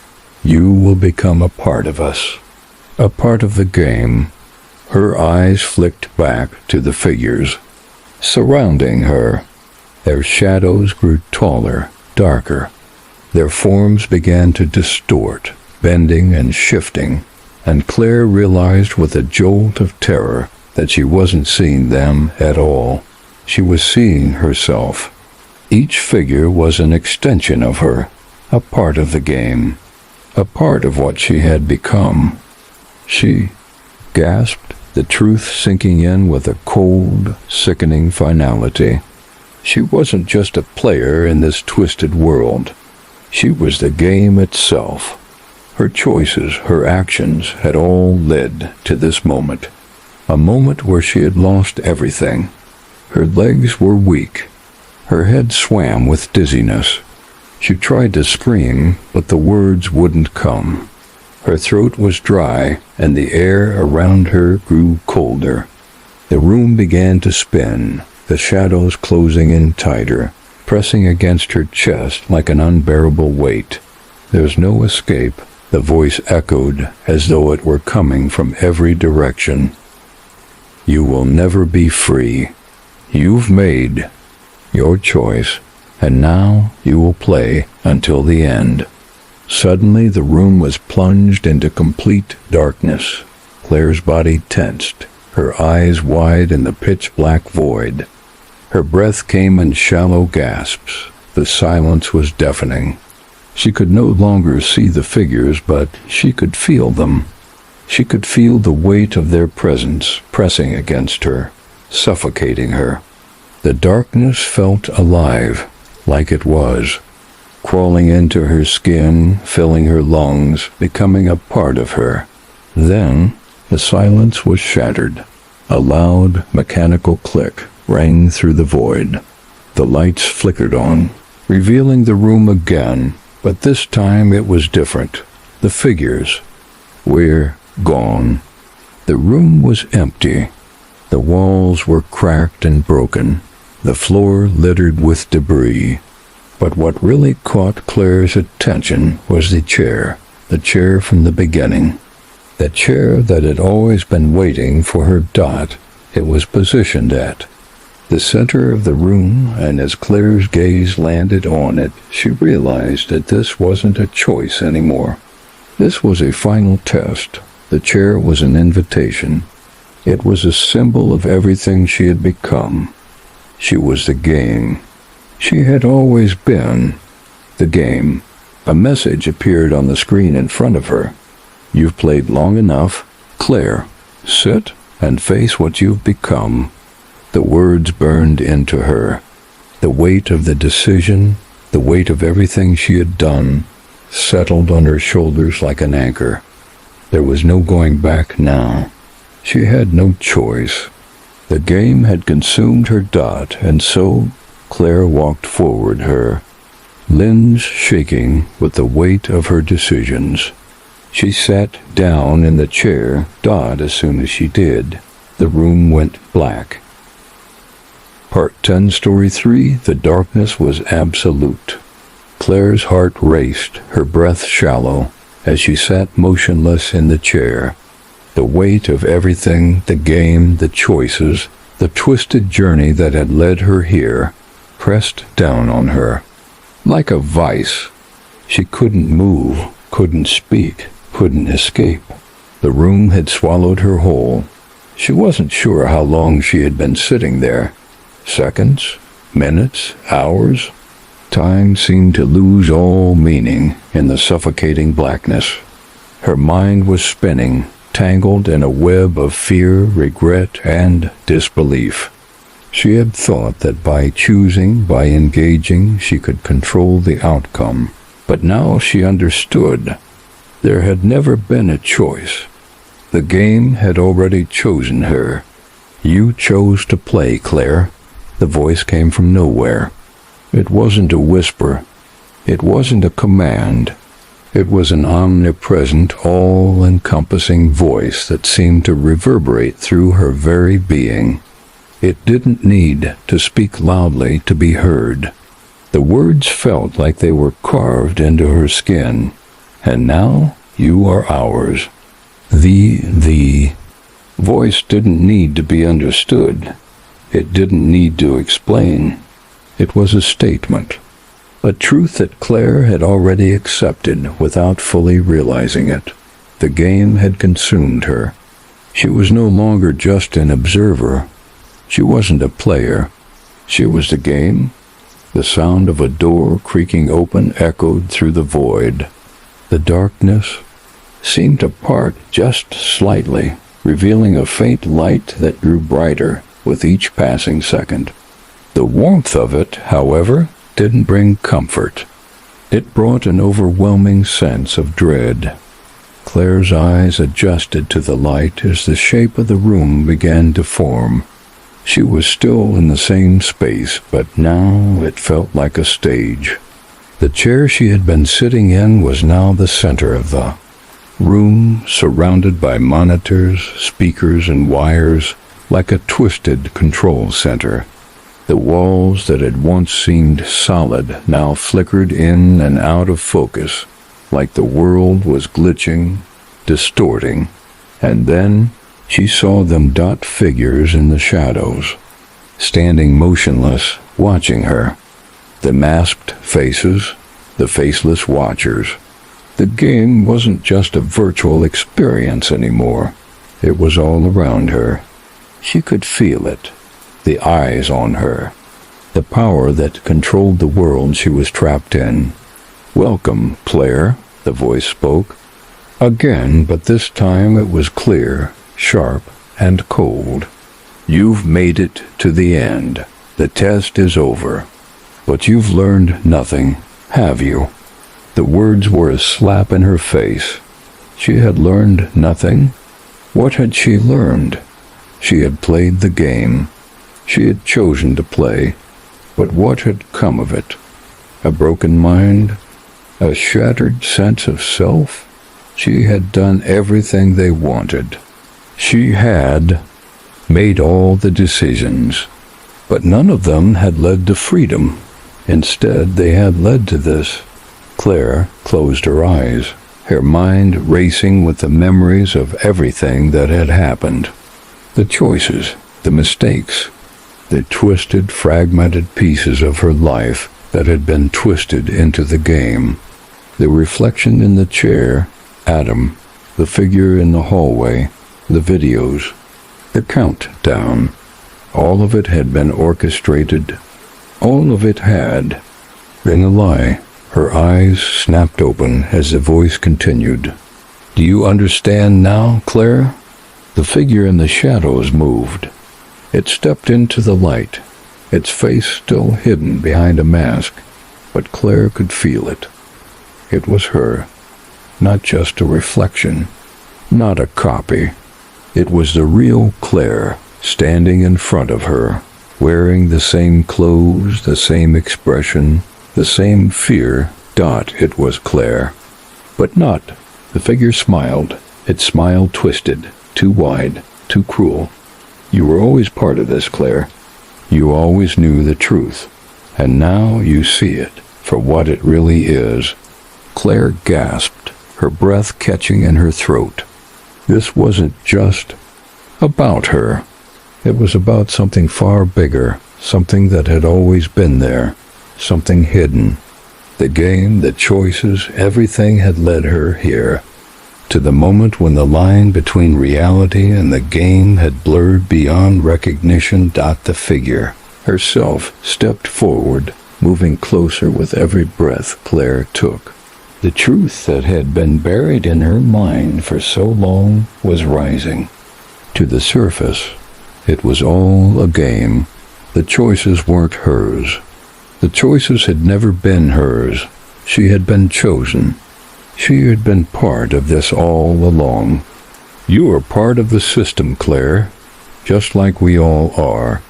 "You will become a part of us, a part of the game." Her eyes flicked back to the figures surrounding her. Their shadows grew taller, darker. Their forms began to distort, bending and shifting, and Claire realized with a jolt of terror that she wasn't seeing them at all. She was seeing herself. Each figure was an extension of her, a part of the game, a part of what she had become. She gasped, the truth sinking in with a cold, sickening finality. She wasn't just a player in this twisted world. She was the game itself. Her choices, her actions had all led to this moment. A moment where she had lost everything. Her legs were weak. Her head swam with dizziness. She tried to scream, but the words wouldn't come. Her throat was dry, and the air around her grew colder. The room began to spin, the shadows closing in tighter, pressing against her chest like an unbearable weight. "There's no escape," the voice echoed as though it were coming from every direction. "You will never be free. You've made your choice, and now you will play until the end." Suddenly the room was plunged into complete darkness. Claire's body tensed, her eyes wide in the pitch-black void. Her breath came in shallow gasps. The silence was deafening. She could no longer see the figures, but she could feel them. She could feel the weight of their presence pressing against her, suffocating her. The darkness felt alive, like it was, crawling into her skin, filling her lungs, becoming a part of her. Then the silence was shattered. A loud, mechanical click rang through the void. The lights flickered on, revealing the room again, but this time it was different. The figures were gone. The room was empty. The walls were cracked and broken, the floor littered with debris. But what really caught Claire's attention was the chair from the beginning. The chair that had always been waiting for her dot it was positioned at. The center of the room, and as Claire's gaze landed on it, she realized that this wasn't a choice anymore. This was a final test. The chair was an invitation. It was a symbol of everything she had become. She was the game. She had always been the game. A message appeared on the screen in front of her. "You've played long enough. Claire, sit and face what you've become." The words burned into her. The weight of the decision, the weight of everything she had done, settled on her shoulders like an anchor. There was no going back now. She had no choice. The game had consumed her dot, and so Claire walked forward her, limbs shaking with the weight of her decisions. She sat down in the chair, dot as soon as she did. The room went black. Part 10, Story 3, The darkness was absolute. Claire's heart raced, her breath shallow, as she sat motionless in the chair. The weight of everything, the game, the choices, the twisted journey that had led her here, pressed down on her. Like a vice, she couldn't move, couldn't speak, couldn't escape. The room had swallowed her whole. She wasn't sure how long she had been sitting there. Seconds? Minutes? Hours? Time seemed to lose all meaning in the suffocating blackness. Her mind was spinning, tangled in a web of fear, regret, and disbelief. She had thought that by choosing, by engaging, she could control the outcome. But now she understood. There had never been a choice. The game had already chosen her. "You chose to play, Claire." The voice came from nowhere. It wasn't a whisper. It wasn't a command. It was an omnipresent, all-encompassing voice that seemed to reverberate through her very being. It didn't need to speak loudly to be heard. The words felt like they were carved into her skin. "And now you are ours." The voice didn't need to be understood. It didn't need to explain. It was a statement. A truth that Claire had already accepted without fully realizing it. The game had consumed her. She was no longer just an observer. She wasn't a player. She was the game. The sound of a door creaking open echoed through the void. The darkness seemed to part just slightly, revealing a faint light that grew brighter with each passing second. The warmth of it, however, didn't bring comfort. It brought an overwhelming sense of dread. Claire's eyes adjusted to the light as the shape of the room began to form. She was still in the same space, but now it felt like a stage. The chair she had been sitting in was now the center of the room, surrounded by monitors, speakers, and wires, like a twisted control center. The walls that had once seemed solid now flickered in and out of focus, like the world was glitching, distorting, and then she saw them dot figures in the shadows, standing motionless, watching her. The masked faces, the faceless watchers. The game wasn't just a virtual experience anymore. It was all around her. She could feel it. The eyes on her. The power that controlled the world she was trapped in. "Welcome, Claire," the voice spoke. Again, but this time it was clear, sharp, and cold. "You've made it to the end. The test is over. But you've learned nothing, have you?" The words were a slap in her face. She had learned nothing? What had she learned? She had played the game. She had chosen to play. But what had come of it? A broken mind? A shattered sense of self? She had done everything they wanted. She had made all the decisions. But none of them had led to freedom. Instead, they had led to this. Claire closed her eyes, her mind racing with the memories of everything that had happened. The choices, the mistakes, the twisted, fragmented pieces of her life that had been twisted into the game. The reflection in the chair, Adam, the figure in the hallway, the videos, the countdown. All of it had been orchestrated. All of it had been a lie. Her eyes snapped open as the voice continued. "Do you understand now, Claire?" The figure in the shadows moved. It stepped into the light, its face still hidden behind a mask, but Claire could feel it. It was her, not just a reflection, not a copy. It was the real Claire, standing in front of her, wearing the same clothes, the same expression, the same fear. It was Claire. But not. The figure smiled. Its smile twisted, too wide, too cruel. "You were always part of this, Claire. You always knew the truth. And now you see it for what it really is." Claire gasped, her breath catching in her throat. This wasn't just about her. It was about something far bigger, something that had always been there, something hidden. The game, the choices, everything had led her here, to the moment when the line between reality and the game had blurred beyond recognition. The figure, Herself stepped forward, moving closer with every breath Claire took. The truth that had been buried in her mind for so long was rising to the surface. It was all a game. The choices weren't hers. The choices had never been hers. She had been chosen. She had been part of this all along. You are part of the system, Claire, just like we all are,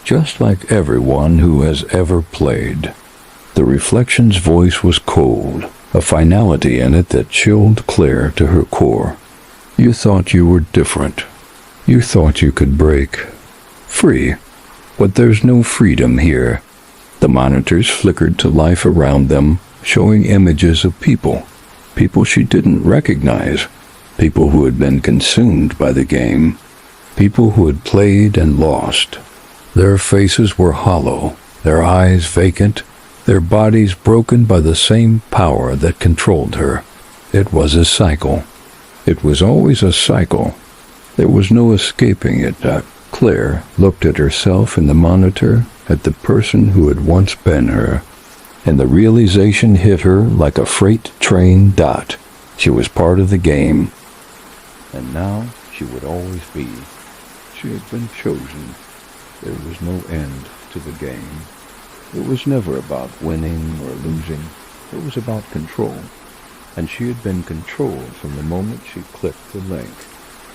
just like everyone who has ever played. The reflection's voice was cold, a finality in it that chilled Claire to her core. You thought you were different. You thought you could break free, but there's no freedom here. The monitors flickered to life around them, showing images of people she didn't recognize, people who had been consumed by the game, people who had played and lost. Their faces were hollow, their eyes vacant, their bodies broken by the same power that controlled her. It was a cycle. It was always a cycle. There was no escaping it. Claire looked at herself in the monitor, at the person who had once been her, and the realization hit her like a freight train dot. She was part of the game, and now she would always be. She had been chosen. There was no end to the game. It was never about winning or losing. It was about control, and she had been controlled from the moment she clicked the link.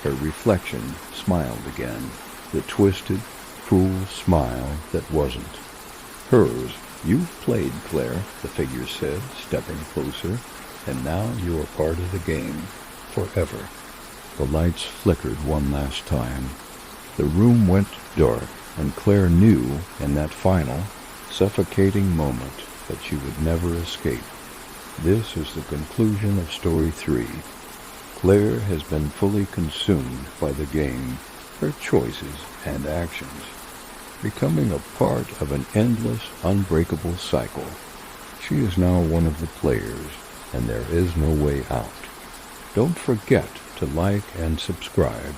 Her reflection smiled again, the twisted, cruel smile that wasn't hers. You've played, Claire, the figure said, stepping closer, and now you are part of the game, forever. The lights flickered one last time. The room went dark, and Claire knew in that final, suffocating moment that she would never escape. This is the conclusion of Story 3. Claire has been fully consumed by the game, her choices and actions, becoming a part of an endless, unbreakable cycle. She is now one of the players, and there is no way out. Don't forget to like and subscribe.